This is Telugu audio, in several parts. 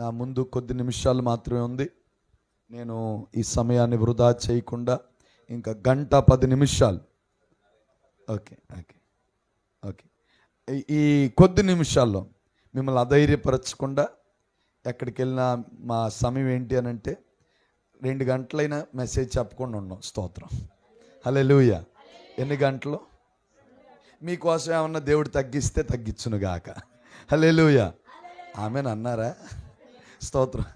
నా ముందు కొద్ది నిమిషాలు మాత్రమే ఉంది. నేను ఈ సమయాన్ని వృధా చేయకుండా ఇంకా 1:10 ఓకే ఓకే ఓకే ఈ కొద్ది నిమిషాల్లో మిమ్మల్ని అధైర్యపరచకుండా ఎక్కడికి వెళ్ళినా మా సమయం ఏంటి అని అంటే 2 గంటలైనా మెసేజ్ చెప్పకుండా ఉన్నాం. స్తోత్రం, హల్లెలూయా. ఎన్ని గంటలు? మీకోసం ఏమన్నా దేవుడు తగ్గిస్తే తగ్గించునుగాక. హల్లెలూయా, ఆమెన్ అన్నారా? స్తోత్రం.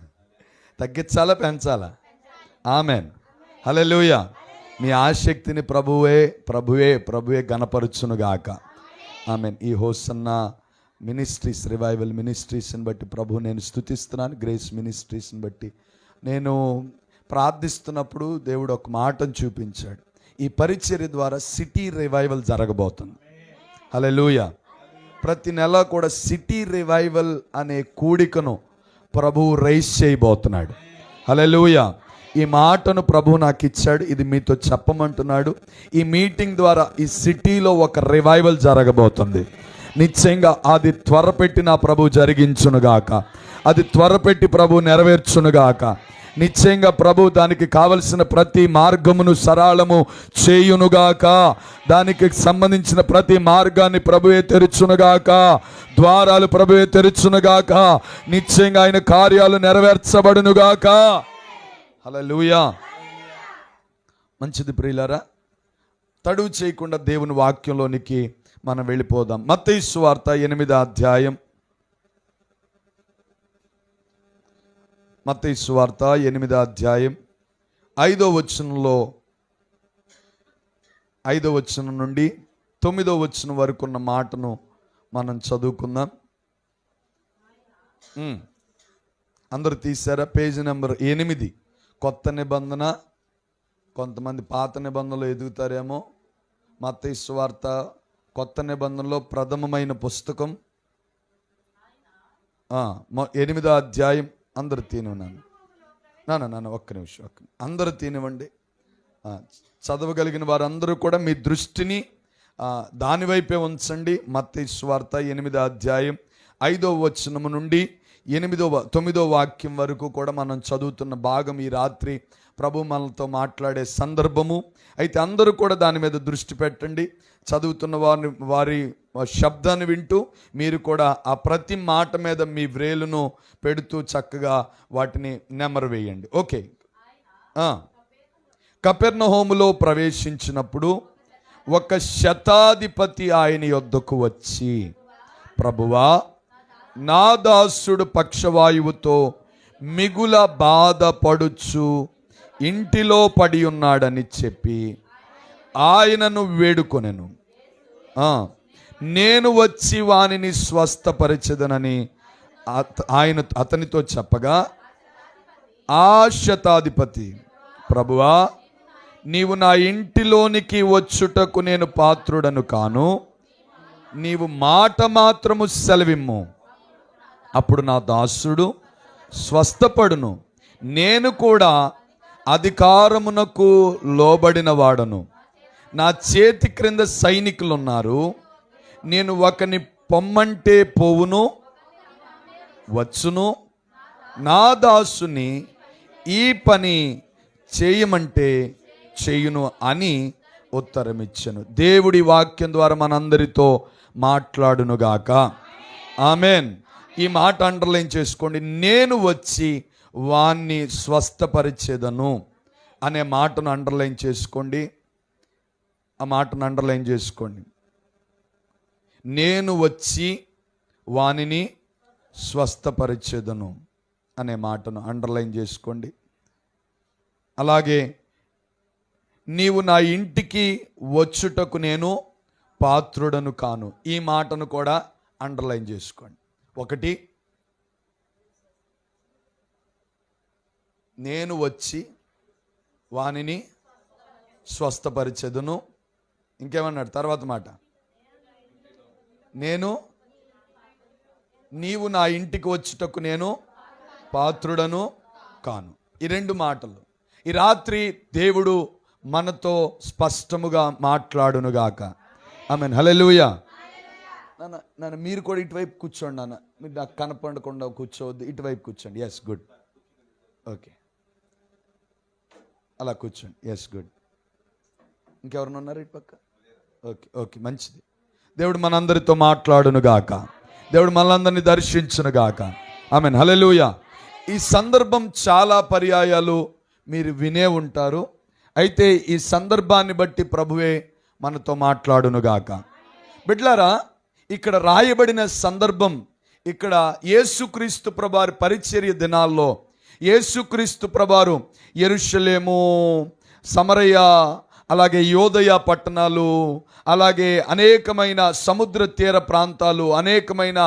తగ్గించాలా పెంచాలా? ఆమెన్, హల్లెలూయా. మీ ఆసక్తిని ప్రభువే గణపరచునుగాక. ఆమెన్. ఈ హోసన్న మినిస్ట్రీస్, రివైవల్ మినిస్ట్రీస్ని బట్టి ప్రభు నేను స్తుతిస్తున్నాను. గ్రేస్ మినిస్ట్రీస్ని బట్టి నేను ప్రార్థిస్తున్నప్పుడు దేవుడు ఒక మాటను చూపించాడు. ఈ పరిచర్య ద్వారా సిటీ రివైవల్ జరగబోతుంది. హల్లెలూయా. ప్రతి నెల కూడా సిటీ రివైవల్ అనే కూడికను ప్రభువు రైజ్ చేయబోతున్నాడు. హల్లెలూయా. ఈ మాటను ప్రభువు నాకు ఇచ్చాడు, ఇది మీతో చెప్పమంటున్నాడు. ఈ మీటింగ్ ద్వారా ఈ సిటీలో ఒక రివైవల్ జరగబోతుంది. నిశ్చయంగా అది త్వరపెట్టి నా ప్రభు జరిగించునుగాక. అది త్వరపెట్టి ప్రభు నెరవేర్చునుగాక. నిశ్చయంగా ప్రభు దానికి కావలసిన ప్రతి మార్గమును సరళము చేయునుగాక. దానికి సంబంధించిన ప్రతి మార్గాన్ని ప్రభువే తెరుచునుగాక. ద్వారాలు ప్రభువే తెరుచునుగాక. నిశ్చయంగా ఆయన కార్యాలు నెరవేర్చబడునుగాక. హల్లెలూయా. మంచిది ప్రియులారా, తడువు చేయకుండా దేవుని వాక్యంలోనికి మనం వెళ్ళిపోదాం. మత్తయి సువార్త 8వ అధ్యాయం. మత్తయి సువార్త 8వ అధ్యాయం 5వ వచనంలో 5వ వచనం నుండి 9వ వచనం వరకు ఉన్న మాటను మనం చదువుకుందాం. అందరూ తీశారా? Page number 8. కొత్త నిబంధన. కొంతమంది పాత నిబంధనలో ఎదుగుతారేమో. మత్తయి సువార్త కొత్త నిబంధనలో ప్రథమమైన పుస్తకం, 8వ అధ్యాయం. అందరు తినివ్వండి. నాన్న ఒక్క నిమిషం, అందరూ తినివ్వండి. చదవగలిగిన వారందరూ కూడా మీ దృష్టిని దానివైపే ఉంచండి. మత్తయి సువార్త 8వ అధ్యాయం 5వ వచనం నుండి 9వ వాక్యం వరకు కూడా మనం చదువుతున్న భాగం. ఈ రాత్రి ప్రభు మనతో మాట్లాడే సందర్భము. అయితే అందరూ కూడా దాని మీద దృష్టి పెట్టండి. చదువుతున్న వారి శబ్దాన్ని వింటూ మీరు కూడా ఆ ప్రతి మాట మీద మీ వ్రేలును పెడుతూ చక్కగా వాటిని నెమరు వేయండి. ఓకే. కపెర్నహూములో ప్రవేశించినప్పుడు ఒక శతాధిపతి ఆయన యొద్దకు వచ్చి, ప్రభువా, నా దాసుడు పక్షవాయువుతో మిగుల బాధపడుచు ఇంటిలో పడి ఉన్నాడని చెప్పి ఆయనను వేడుకొనెను. నేను వచ్చి వానిని స్వస్థపరచెదనని ఆయన అతనితో చెప్పగా, ఆ శతాధిపతి, ప్రభువా, నీవు నా ఇంటిలోనికి వచ్చుటకు నేను పాత్రుడను కాను. నీవు మాట మాత్రము సెలవిమ్ము, అప్పుడు నా దాసుడు స్వస్థపడును. నేను కూడా అధికారమునకు లోబడిన వాడను. నా చేతి క్రింద సైనికులు ఉన్నారు. నేను ఒకని పొమ్మంటే పోవును, వచ్చును. నా దాసుని ఈ పని చేయమంటే చేయును అని ఉత్తరమిచ్చెను. దేవుడి వాక్యం ద్వారా మనందరితో మాట్లాడునుగాక. ఆమెన్. ఈ మాట అండర్లైన్ చేసుకోండి. నేను వచ్చి వాణ్ణి స్వస్థపరిచేదను అనే మాటను అండర్లైన్ చేసుకోండి. ఆ మాటను అండర్లైన్ చేసుకోండి. నేను వచ్చి వానిని స్వస్థపరిచేదను అనే మాటను అండర్లైన్ చేసుకోండి. అలాగే నీవు నా ఇంటికి వచ్చుటకు నేను పాత్రుడను కాను, ఈ మాటను కూడా అండర్లైన్ చేసుకోండి. ఒకటి, నేను వచ్చి వానిని స్వస్థపరిచెదను. ఇంకేమన్నాడు తర్వాత మాట? నీవు నా ఇంటికి వచ్చుటకు నేను పాత్రుడను కాను. ఈ 2 మాటలు ఈ రాత్రి దేవుడు మనతో స్పష్టముగా మాట్లాడునుగాక. ఆమేన్, హల్లెలూయా. నాన్న మీరు కూడా ఇటువైపు కూర్చోండి. మీరు నాకు కనపడకుండా కూర్చోవద్దు, ఇటువైపు కూర్చోండి. Yes, good. ఓకే, అలా కూర్చోండి. Yes, good. ఇంకెవరైనా ఉన్నారు ఇటు పక్క? ఓకే, ఓకే, మంచిది. దేవుడు మనందరితో మాట్లాడును గాక. దేవుడు మనందరినీ దర్శించును గాక. ఆమేన్, హల్లెలూయా. ఈ సందర్భం చాలా పర్యాయాలు మీరు వినే ఉంటారు. అయితే ఈ సందర్భాన్ని బట్టి ప్రభువే మనతో మాట్లాడును గాక. బిడ్లారా, ఇక్కడ రాయబడిన సందర్భం, ఇక్కడ యేసుక్రీస్తు ప్రభువారి పరిచర్య దినాల్లో యేసుక్రీస్తు ప్రభువారు యెరూషలేము, సమరయ, అలాగే యోదయ పట్టణాలు, అలాగే అనేకమైన సముద్ర తీర ప్రాంతాలు, అనేకమైన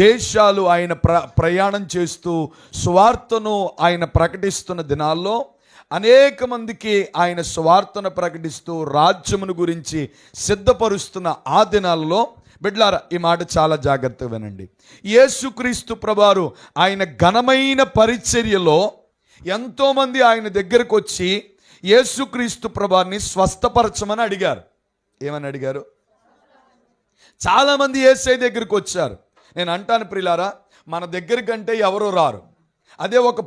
దేశాలు ఆయన ప్రయాణం చేస్తూ సువార్తను ఆయన ప్రకటిస్తున్న దినాల్లో అనేక మందికి ఆయన సువార్తను ప్రకటిస్తూ రాజ్యమును గురించి సిద్ధపరుస్తున్న ఆ దినాల్లో బిడ్లారా, ఈ మాట చాలా జాగ్రత్తగా వినండి. యేసుక్రీస్తు ప్రభువారు ఆయన ఘనమైన పరిచర్యలో ఎంతోమంది ఆయన దగ్గరకు వచ్చి యేసుక్రీస్తు ప్రభువారిని స్వస్థపరచమని అడిగారు. ఏమని అడిగారు? చాలామంది యేసయ్య దగ్గరికి వచ్చారు. నేను అంటాను ప్రియులారా, మన దగ్గరికంటే ఎవరో రారు. అదే ఒక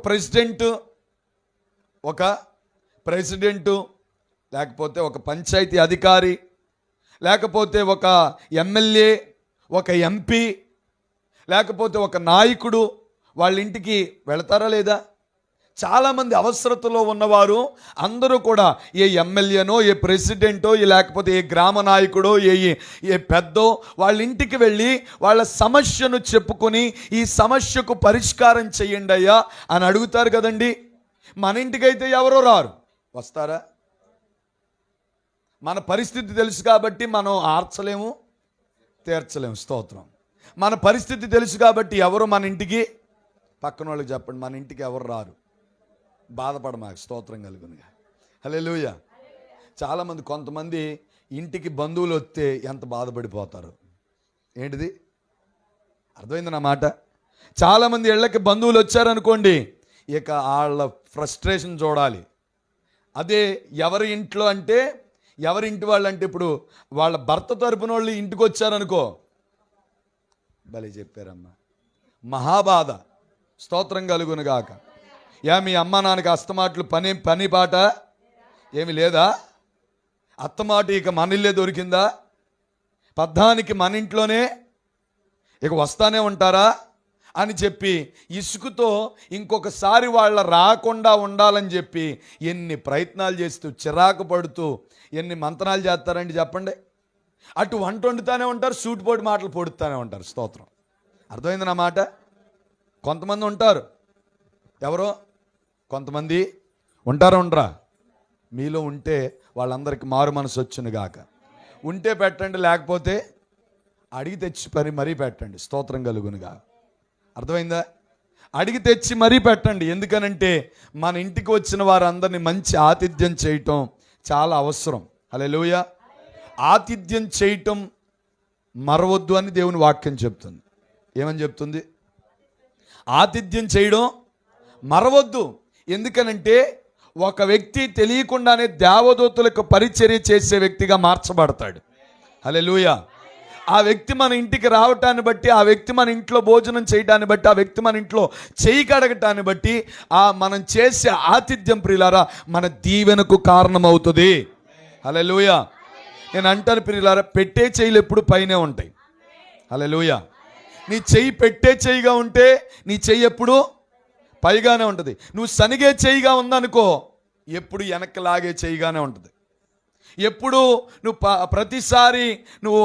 ప్రెసిడెంటు లేకపోతే ఒక పంచాయతీ అధికారి, లేకపోతే ఒక ఎమ్మెల్యే, ఒక ఎంపీ, లేకపోతే ఒక నాయకుడు వాళ్ళ ఇంటికి వెళతారా లేదా? చాలామంది అవసరతలో ఉన్నవారు అందరూ కూడా ఏ ఎమ్మెల్యేనో, ఏ ప్రెసిడెంటో, లేకపోతే ఏ గ్రామ నాయకుడో, ఏ పెద్దో వాళ్ళ ఇంటికి వెళ్ళి వాళ్ళ సమస్యను చెప్పుకొని ఈ సమస్యకు పరిష్కారం చెయ్యండి అయ్యా అని అడుగుతారు కదండి. మన ఇంటికైతే ఎవరో రారు. వస్తారా? మన పరిస్థితి తెలుసు కాబట్టి మనం ఆర్చలేము, తీర్చలేము. స్తోత్రం. మన పరిస్థితి తెలుసు కాబట్టి ఎవరు మన ఇంటికి, పక్కన వాళ్ళకి చెప్పండి, మన ఇంటికి ఎవరు రారు. బాధపడమాకు. స్తోత్రం కలుగునుగా. హల్లెలూయా. చాలామంది, కొంతమంది ఇంటికి బంధువులు వస్తే ఎంత బాధపడిపోతారు. ఏంటిది? అర్థమైంది నా మాట? చాలామంది ఇళ్ళకి బంధువులు వచ్చారనుకోండి, ఇక వాళ్ళ ఫ్రస్ట్రేషన్ చూడాలి. అదే ఎవరి ఇంట్లో అంటే, ఎవరి ఇంటి వాళ్ళు అంటే, ఇప్పుడు వాళ్ళ భర్త తరపున వాళ్ళు ఇంటికి వచ్చారనుకో, భలే చెప్పారమ్మా, మహాబాధ. స్తోత్రం కలుగును గాక. మీ అమ్మ నాన్నకి అస్తమాటలు పని పాట ఏమి లేదా? అత్తమాట ఇక మన ఇల్లే దొరికిందా? పద్దానికి మన ఇంట్లోనే ఇక వస్తానే ఉంటారా అని చెప్పి ఇసుకుతో ఇంకొకసారి వాళ్ళ రాకుండా ఉండాలని చెప్పి ఎన్ని ప్రయత్నాలు చేస్తూ చిరాకు పడుతూ ఎన్ని మంతనాలు చేస్తారండి చెప్పండి. అటు వంట వండుతూనే ఉంటారు, సూటిపోటి మాటలు పొడుతూనే ఉంటారు. స్తోత్రం. అర్థమైంది నా మాట? కొంతమంది ఉంటారు. ఎవరో కొంతమంది ఉంటారా? ఉండరా? మీలో ఉంటే వాళ్ళందరికీ మారు మనసు వచ్చును గాక. ఉంటే పెట్టండి, లేకపోతే అడిగి తెచ్చి మరీ పెట్టండి. స్తోత్రం కలుగునుగా. అర్థమైందా? అడిగి తెచ్చి మరీ పెట్టండి. ఎందుకనంటే మన ఇంటికి వచ్చిన వారందరినీ మంచి ఆతిథ్యం చేయటం చాలా అవసరం. హల్లెలూయా. ఆతిథ్యం చేయటం మరవద్దు అని దేవుని వాక్యం చెప్తుంది. ఏమని చెప్తుంది? ఆతిథ్యం చేయడం మరవద్దు. ఎందుకనంటే ఒక వ్యక్తి తెలియకుండానే దేవదూతలకు పరిచర్య చేసే వ్యక్తిగా మార్చబడతాడు. హల్లెలూయా. ఆ వ్యక్తి మన ఇంటికి రావటాన్ని బట్టి, ఆ వ్యక్తి మన ఇంట్లో భోజనం చేయటాన్ని బట్టి, ఆ వ్యక్తి మన ఇంట్లో చేయి కడగటాన్ని బట్టి మనం చేసే ఆతిథ్యం ప్రియులారా మన దీవెనకు కారణమవుతుంది. హల్లెలూయా. నేను అంటాను ప్రియులారా, పెట్టే చెయ్యిలు ఎప్పుడు పైనే ఉంటాయి. హల్లెలూయా. నీ చెయ్యి పెట్టే చెయ్యిగా ఉంటే నీ చెయ్యి ఎప్పుడు పైగానే ఉంటుంది. నువ్వు సనిగే చెయ్యిగా ఉందనుకో, ఎప్పుడు వెనక్కి లాగే చెయ్యిగానే ఉంటుంది. ఎప్పుడు నువ్వు ప్రతిసారి నువ్వు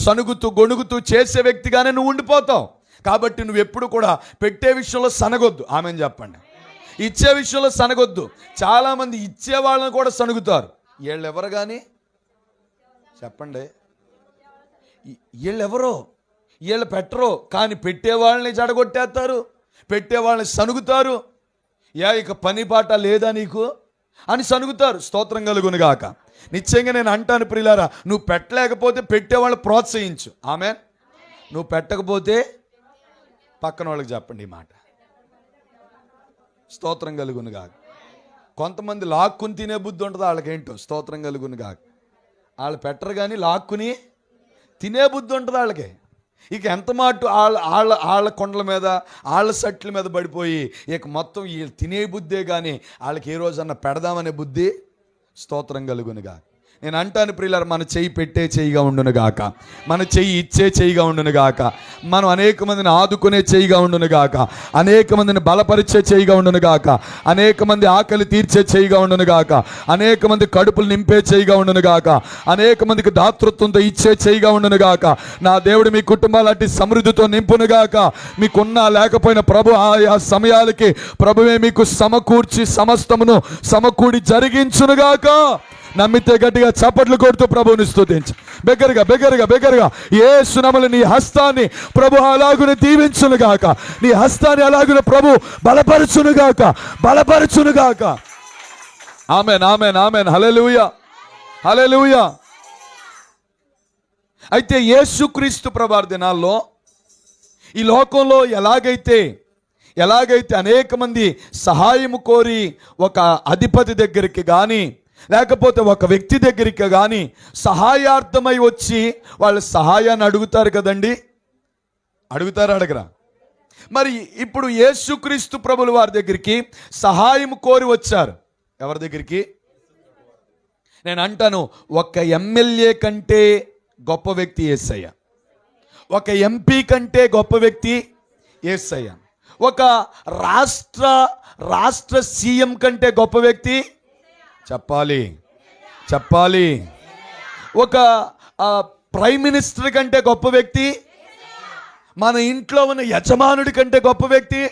సనుగుతూ గొణుగుతూ చేసే వ్యక్తిగానే నువ్వు ఉండిపోతావు. కాబట్టి నువ్వు ఎప్పుడు కూడా పెట్టే విషయంలో సనగొద్దు. ఆమెను చెప్పండి. ఇచ్చే విషయంలో సనగొద్దు. చాలామంది ఇచ్చే వాళ్ళని కూడా సనుగుతారు. వీళ్ళు ఎవరు కానీ చెప్పండి, వీళ్ళెవరో, వీళ్ళు పెట్టరు, కానీ పెట్టే వాళ్ళని జడగొట్టేస్తారు, పెట్టే వాళ్ళని సనుగుతారు. ఇక పని పాట లేదా నీకు అని సనుగుతారు. స్తోత్రం కలుగును గాక. నిశ్చయంగా నేను అంటాను ప్రియులారా, నువ్వు పెట్టలేకపోతే పెట్టేవాళ్ళని ప్రోత్సహించు. ఆమేన్. నువ్వు పెట్టకపోతే పక్కన వాళ్ళకి చెప్పండి ఈ మాట. స్తోత్రం కలుగును గాక. కొంతమంది లాక్కుని తినే బుద్ధి ఉంటుంది వాళ్ళకేంటో. స్తోత్రం కలుగును గాక. వాళ్ళు పెట్టరు కానీ లాక్కుని తినే బుద్ధి ఉంటుంది వాళ్ళకి. ఇక ఎంత మాట వాళ్ళ కొండల మీద వాళ్ళ సట్ల మీద పడిపోయి ఇక మొత్తం వీళ్ళు తినే బుద్ధే కానీ వాళ్ళకి ఏ రోజన్నా పెడదామనే బుద్ధి. స్తోత్రం కలుగునుగా. నేను అంటాను ప్రియులారా, మన చెయ్యి పెట్టే చెయ్యిగా ఉండునుగాక, మన చెయ్యి ఇచ్చే చెయ్యిగా ఉండునుగాక, మనం అనేక మందిని ఆదుకునే చెయ్యిగా ఉండునుగాక, అనేక మందిని బలపరిచే చెయ్యిగా ఉండునుగాక, అనేక మంది ఆకలి తీర్చే చెయ్యిగా ఉండునుగాక, అనేక మంది కడుపులు నింపే చెయ్యిగా ఉండునుగాక, అనేక మందికి దాతృత్వంతో ఇచ్చే చెయ్యిగా ఉండునుగాక. నా దేవుడు మీ కుటుంబాలంటి సమృద్ధితో నింపునుగాక. మీకున్నా లేకపోయిన ప్రభు ఆయా సమయాలకి ప్రభువే మీకు సమకూర్చి సమస్తమును సమకూడి జరిగించునుగాక. నమ్మితే గట్టిగా చప్పట్లు కొడుతూ ప్రభువుని స్తుతించు. బెగ్గరగా యేసు నామములో నీ హస్తాన్ని ప్రభు అలాగునే దీవించునుగాక. నీ హస్తాన్ని అలాగునే ప్రభు బలపరచునుగాక. ఆమేన్. హల్లెలూయా. అయితే యేసుక్రీస్తు ప్రభువారి దినాల్లో ఈ లోకంలో ఎలాగైతే అనేక మంది సహాయము కోరి ఒక అధిపతి దగ్గరికి కానీ లేకపోతే ఒక వ్యక్తి దగ్గరికి కానీ సహాయార్థమై వచ్చి వాళ్ళ సహాయాన్ని అడుగుతారు కదండి. అడగరా? మరి ఇప్పుడు యేసుక్రీస్తు ప్రభుల వారి దగ్గరికి సహాయం కోరి వచ్చారు. ఎవరి దగ్గరికి? నేను అంటాను, ఒక ఎమ్మెల్యే కంటే గొప్ప వ్యక్తి యేసయ్య, ఒక ఎంపీ కంటే గొప్ప వ్యక్తి యేసయ్య, ఒక రాష్ట్ర సీఎం కంటే గొప్ప వ్యక్తి చెప్పాలి. ఒక ప్రైమ్ మినిస్టర్ కంటే గొప్ప వ్యక్తి, మన ఇంట్లో ఉన్న యజమానుడి కంటే గొప్ప వ్యక్తి,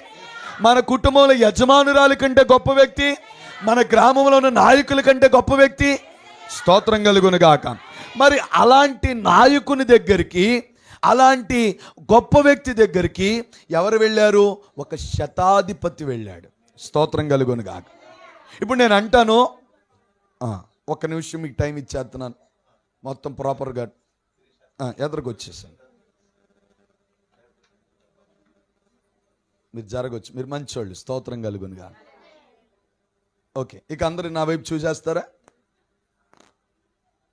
మన కుటుంబంలో యజమానురాలి కంటే గొప్ప వ్యక్తి, మన గ్రామంలో ఉన్న నాయకుల కంటే గొప్ప వ్యక్తి. స్తోత్రం కలుగునుగాక. మరి అలాంటి నాయకుని దగ్గరికి, అలాంటి గొప్ప వ్యక్తి దగ్గరికి ఎవరు వెళ్ళారు? ఒక శతాధిపతి వెళ్ళాడు. స్తోత్రం కలుగునుగాక. ఇప్పుడు నేను అంటాను, ఒక్క నిమిషం మీకు టైం ఇచ్చేస్తున్నాను, మొత్తం ప్రాపర్గా ఎదురుకు వచ్చేసాను. మీరు జరగవచ్చు, మీరు మంచోళ్ళు. స్తోత్రం కలుగునుగా. ఓకే, ఇక అందరు నా వైపు చూసేస్తారా?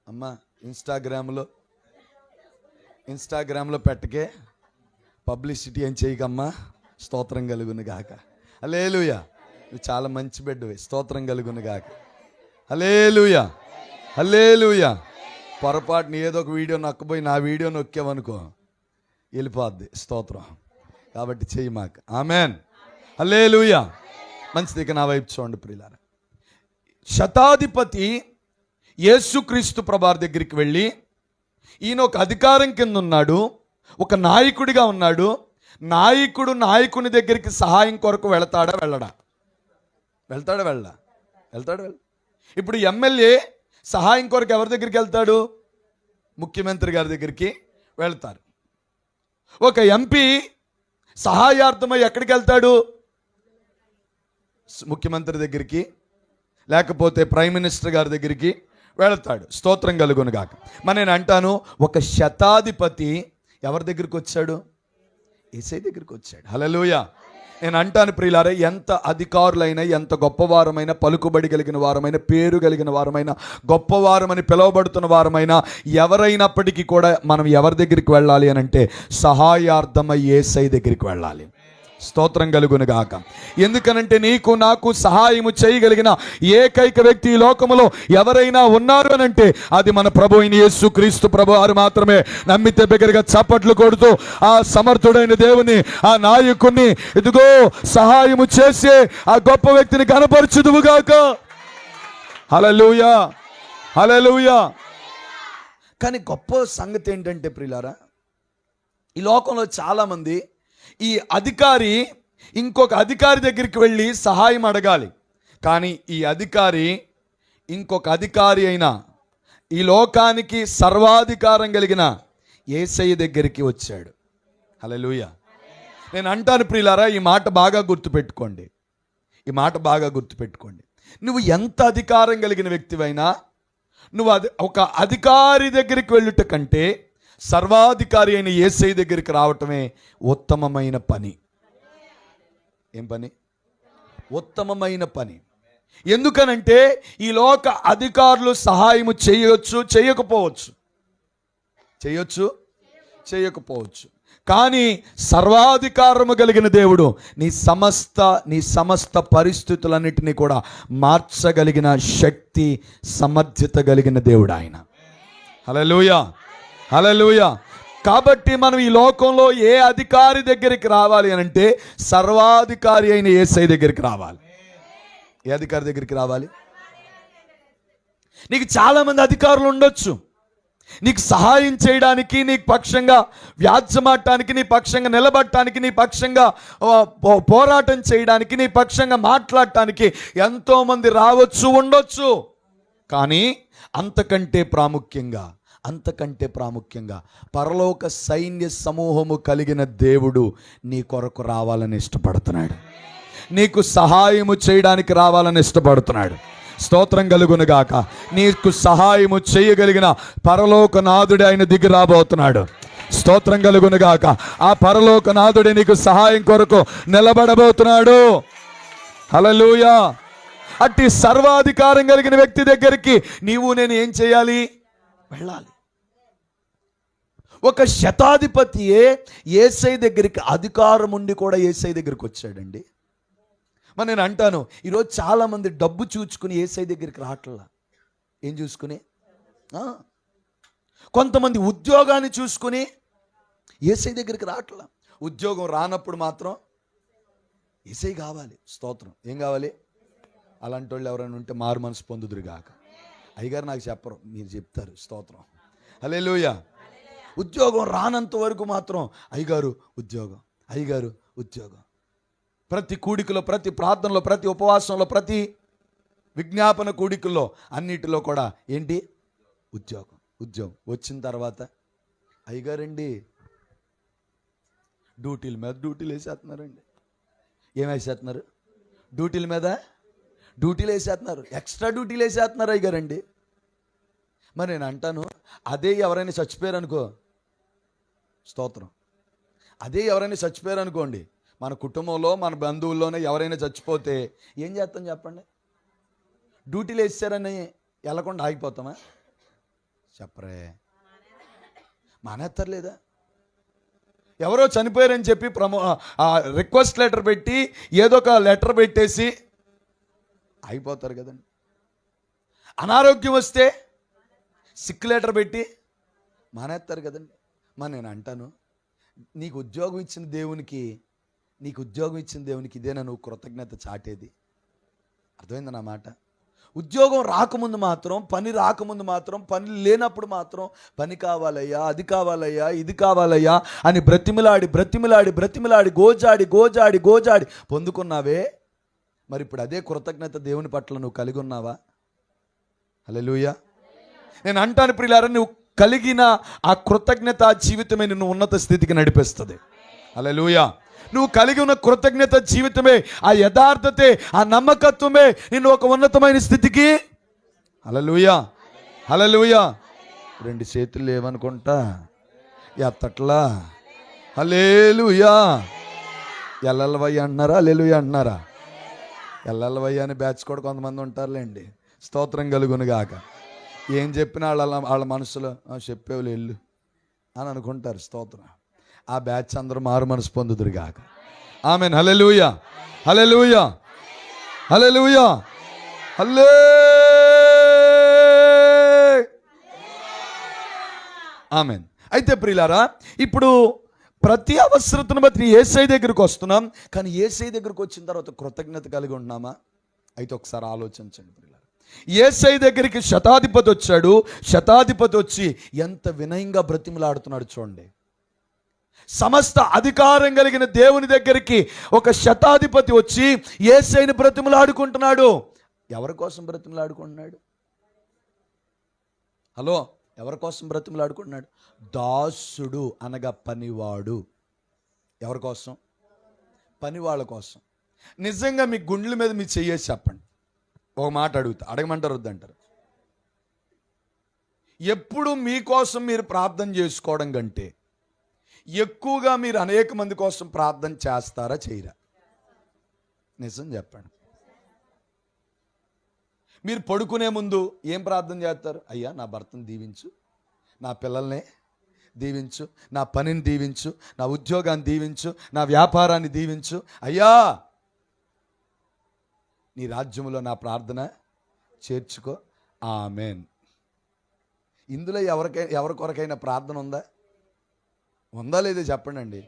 అమ్మా ఇన్స్టాగ్రామ్లో పెట్టకే, పబ్లిసిటీ ఏం చేయకమ్మా. స్తోత్రం కలుగునుగాక. హల్లెలూయా. నువ్వు చాలా మంచి బిడ్డవి. స్తోత్రం కలుగునుగాక. హల్లెలూయా. పొరపాటుని ఏదో ఒక వీడియో నొక్కబోయి నా వీడియో నొక్కామనుకో వెళ్ళిపోద్ది. స్తోత్రం. కాబట్టి చెయ్యి మాకు. ఆమెన్. హల్లెలూయా. మంచిది. ఇక నా వైపు చూడండి ప్రియులారా. శతాధిపతి యేసుక్రీస్తు ప్రభువారి దగ్గరికి వెళ్ళి, ఈయన ఒక అధికారం కింద ఉన్నాడు, ఒక నాయకుడిగా ఉన్నాడు. నాయకుని దగ్గరికి సహాయం కొరకు వెళ్ళడా? ఇప్పుడు ఎమ్మెల్యే సహాయం కొరకు ఎవరి దగ్గరికి వెళ్తాడు? ముఖ్యమంత్రి గారి దగ్గరికి వెళ్తారు. ఒక ఎంపీ సహాయార్థమై ఎక్కడికి వెళ్తాడు? ముఖ్యమంత్రి దగ్గరికి, లేకపోతే ప్రైమ్ మినిస్టర్ గారి దగ్గరికి వెళ్తాడు. స్తోత్రం కలుగునుగాక. మరి నేను అంటాను, ఒక శతాధిపతి ఎవరి దగ్గరికి వచ్చాడు? యేసయ్య దగ్గరికి వచ్చాడు. హల్లెలూయా. నేను అంటాను ప్రియులారా, ఎంత అధికారులైనా, ఎంత గొప్పవారమైన, పలుకుబడి కలిగిన వారమైన, పేరు కలిగిన వారమైన, గొప్పవారమని పిలువబడుతున్న వారమైన ఎవరైనప్పటికీ కూడా మనం ఎవరి దగ్గరికి వెళ్ళాలి అని అంటే సహాయార్థమై యేసయ్య దగ్గరికి వెళ్ళాలి. స్తోత్రం కలుగునుగాక. ఎందుకనంటే నీకు నాకు సహాయము చేయగలిగిన ఏకైక వ్యక్తి ఈ లోకములో ఎవరైనా ఉన్నారు అని అంటే అది మన ప్రభు అయిన యేసుక్రీస్తు ప్రభు వారు మాత్రమే. నమ్మితే బిగ్గరగా చప్పట్లు కొడుతూ ఆ సమర్థుడైన దేవుని, ఆ నాయకుని, ఇదిగో సహాయము చేసే ఆ గొప్ప వ్యక్తిని కనపరచుదువుగాక. హల్లెలూయా. కానీ గొప్ప సంగతి ఏంటంటే ప్రియులారా, ఈ లోకంలో చాలామంది ఈ అధికారి ఇంకొక అధికారి దగ్గరికి వెళ్ళి సహాయం అడగాలి. కానీ ఈ అధికారి ఇంకొక అధికారి అయినా, ఈ లోకానికి సర్వాధికారం కలిగిన యేసయ్య దగ్గరికి వచ్చాడు. హల్లెలూయా. నేను అంటాను ప్రియులారా, ఈ మాట బాగా గుర్తుపెట్టుకోండి. నువ్వు ఎంత అధికారం కలిగిన వ్యక్తివైనా, నువ్వు ఒక అధికారి దగ్గరికి వెళ్ళుట కంటే సర్వాధికారి అయిన యేసయ్య దగ్గరికి రావటమే ఉత్తమమైన పని. ఏం పని? ఉత్తమమైన పని. ఎందుకనంటే ఈ లోక అధికారులు సహాయము చేయొచ్చు, చేయకపోవచ్చు. కానీ సర్వాధికారము కలిగిన దేవుడు నీ సమస్త పరిస్థితులన్నిటినీ కూడా మార్చగలిగిన శక్తి సమర్థత కలిగిన దేవుడు ఆయన. హల్లెలూయా, హల్లెలూయా. కాబట్టి మనం ఈ లోకంలో ఏ అధికారి దగ్గరికి రావాలి అని అంటే సర్వాధికారి అయిన యేసయ్య దగ్గరికి రావాలి. ఏ అధికారి దగ్గరికి రావాలి? నీకు చాలామంది అధికారులు ఉండొచ్చు, నీకు సహాయం చేయడానికి, నీ పక్షంగా వ్యాజ్యమాడటానికి, నీ పక్షంగా నిలబడటానికి, నీ పక్షంగా పోరాటం చేయడానికి, నీ పక్షంగా మాట్లాడటానికి ఎంతోమంది రావచ్చు, ఉండొచ్చు. కానీ అంతకంటే ప్రాముఖ్యంగా పరలోక సైన్య సమూహము కలిగిన దేవుడు నీ కొరకు రావాలని ఇష్టపడుతున్నాడు, నీకు సహాయము చేయడానికి రావాలని ఇష్టపడుతున్నాడు. స్తోత్రం కలుగునుగాక. నీకు సహాయము చేయగలిగిన పరలోకనాథుడు ఆయన దిగి రాబోతున్నాడు. స్తోత్రం కలుగునుగాక. ఆ పరలోకనాథుడే నీకు సహాయం కొరకు నిలబడబోతున్నాడు. హల్లెలూయా. అట్టి సర్వాధికారం కలిగిన వ్యక్తి దగ్గరికి నేను ఏం చేయాలి? వెళ్ళాలి. ఒక శతాధిపతియే యేసయ్య దగ్గరికి అధికారం ఉండి కూడా యేసయ్య దగ్గరికి వచ్చాడండి. మరి నేను అంటాను, ఈరోజు చాలామంది డబ్బు చూసుకుని యేసయ్య దగ్గరికి రావట్లా. ఏం చూసుకుని? కొంతమంది ఉద్యోగాన్ని చూసుకుని యేసయ్య దగ్గరికి రావట్లా. ఉద్యోగం రానప్పుడు మాత్రం యేసయ్య కావాలి. స్తోత్రం. ఏం కావాలి? అలాంటి వాళ్ళు ఎవరైనా ఉంటే మారు మనసు పొందుదురుగాక. అయ్యగారు నాకు చెప్పరు, మీరు చెప్తారు. స్తోత్రం. హల్లెలూయా. ఉద్యోగం రానంత వరకు మాత్రం అయ్యగారు ఉద్యోగం. ప్రతి కూడికలో, ప్రతి ప్రార్థనలో, ప్రతి ఉపవాసంలో, ప్రతి విజ్ఞాపన కూడికల్లో అన్నిటిలో కూడా ఏంటి? ఉద్యోగం వచ్చిన తర్వాత అయ్యగారండి డ్యూటీల మీద డ్యూటీలు వేసేస్తున్నారండి. ఏం వేసేస్తున్నారు? డ్యూటీల మీద డ్యూటీలు వేసేస్తున్నారు, ఎక్స్ట్రా డ్యూటీలు వేసేస్తున్నారు అయ్యగారండి. మరి నేను అంటాను, అదే ఎవరైనా చచ్చిపోయారు అనుకో, స్తోత్రం, అదే ఎవరైనా చచ్చిపోయారు అనుకోండి, మన కుటుంబంలో మన బంధువుల్లోనే ఎవరైనా చచ్చిపోతే ఏం చేస్తాం చెప్పండి? డ్యూటీలు వేసారని వెళ్ళకుండా ఆగిపోతామా? చెప్పరే, మానేస్తారు లేదా? ఎవరో చనిపోయారని చెప్పి రిక్వెస్ట్ లెటర్ పెట్టి ఏదో ఒక లెటర్ పెట్టేసి అయిపోతారు కదండి. అనారోగ్యం వస్తే సిక్ లెటర్ పెట్టి మానేస్తారు కదండి. మరి నేను అంటాను, నీకు ఉద్యోగం ఇచ్చిన దేవునికి ఇదేనా నువ్వు కృతజ్ఞత చాటేది? అర్థమైంది నా మాట? ఉద్యోగం రాకముందు మాత్రం, పని రాకముందు మాత్రం, పని లేనప్పుడు మాత్రం పని కావాలయ్యా, అది కావాలయ్యా, ఇది కావాలయ్యా అని బ్రతిమిలాడి గోజాడి పొందుకున్నావే. మరి ఇప్పుడు అదే కృతజ్ఞత దేవుని పట్ల నువ్వు కలిగి ఉన్నావా? హల్లెలూయా. నేను అంటాను ప్రియులారా, నువ్వు కలిగిన ఆ కృతజ్ఞత జీవితమే నిన్ను ఉన్నత స్థితికి నడిపిస్తుంది. హల్లెలూయా. నువ్వు కలిగి ఉన్న కృతజ్ఞత జీవితమే, ఆ యథార్థతే, ఆ నమ్మకత్వమే నిన్ను ఒక ఉన్నతమైన స్థితికి. హల్లెలూయా, హల్లెలూయా. రెండు చేతులు లేవనుకుంటా ఎత్తట్లా. హల్లెలూయా. ఎల్లవయ్య అంటున్నారా? హల్లెలూయా అంటున్నారా? ఎల్లవయ్య అని బ్యాచ్ కూడా కొంతమంది ఉంటారులేండి. స్తోత్రం కలుగునుగాక. ఏం చెప్పినా వాళ్ళ మనసులో చెప్పేవాళ్ళు వెళ్ళు అని అనుకుంటారు. స్తోత్రం. ఆ బ్యాచ్ అందరూ మారు మనసు పొందుదురుగాక. ఆమేన్. హల్లెలూయా, హల్లెలూయా, హల్లెలూయా, హల్లే. ఆమేన్. అయితే ప్రియులారా, ఇప్పుడు ప్రతి అవసరతను బట్టి యేసయ్య దగ్గరికి వస్తున్నాం, కానీ యేసయ్య దగ్గరికి వచ్చిన తర్వాత కృతజ్ఞత కలిగి ఉంటున్నామా? అయితే ఒకసారి ఆలోచించండి ప్రియులారా. యేసయ్య దగ్గరికి శతాధిపతి వచ్చాడు. శతాధిపతి వచ్చి ఎంత వినయంగా బ్రతిమలాడుతున్నాడు చూడండి. సమస్త అధికారం కలిగిన దేవుని దగ్గరికి ఒక శతాధిపతి వచ్చి యేసయ్యని బ్రతిమలాడుకుంటున్నాడు. ఎవరి కోసం బ్రతిమలాడుకుంటున్నాడు? హలో, ఎవరి కోసం బ్రతిమలాడుకుంటున్నాడు? దాసుడు అనగా పనివాడు. ఎవరి కోసం? పనివాళ్ళ కోసం. నిజంగా మీ గుండెల మీద మీ చెయ్యేసి చెప్పండి. ఒక మాట అడుగుతా, అడగమంటారు వద్దంటారు? ఎప్పుడు మీకోసం మీరు ప్రార్థన చేసుకోవడం కంటే ఎక్కువగా మీరు అనేక మంది కోసం ప్రార్థన చేస్తారా, చేయరా? నిజం చెప్పండి. మీరు పడుకునే ముందు ఏం ప్రార్థన చేస్తారు? అయ్యా నా భర్తను దీవించు, నా పిల్లల్ని దీవించు, నా పనిని దీవించు, నా ఉద్యోగాన్ని దీవించు, నా వ్యాపారాన్ని దీవించు అయ్యా, నీ రాజ్యంలో నా ప్రార్థన చేర్చుకో. ఆమేన్. ఇందులో ఎవరి కొరకైనా ప్రార్థన ఉందా లేదా చెప్పండి.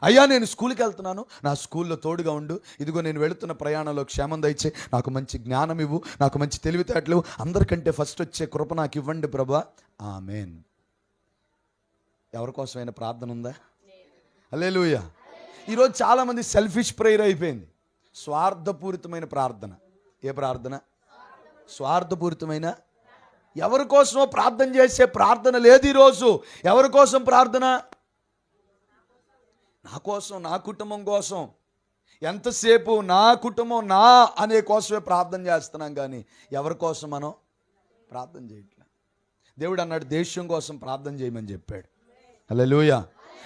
అయ్యా నేను స్కూల్కి వెళ్తున్నాను, నా స్కూల్లో తోడుగా ఉండు, ఇదిగో నేను వెళుతున్న ప్రయాణంలో క్షేమం దయచే, నాకు మంచి జ్ఞానం ఇవ్వు, నాకు మంచి తెలివితేటలు, అందరికంటే ఫస్ట్ వచ్చే కృప నాకు ఇవ్వండి ప్రభువా. ఆమేన్. ఎవరి కోసమైనా ప్రార్థన ఉందా? హల్లెలూయా. ఈరోజు చాలామంది సెల్ఫిష్ ప్రేయర్ అయిపోయింది, స్వార్థపూరితమైన ప్రార్థన. ఏ ప్రార్థన? స్వార్థపూరితమైన. ఎవరి కోసమో ప్రార్థన చేసే ప్రార్థన లేదు ఈరోజు. ఎవరి కోసం ప్రార్థన? నా కోసం, నా కుటుంబం కోసం. ఎంతసేపు నా కుటుంబం నా అనే కోసమే ప్రార్థన చేస్తున్నాం, కానీ ఎవరి కోసం మనం ప్రార్థన చేయట్లే. దేవుడు అన్నాడు దేశం కోసం ప్రార్థన చేయమని చెప్పాడు. హల్లెలూయా.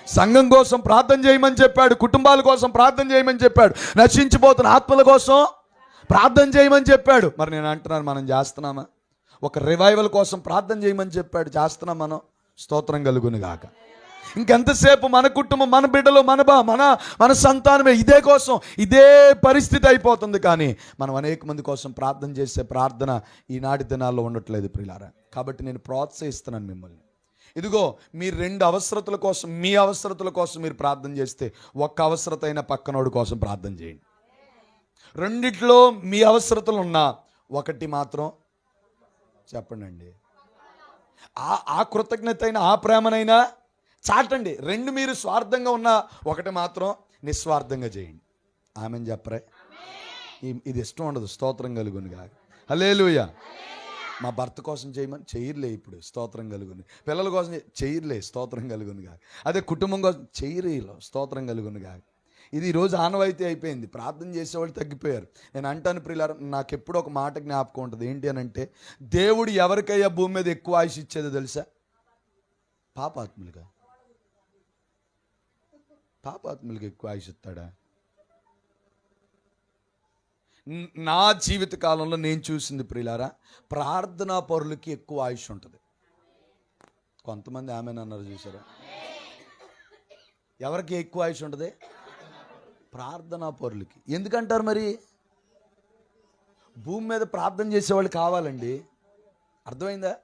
సంఘం కోసం ప్రార్థన చేయమని చెప్పాడు, కుటుంబాల కోసం ప్రార్థన చేయమని చెప్పాడు, నశించిపోతున్న ఆత్మల కోసం ప్రార్థన చేయమని చెప్పాడు. మరి నేను అంటున్నాను, మనం చేస్తున్నామా? ఒక రివైవల్ కోసం ప్రార్థన చేయమని చెప్పాడు, చేస్తున్నాం మనం? స్తోత్రం కలుగును గాక. ఇంకెంతసేపు మన కుటుంబం, మన బిడ్డలు, మన సంతానమే ఇదే కోసం, ఇదే పరిస్థితి అయిపోతుంది. కానీ మనం అనేక మంది కోసం ప్రార్థన చేసే ప్రార్థన ఈనాటి దినాల్లో ఉండట్లేదు ప్రియులారా. కాబట్టి నేను ప్రోత్సహిస్తున్నాను మిమ్మల్ని. ఇదిగో మీ 2 అవసరతల కోసం, మీ అవసరతల కోసం మీరు ప్రార్థన చేస్తే, ఒక్క అవసరత అయినా పక్కనోడి కోసం ప్రార్థన చేయండి. రెండిట్లో మీ అవసరతలు ఉన్నా ఒకటి మాత్రం చెప్పండి. ఆ కృతజ్ఞత అయినా, ఆ ప్రేమనైనా చాటండి. 2 మీరు స్వార్థంగా ఉన్నా ఒకటి మాత్రం నిస్వార్థంగా చేయండి. ఆమెన్ చెప్పరే? ఇది ఇష్టం ఉండదు. స్తోత్రం కలుగునుగా. హల్లెలూయా. మా భర్త కోసం చేయమని చెయ్యర్లే, ఇప్పుడు స్తోత్రం కలుగును. పిల్లల కోసం చెయ్యర్లే, స్తోత్రం కలుగునుగా. అదే కుటుంబం కోసం చెయ్యరేలో, స్తోత్రం కలుగునుగా. ఇది ఈరోజు ఆనవాయితీ అయిపోయింది. ప్రార్థన చేసేవాళ్ళు తగ్గిపోయారు. నేను అంటాను ప్రియులారా, నాకు ఎప్పుడు ఒక మాట జ్ఞాపకం ఉంటుంది. ఏంటి అని అంటే, దేవుడు ఎవరికయ్యా భూమి మీద ఎక్కువ ఆయుష్ ఇచ్చేదో తెలుసా? పాపాత్ములుగా. పాపాత్ములుగా ఎక్కువ ఆయుష్ ఇస్తాడా? నా జీవిత కాలంలో నేను చూసింది ప్రియులారా, ప్రార్థనా పరులకి ఎక్కువ ఆయుష్ ఉంటుంది. కొంతమంది ఆమెన్ అన్నారు, చూసారా? ఎవరికి ఎక్కువ ఆయుష్ ఉంటుంది? ప్రార్థనా పరులకి. ఎందుకంటారు మరి? భూమి మీద ప్రార్థన చేసేవాళ్ళు కావాలండి. అర్థమైందా?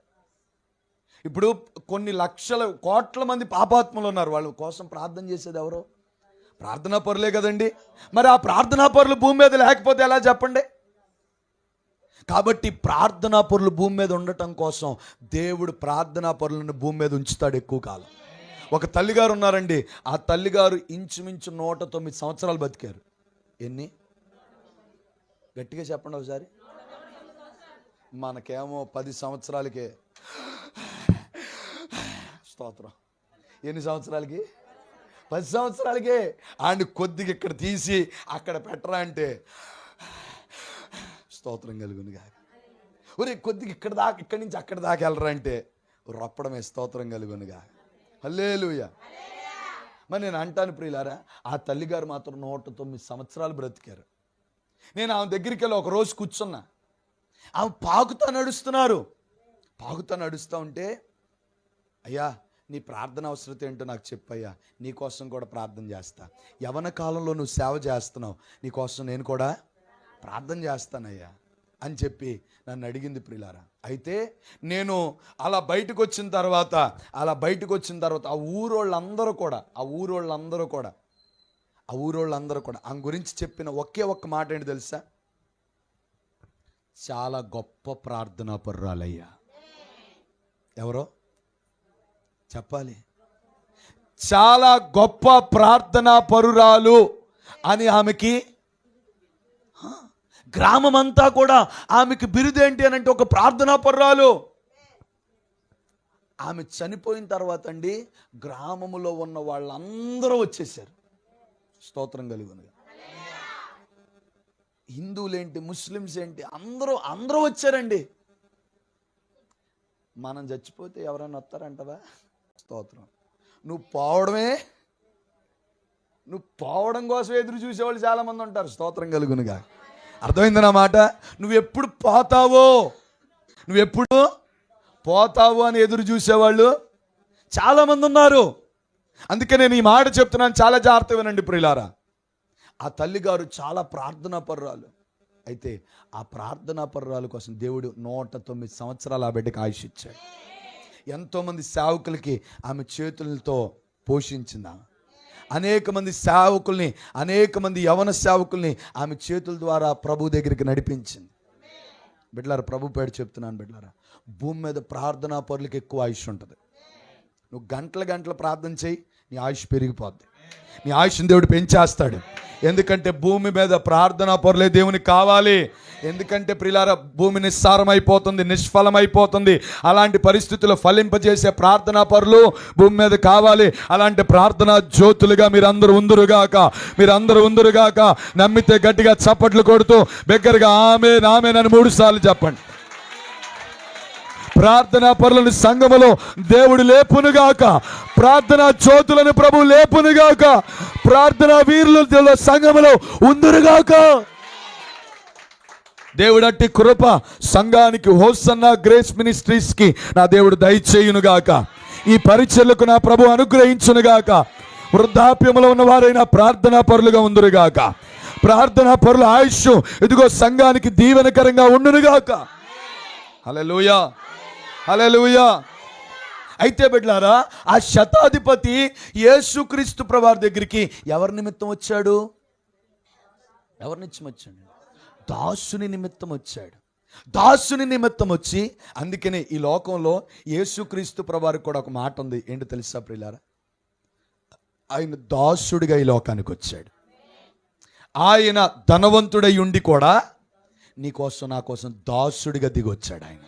ఇప్పుడు కొన్ని లక్షల కోట్ల మంది పాపాత్ములు ఉన్నారు, వాళ్ళ కోసం ప్రార్థన చేసేది ఎవరో? ప్రార్థనా పరులే కదండి. మరి ఆ ప్రార్థనా పరులు భూమి మీద లేకపోతే ఎలా చెప్పండి? కాబట్టి ప్రార్థనా పరులు భూమి మీద ఉండటం కోసం దేవుడు ప్రార్థనా పరులను భూమి మీద ఉంచుతాడు ఎక్కువ కాలం. ఒక తల్లిగారు ఉన్నారండి, ఆ తల్లిగారు ఇంచుమించు 109 సంవత్సరాలు బతికారు. ఎన్ని? గట్టిగా చెప్పండి ఒకసారి. మనకేమో 10 సంవత్సరాలకే. స్తోత్రం. ఎన్ని సంవత్సరాలకి? 10 సంవత్సరాలకే. ఆయన కొద్దిగా ఇక్కడ తీసి అక్కడ పెట్టరా అంటే స్తోత్రం కలుగునుగా. ఒరే కొద్దిగా ఇక్కడి నుంచి అక్కడ దాకా వెళ్ళరా అంటే రప్పడమే, స్తోత్రం కలుగునుగా. హల్లెలూయా. మరి నేను అంటాను ప్రియులారా, ఆ తల్లిగారు మాత్రం 109 సంవత్సరాలు బ్రతికారు. నేను ఆమె దగ్గరికి వెళ్ళి ఒక రోజు కూర్చున్నా. ఆమె పాకుతా నడుస్తూ ఉంటే, అయ్యా నీ ప్రార్థన అవసరత ఏంటో నాకు చెప్పయ్యా, నీ కోసం కూడా ప్రార్థన చేస్తా. యవన కాలంలో నువ్వు సేవ చేస్తున్నావు, నీ కోసం నేను కూడా ప్రార్థన చేస్తానయ్యా అని చెప్పి నన్ను అడిగింది ప్రియులారా. అయితే నేను అలా బయటకు వచ్చిన తర్వాత ఆ ఊరోళ్ళందరూ కూడా ఆమె గురించి చెప్పిన ఒకే ఒక్క మాట ఏంటి తెలుసా? చాలా గొప్ప ప్రార్థనా పరురాలయ్యా. ఎవరో చెప్పాలి. చాలా గొప్ప ప్రార్థనా పరురాలు అని ఆమెకి, గ్రామం అంతా కూడా ఆమెకి బిరుదేంటి అని అంటే ఒక ప్రార్థనా పరురాలు. ఆమె చనిపోయిన తర్వాత అండి, గ్రామములో ఉన్న వాళ్ళందరూ వచ్చేసారు. స్తోత్రం కలుగునుగా. హిందువులేంటి, ముస్లిమ్స్ ఏంటి, అందరూ వచ్చారండి. మనం చచ్చిపోతే ఎవరైనా వస్తారంటవా? స్తోత్రం. నువ్వు పోవడం కోసం ఎదురు చూసేవాళ్ళు చాలామంది ఉంటారు. స్తోత్రం కలుగునుగా. అర్థమైంది నా మాట? నువ్వెప్పుడు పోతావో అని ఎదురు చూసేవాళ్ళు చాలామంది ఉన్నారు. అందుకే నేను ఈ మాట చెప్తున్నాను, చాలా జాగ్రత్తగా వినండి ప్రియులారా. ఆ తల్లిగారు చాలా ప్రార్థనా పర్రాలు. అయితే ఆ ప్రార్థనా పర్రాల కోసం దేవుడు 109 సంవత్సరాలు ఆ బిడ్డకి ఆయుష్ ఇచ్చాడు. ఎంతోమంది సేవకులకి ఆమె చేతులతో పోషించింది. అనేక మంది సేవకుల్ని, అనేక మంది యవన సేవకుల్ని ఆమె చేతుల ద్వారా ప్రభు దగ్గరికి నడిపించింది. బిడ్డలారా, ప్రభు పేరు చెప్తున్నాను బిడ్డలారా, భూమి మీద ప్రార్థనా పరులకి ఎక్కువ ఆయుష్ ఉంటుంది. నువ్వు గంటల ప్రార్థన చేయి, నీ ఆయుష్ పెరిగిపోద్ది. నీ ఆయుష్ని దేవుడు పెంచేస్తాడు. ఎందుకంటే భూమి మీద ప్రార్థనా పరులే దేవునికి కావాలి. ఎందుకంటే ప్రియులారా, భూమి నిస్సారమైపోతుంది, నిష్ఫలమైపోతుంది. అలాంటి పరిస్థితుల్లో ఫలింపజేసే ప్రార్థనా పరులు భూమి మీద కావాలి. అలాంటి ప్రార్థనా జ్యోతులుగా మీరందరూ ఉందురుగాక. నమ్మితే గట్టిగా చప్పట్లు కొడుతూ బిగ్గరగా ఆమేన్ ఆమేన్ అని 3 సార్లు చెప్పండి. ప్రార్థనా పరులను సంఘములో దేవుడు లేపునుగాక. ప్రార్థనా జ్యోతులను ప్రభు లేపునుగాక. ప్రార్థనా వీరుల సంఘములో ఉందురుగాక. దేవుడు అట్టి కృప సంఘానికి, హోసన్నా గ్రేస్ మినిస్ట్రీస్ కి నా దేవుడు దయచేయునుగాక. ఈ పరిచర్లకు నా ప్రభు అనుగ్రహించునుగాక. వృద్ధాప్యములో ఉన్న వారైనా ప్రార్థనా పరులుగా ఉందురుగాక. ప్రార్థనా పరుల ఆయుష్ ఇదిగో సంఘానికి దీవెనకరంగా ఉండునుగాక. హల్లెలూయా, హల్లెలూయా. అయితే బిడ్డలారా, ఆ శతాధిపతి యేసుక్రీస్తు ప్రభువారి దగ్గరికి ఎవరి నిమిత్తం వచ్చాడు? దాసుని నిమిత్తం వచ్చాడు. దాసుని నిమిత్తం వచ్చి, అందుకనే ఈ లోకంలో యేసుక్రీస్తు ప్రభువారికి కూడా ఒక మాట ఉంది. ఏంటి తెలుసా ప్రియులారా? ఆయన దాసుడిగా ఈ లోకానికి వచ్చాడు. ఆయన ధనవంతుడై ఉండి కూడా నీ కోసం, నా కోసం దాసుడిగా దిగొచ్చాడు. ఆయన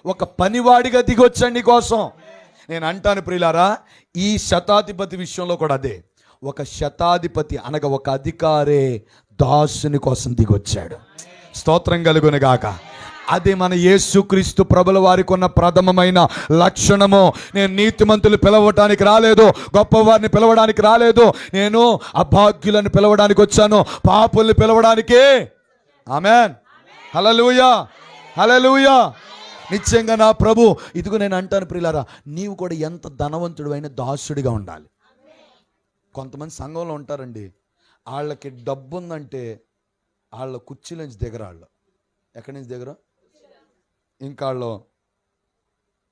ఒక పనివాడిగా దిగొచ్చాడు నీ కోసం. నేను అంటాను ప్రియులారా, ఈ శతాధిపతి విషయంలో కూడా అదే. ఒక శతాధిపతి అనగా ఒక అధికారే దాసుని కోసం దిగొచ్చాడు. స్తోత్రం కలుగునుగాక. అది మన యేసుక్రీస్తు ప్రభుల వారికి ఉన్న ప్రథమమైన లక్షణము. నేను నీతిమంతులు పిలవటానికి రాలేదు, గొప్పవారిని పిలవడానికి రాలేదు, నేను అభాగ్యులను పిలవడానికి వచ్చాను, పాపుల్ని పిలవడానికి. ఆమేన్, హల్లెలూయా, హల్లెలూయా. నిశ్చయంగా నా ప్రభు, ఇదిగో నేను అంటాను ప్రియులారా, నీవు కూడా ఎంత ధనవంతుడు అయినా దాసుడిగా ఉండాలి. కొంతమంది సంఘంలో ఉంటారండి, వాళ్ళకి డబ్బు ఉందంటే వాళ్ళ కుర్చీల నుంచి దిగరు. వాళ్ళు ఎక్కడి నుంచి దిగరు? ఇంకా వాళ్ళు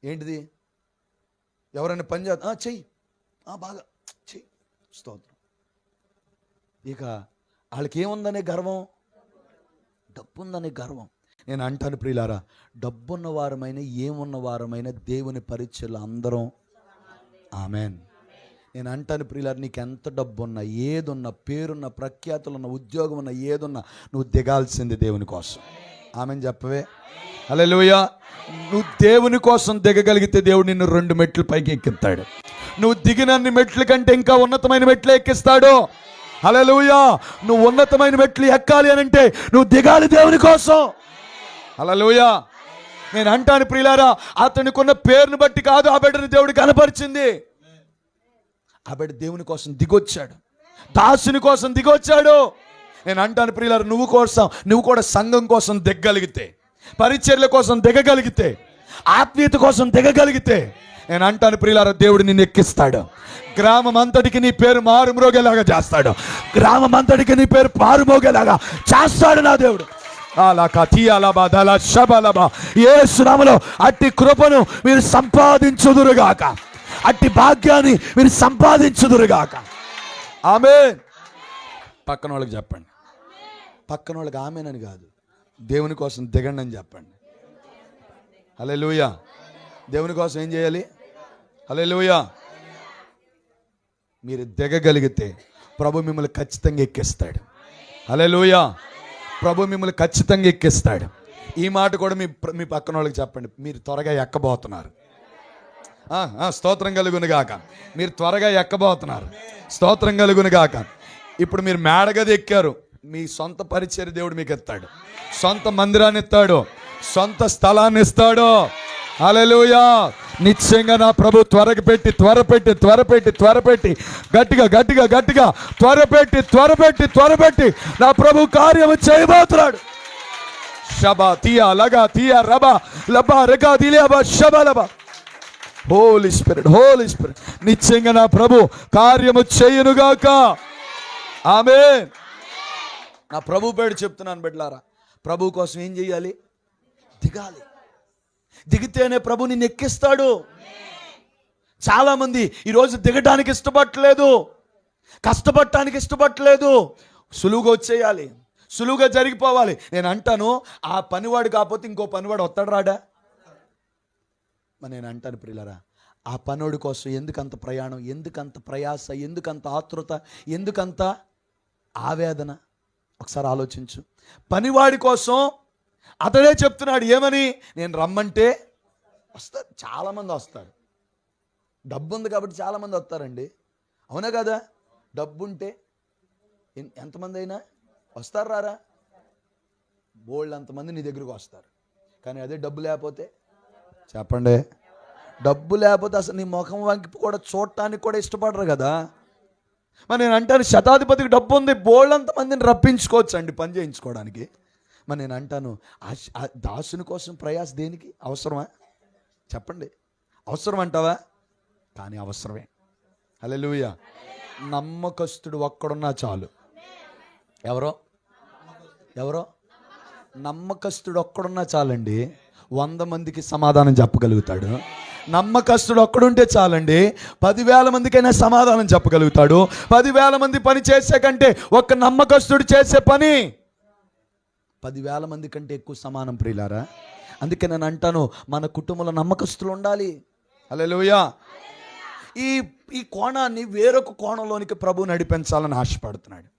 ఏంటిది, ఎవరైనా పని చేస్తా చెయ్యి, బాగా చెయ్యి, స్తోత్రం. ఇక వాళ్ళకి ఏముందనే గర్వం, డబ్బు ఉందనే గర్వం. నేను అంటాను ప్రియులారా, డబ్బున్న వారమైన ఏమున్న వారమైన దేవుని పరిచయలు అందరం. ఆమెన్. నేను అంటాను ప్రియులారా, నీకు ఎంత డబ్బున్నా, ఏదున్నా, పేరున్న, ప్రఖ్యాతులున్న, ఉద్యోగం ఉన్న, ఏదున్నా, నువ్వు దిగాల్సింది దేవుని కోసం. ఆమెన్ చెప్పవే. హల్లెలూయా. నువ్వు దేవుని కోసం దిగగలిగితే దేవుడు నిన్ను 2 మెట్లు పైకి ఎక్కిస్తాడు. నువ్వు దిగినన్ని మెట్ల కంటే ఇంకా ఉన్నతమైన మెట్లు ఎక్కిస్తాడు. హల్లెలూయా. నువ్వు ఉన్నతమైన మెట్లు ఎక్కాలి అని అంటే నువ్వు దిగాలి దేవుని కోసం. హల్లెలూయా. నేను అంటాను ప్రియులారా, అతనికున్న పేరుని బట్టి కాదు ఆ బిడ్డని దేవుడు కనపరిచింది. ఆ బిడ్డ దేవుని కోసం దిగొచ్చాడు, దాసుని కోసం దిగొచ్చాడు. నేను అంటాను ప్రియులారా, నువ్వు కూడా సంఘం కోసం దిగగలిగితే, పరిచర్ల కోసం దిగగలిగితే, ఆత్మీయత కోసం దిగగలిగితే, నేను అంటాను ప్రియులారా, దేవుడు నిన్ను ఎక్కిస్తాడు. గ్రామం అంతటికి నీ పేరు మారుమోగేలాగా చేస్తాడు. గ్రామం అంతటికి నీ పేరు మారుమోగేలాగా చేస్తాడు నా దేవుడు. యేసు నామములో అట్టి కృపను మీరు సంపాదించుదురుగాక. అట్టి భాగ్యాన్ని మీరు సంపాదించుదురుగాక. ఆమేన్. పక్కన వాళ్ళకి చెప్పండి, పక్కన వాళ్ళకి ఆమేన్ అని కాదు, దేవుని కోసం దిగండి అని చెప్పండి. హల్లెలూయా. దేవుని కోసం ఏం చేయాలి? హల్లెలూయా. మీరు దిగగలిగితే ప్రభు మిమ్మల్ని ఖచ్చితంగా ఎక్కిస్తాడు. హల్లెలూయా. ప్రభు మిమ్మల్ని ఖచ్చితంగా ఎక్కిస్తాడు. ఈ మాట కూడా మీ పక్కన వాళ్ళకి చెప్పండి, మీరు త్వరగా ఎక్కబోతున్నారు. స్తోత్రం కలుగునుగాక. మీరు త్వరగా ఎక్కబోతున్నారు. స్తోత్రం కలుగునుగాక. ఇప్పుడు మీరు మేడగది ఎక్కారు, మీ సొంత పరిచర్య దేవుడు మీకు ఇస్తాడు, సొంత మందిరాన్ని ఇస్తాడు, సొంత స్థలాన్ని ఇస్తాడు. హల్లెలూయా. నిశ్చయంగా నా ప్రభు త్వరపెట్టి గట్టిగా త్వరపెట్టి నా ప్రభు కార్యము చేయబోతున్నాడు. షబా తీయా లగా తీయా రబా లబా రెగా దిలేబా షబా లబా. హోలీ స్పిరిట్, హోలీ స్పిరిట్ నిశ్చయంగా నా ప్రభు కార్యము చేయునుగాక. ఆమేన్. నా ప్రభు పేరు చెప్తున్నాను బిడ్డలారా, ప్రభు కోసం ఏం చేయాలి? దిగాలి. దిగితేనే ప్రభు నిన్ను ఎక్కిస్తాడు. చాలామంది ఈరోజు దిగడానికి ఇష్టపడట్లేదు, కష్టపడటానికి ఇష్టపడట్లేదు. సులువుగా వచ్చేయాలి, సులువుగా జరిగిపోవాలి. నేను అంటాను, ఆ పనివాడు కాకపోతే ఇంకో పనివాడు వస్తాడు రాడా? మరి నేను అంటాను ప్రియులారా, ఆ పనోడి కోసం ఎందుకంత ప్రయాణం, ఎందుకంత ప్రయాస, ఎందుకంత ఆతృత, ఎందుకంత ఆవేదన? ఒకసారి ఆలోచించు. పనివాడి కోసం అతడే చెప్తున్నాడు ఏమని? నేను రమ్మంటే వస్తారు. చాలామంది వస్తారు. డబ్బు ఉంది కాబట్టి చాలామంది వస్తారండి, అవునా కదా? డబ్బు ఉంటే ఎంతమంది అయినా వస్తారు రారా? బోల్డ్ అంతమంది నీ దగ్గరకు వస్తారు. కానీ అదే డబ్బు లేకపోతే, చెప్పండి, డబ్బు లేకపోతే అసలు నీ ముఖం వంకి కూడా చూడటానికి కూడా ఇష్టపడరు కదా. మరి నేను అంటాను, శతాధిపతికి డబ్బు ఉంది, బోల్డ్ అంతమందిని రప్పించుకోవచ్చు అండి పని చేయించుకోవడానికి. మరి నేను అంటాను, ఆ దాసుని కోసం ప్రయాస దేనికి? అవసరమా? చెప్పండి, అవసరం అంటావా? కానీ అవసరమే. హల్లెలూయా. నమ్మకస్తుడు ఒక్కడున్నా చాలు. ఎవరో నమ్మకస్తుడు ఒక్కడున్నా చాలండి, 100 మందికి సమాధానం చెప్పగలుగుతాడు. నమ్మకస్తుడు ఒక్కడుంటే చాలండి, 10,000 మందికైనా సమాధానం చెప్పగలుగుతాడు. 10,000 మంది పని చేసే కంటే ఒక్క నమ్మకస్తుడు చేసే పని 10,000 మంది కంటే ఎక్కువ సమానం ప్రియులారా. అందుకే నేను అంటాను, మన కుటుంబంలో నమ్మకస్తులు ఉండాలి. హల్లెలూయా. ఈ కోణాన్ని వేరొక కోణంలోనికి ప్రభు నడిపించాలని ఆశపడుతున్నాడు.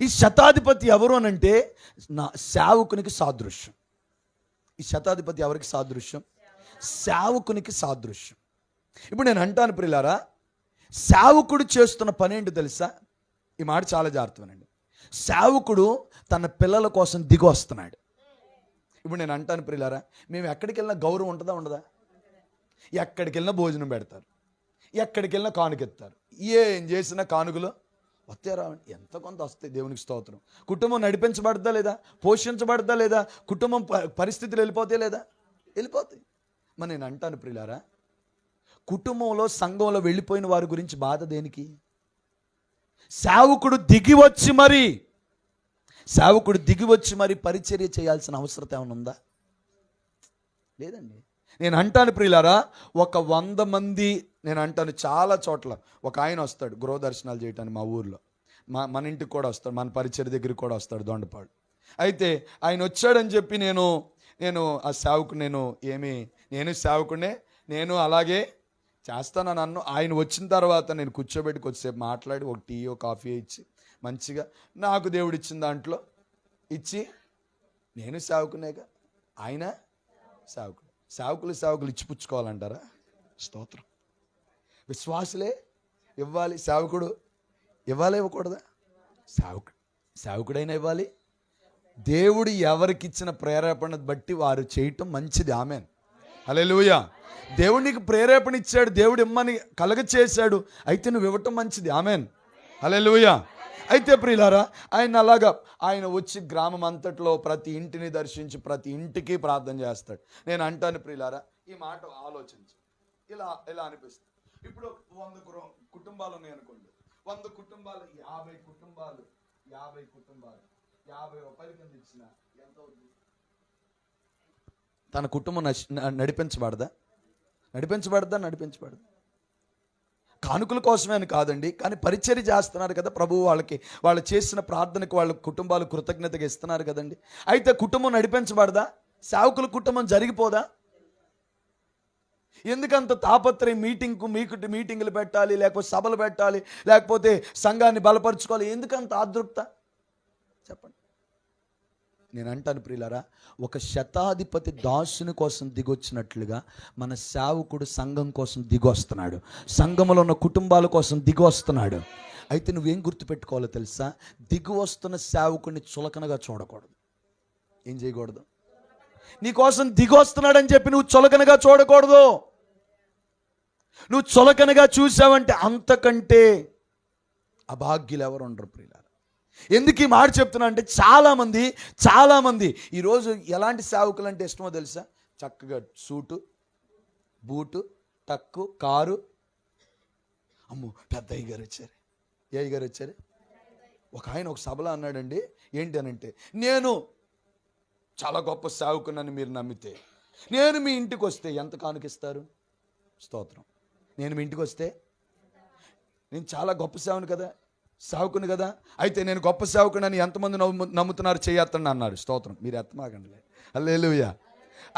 ఈ శతాధిపతి ఎవరు అనంటే నా సేవకునికి సాదృశ్యం. ఈ శతాధిపతి ఎవరికి సాదృశ్యం? సేవకునికి సాదృశ్యం. ఇప్పుడు నేను అంటాను ప్రియులారా, సేవకుడు చేస్తున్న పని ఏంటో తెలుసా? ఈ మాట చాలా జాగ్రత్తగానండి. సేవకుడు తన పిల్లల కోసం దిగి వస్తున్నాడు. ఇప్పుడు నేను అంటాను ప్రియులారా, మేము ఎక్కడికి వెళ్ళినా గౌరవం ఉంటుందా ఉండదా? ఎక్కడికి వెళ్ళినా భోజనం పెడతారు, ఎక్కడికి వెళ్ళినా కానుకెత్తారు. ఏం చేసినా కానుకలు వస్తారా? ఎంత కొంత వస్తాయి, దేవునికి స్తోత్రం. కుటుంబం నడిపించబడతా లేదా? పోషించబడతా లేదా? కుటుంబం పరిస్థితులు వెళ్ళిపోతాయి లేదా? వెళ్ళిపోతాయి. మరి నేను అంటాను ప్రియులారా, కుటుంబంలో సంఘంలో వెళ్ళిపోయిన వారి గురించి బాధ దేనికి? సేవకుడు దిగి వచ్చి మరి పరిచర్య చేయాల్సిన అవసరం ఏమైనా ఉందా? లేదండి. నేను అంటాను ప్రియులారా, ఒక 100 మంది, నేను అంటాను చాలా చోట్ల ఒక ఆయన వస్తాడు గృహ దర్శనాలు చేయటానికి మా ఊర్లో, మన ఇంటికి కూడా వస్తాడు, మన పరిచర్య దగ్గరికి కూడా వస్తాడు, దొండపాడు. అయితే ఆయన వచ్చాడని చెప్పి నేను ఆ సేవకు నేను సేవకునే, నేను అలాగే చేస్తాను నన్ను. ఆయన వచ్చిన తర్వాత నేను కూర్చోబెట్టి కొద్దిసేపు మాట్లాడి ఒక టీ కాఫీ ఇచ్చి మంచిగా నాకు దేవుడు ఇచ్చిన దాంట్లో ఇచ్చి, నేను సేవకునేగా, ఆయన సేవకులు ఇచ్చిపుచ్చుకోవాలంటారా? స్తోత్రం. విశ్వాసులే ఇవ్వాలి, సేవకుడు ఇవ్వాలి, ఇవ్వకూడదా? సేవకుడైనా ఇవ్వాలి. దేవుడు ఎవరికి ఇచ్చిన ప్రేరేపణ బట్టి వారు చేయటం మంచిది. ఆమేన్. హల్లెలూయా. దేవుడు నీకు ప్రేరేపణ ఇచ్చాడు, దేవుడు ఇమ్మని కలగ చేశాడు, అయితే నువ్వు ఇవ్వటం మంచిది. ఆమేన్. హల్లెలూయా. అయితే ప్రియులారా, ఆయన వచ్చి గ్రామం అంతట్లో ప్రతి ఇంటిని దర్శించి ప్రతి ఇంటికి ప్రార్థన చేస్తాడు. నేను అంటాను ప్రియులారా, ఈ మాట ఆలోచించు. ఇలా అనిపిస్తుంది. ఇప్పుడు 100 కుటుంబాలు ఉన్నాయి అనుకోండి. 100 కుటుంబాలు 50 కుటుంబాలు 50 రూపాయల కింద ఇచ్చిన ఎంత అవుతుంది? తన కుటుంబం నడిపించబడదా? కానుకల కోసమే అని కాదండి, కానీ పరిచర్య చేస్తున్నారు కదా ప్రభువు. వాళ్ళు చేసిన ప్రార్థనకు వాళ్ళ కుటుంబాలు కృతజ్ఞతగా ఇస్తున్నారు కదండి. అయితే కుటుంబం నడిపించబడదా? సేవకుల కుటుంబం జరిగిపోదా? ఎందుకంత తాపత్రయం? మీటింగులు పెట్టాలి, లేకపోతే సభలు పెట్టాలి, లేకపోతే సంఘాన్ని బలపరుచుకోవాలి, ఎందుకంత ఆదృప్త? చెప్పండి. నేను అంటాను ప్రియులారా, ఒక శతాధిపతి దాసుని కోసం దిగొచ్చినట్లుగా మన సేవకుడు సంఘం కోసం దిగొస్తున్నాడు, సంఘంలో ఉన్న కుటుంబాల కోసం దిగొస్తున్నాడు. అయితే నువ్వేం గుర్తుపెట్టుకోవాలో తెలుసా? దిగి వస్తున్న సేవకుడిని చులకనగా చూడకూడదు. ఏం చేయకూడదు? నీ కోసం దిగి వస్తున్నాడని చెప్పి నువ్వు చులకనగా చూడకూడదు. నువ్వు చులకనగా చూసావంటే అంతకంటే అభాగ్యులు ఎవరు ఉండరు ప్రియులారా. ఎందుకు ఈ మాట చెప్తున్నా అంటే, చాలామంది ఈరోజు ఎలాంటి సేవకులు అంటే ఇష్టమో తెలుసా? చక్కగా సూటు బూటు టక్కు కారు. అమ్మో, పెద్ద అయ్యగారు వచ్చారు. ఏ అయ్యగారు వచ్చారు? ఒక ఆయన ఒక సభలో అన్నాడండి, ఏంటి అనంటే, నేను చాలా గొప్ప సేవకునని మీరు నమ్మితే నేను మీ ఇంటికి వస్తే ఎంత కానుకిస్తారు? స్తోత్రం. నేను మీ ఇంటికి వస్తే, నేను చాలా గొప్ప సేవకుని కదా, సేవకుని కదా, అయితే నేను గొప్ప సేవకునని ఎంతమంది నమ్ముతున్నారు చేయొత్తండి అన్నాడు. స్తోత్రం. మీరు ఎత్తమాకండి. హల్లెలూయా.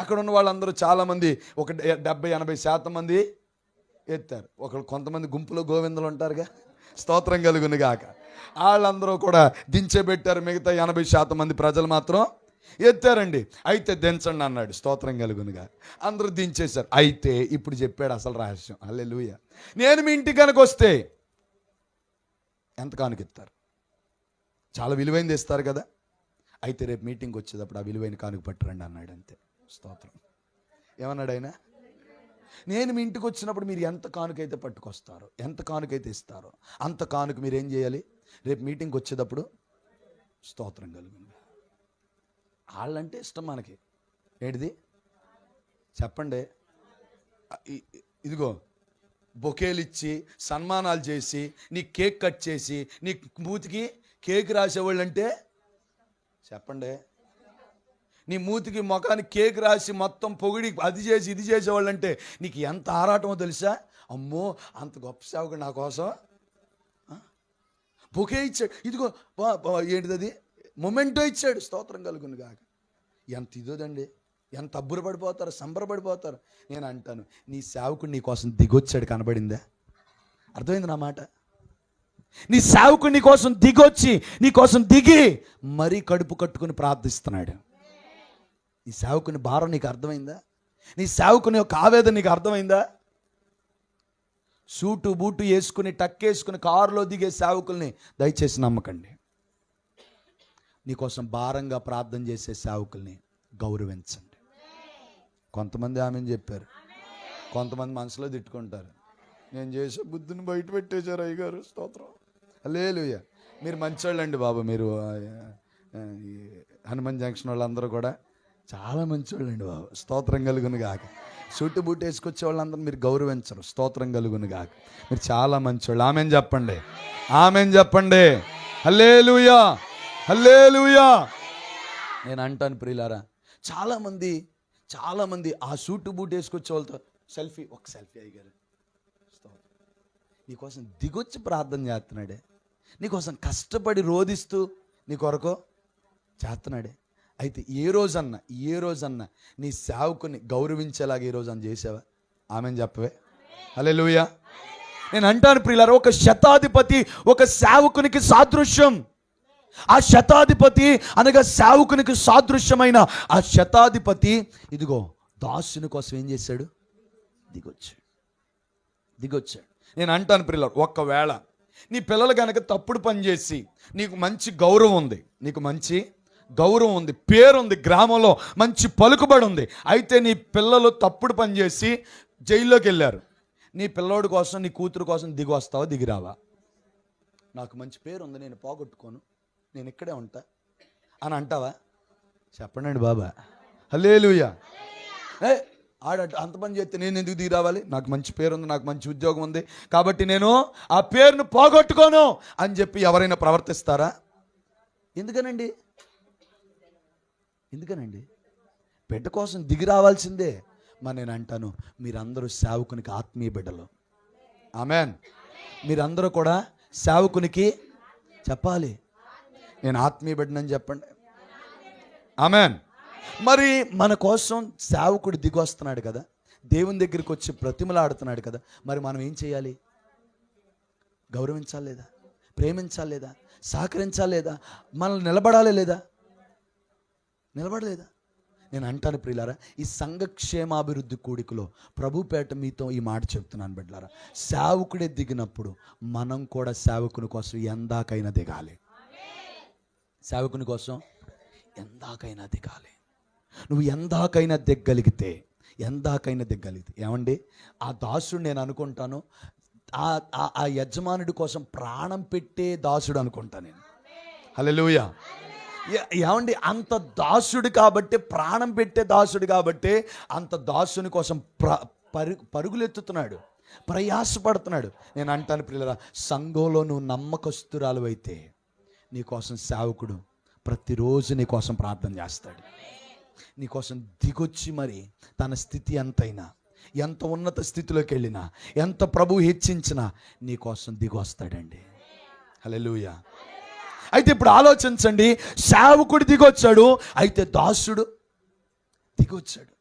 అక్కడ ఉన్న వాళ్ళందరూ చాలామంది, ఒక 70-80% మంది ఎత్తారు. కొంతమంది గుంపులో గోవిందలు ఉంటారుగా, స్తోత్రం కలుగును గాక, వాళ్ళందరూ కూడా దించేబెట్టారు. మిగతా 80% మంది ప్రజలు మాత్రం ఎత్తారండి. అయితే దించండి అన్నాడు. స్తోత్రం కలుగునుగా. అందరూ దించేశారు. అయితే ఇప్పుడు చెప్పాడు అసలు రహస్యం. హల్లెలూయా. నేను మీ ఇంటికి కనుక వస్తే ఎంత కానుకిస్తారు? చాలా విలువైనది ఇస్తారు కదా. అయితే రేపు మీటింగ్కి వచ్చేటప్పుడు ఆ విలువైన కానుక పట్టురండి అన్నాడు. అంతే. స్తోత్రం. ఏమన్నాడు ఆయన? నేను మీ ఇంటికి వచ్చినప్పుడు మీరు ఎంత కానుకైతే పట్టుకొస్తారో, ఎంత కానుకైతే ఇస్తారో, అంత కానుక మీరు ఏం చేయాలి? రేపు మీటింగ్కి వచ్చేటప్పుడు స్తోత్రం కలుగుంది. వాళ్ళంటే ఇష్టం మనకి. ఏంటిది చెప్పండి? ఇదిగో బొకేలు ఇచ్చి సన్మానాలు చేసి నీ కేక్ కట్ చేసి నీ మూతికి కేక్ రాసేవాళ్ళు అంటే చెప్పండి. నీ మూతికి ముఖానికి కేక్ రాసి మొత్తం పొగిడి అది చేసి ఇది చేసేవాళ్ళు అంటే నీకు ఎంత ఆరాటమో తెలుసా? అమ్మో, అంత గొప్ప సేవకుడు నా కోసం బొకే ఇచ్చాడు. ఇదిగో ఏంటిది, అది మొమెంటో ఇచ్చాడు. స్తోత్రం కలుగును గాక. ఎంత ఇదోదండి, ఎంత అబ్బురపడిపోతారు, సంబరపడిపోతారు. నేను అంటాను, నీ సేవకుడు నీ కోసం దిగొచ్చాడు. కనబడిందా? అర్థమైంది నా మాట? నీ సేవకుడు నీ కోసం దిగొచ్చి, నీ కోసం దిగి మరీ కడుపు కట్టుకుని ప్రార్థిస్తున్నాడు. నీ సేవకుని భారం నీకు అర్థమైందా? నీ సేవకుని యొక్క ఆవేదన నీకు అర్థమైందా? సూటు బూటు వేసుకుని టక్కేసుకుని కారులో దిగే సేవకుల్ని దయచేసి నమ్మకండి. నీకోసం భారంగా ప్రార్థన చేసే సేవకుల్ని గౌరవించండి. కొంతమంది ఆమెను చెప్పారు, కొంతమంది మనసులో తిట్టుకుంటారు. నేను చేసే బుద్ధిని బయట పెట్టేశారు అయ్యగారు. స్తోత్రం. హల్లెలూయా. మీరు మంచోళ్ళండి బాబు. మీరు హనుమాన్ జంక్షన్ వాళ్ళందరూ కూడా చాలా మంచోళ్ళండి బాబు. స్తోత్రం కలుగును గాక. సూటు బూటు వేసుకొచ్చే వాళ్ళందరూ మీరు గౌరవించరు. స్తోత్రం కలుగును గాక. మీరు చాలా మంచోళ్ళు. ఆమెన్ చెప్పండి, ఆమెన్ చెప్పండి. హల్లెలూయా, హల్లెలూయా. నేను అంటాను ప్రియులారా, చాలామంది ఆ సూటు బూటు వేసుకొచ్చే వాళ్ళతో ఒక సెల్ఫీ అయ్యారు. నీకోసం దిగొచ్చి ప్రార్థన చేస్తున్నాడే, నీకోసం కష్టపడి రోధిస్తూ నీ కొరకు చేస్తున్నాడే. అయితే ఏ రోజన్నా నీ సేవకుని గౌరవించేలాగా ఈ రోజు అని చేసావా? ఆమెన్ చెప్పవే. హల్లెలూయా. నేను అంటాను ప్రియులారా, ఒక శతాధిపతి ఒక సేవకునికి సాదృశ్యం. ఆ శతాధిపతి అనగా సేవకునికి సాదృశ్యమైన ఆ శతాధిపతి ఇదిగో దాసుని కోసం ఏం చేశాడు? దిగొచ్చాడు. నేను అంటాను ప్రియులారా, ఒక్కవేళ నీ పిల్లలు కనుక తప్పుడు పని చేసి, నీకు మంచి గౌరవం ఉంది, పేరుంది, గ్రామంలో మంచి పలుకుబడి ఉంది, అయితే నీ పిల్లలు తప్పుడు పని చేసి జైల్లోకి వెళ్ళారు, నీ పిల్లోడి కోసం, నీ కూతురు కోసం దిగి వస్తావా, దిగిరావా? నాకు మంచి పేరు ఉంది, నేను పోగొట్టుకోను, నేను ఇక్కడే ఉంటా అని అంటావా? చెప్పండి బాబా. హల్లెలూయా. అంత పని చేస్తే నేను ఎందుకు దిగి రావాలి? నాకు మంచి పేరు ఉంది, నాకు మంచి ఉద్యోగం ఉంది, కాబట్టి నేను ఆ పేరును పోగొట్టుకోను అని చెప్పి ఎవరైనా ప్రవర్తిస్తారా? ఎందుకనండి? బిడ్డ కోసం దిగి రావాల్సిందే. మరి నేను అంటాను, మీరందరూ సేవకునికి ఆత్మీయ బిడ్డలు. ఆమెన్. మీరందరూ కూడా సేవకునికి చెప్పాలి, నేను ఆత్మీయ బిడ్డనని చెప్పండి. ఆమెన్. మరి మన కోసం సేవకుడు దిగి వస్తున్నాడు కదా, దేవుని దగ్గరికి వచ్చి ప్రతిమలాడుతున్నాడు కదా, మరి మనం ఏం చేయాలి? గౌరవించాలి లేదా? ప్రేమించాలి లేదా? సహకరించాలి లేదా? మనల్ని నిలబడలేదా? నేను అంటాను ప్రియులారా, ఈ సంఘక్షేమాభివృద్ధి కూడికలో ప్రభుపేట మీతో ఈ మాట చెప్తున్నాను బిడ్డలారా, సేవకుడే దిగినప్పుడు మనం కూడా సేవకుని కోసం ఎందాకైనా దిగాలి. సేవకుని కోసం ఎందాకైనా దిగాలి. నువ్వు ఎందాకైనా దిగ్గలిగితే ఏమండి, ఆ దాసుడు నేను అనుకుంటాను, ఆ యజమానుడి కోసం ప్రాణం పెట్టే దాసుడు అనుకుంటా నేను. హల్లెలూయా. ఏమండి, అంత దాసుడు కాబట్టి, ప్రాణం పెట్టే దాసుడు కాబట్టి, అంత దాసుని కోసం పరుగులెత్తుతున్నాడు, ప్రయాసపడుతున్నాడు. నేను అంటాను ప్రియులారా, సంఘంలో నువ్వు నమ్మకస్తురాలు అయితే నీకోసం సేవకుడు ప్రతిరోజు నీకోసం ప్రార్థన చేస్తాడు. నీకోసం దిగొచ్చి మరి తన స్థితి ఎంతైనా, ఎంత ఉన్నత స్థితిలోకి వెళ్ళినా, ఎంత ప్రభువు హెచ్చించినా నీకోసం దిగొస్తాడండి. హల్లెలూయా. అయితే ఇప్పుడు ఆలోచించండి, సేవకుడు దిగొచ్చాడు, అయితే దాసుడు దిగొచ్చాడు.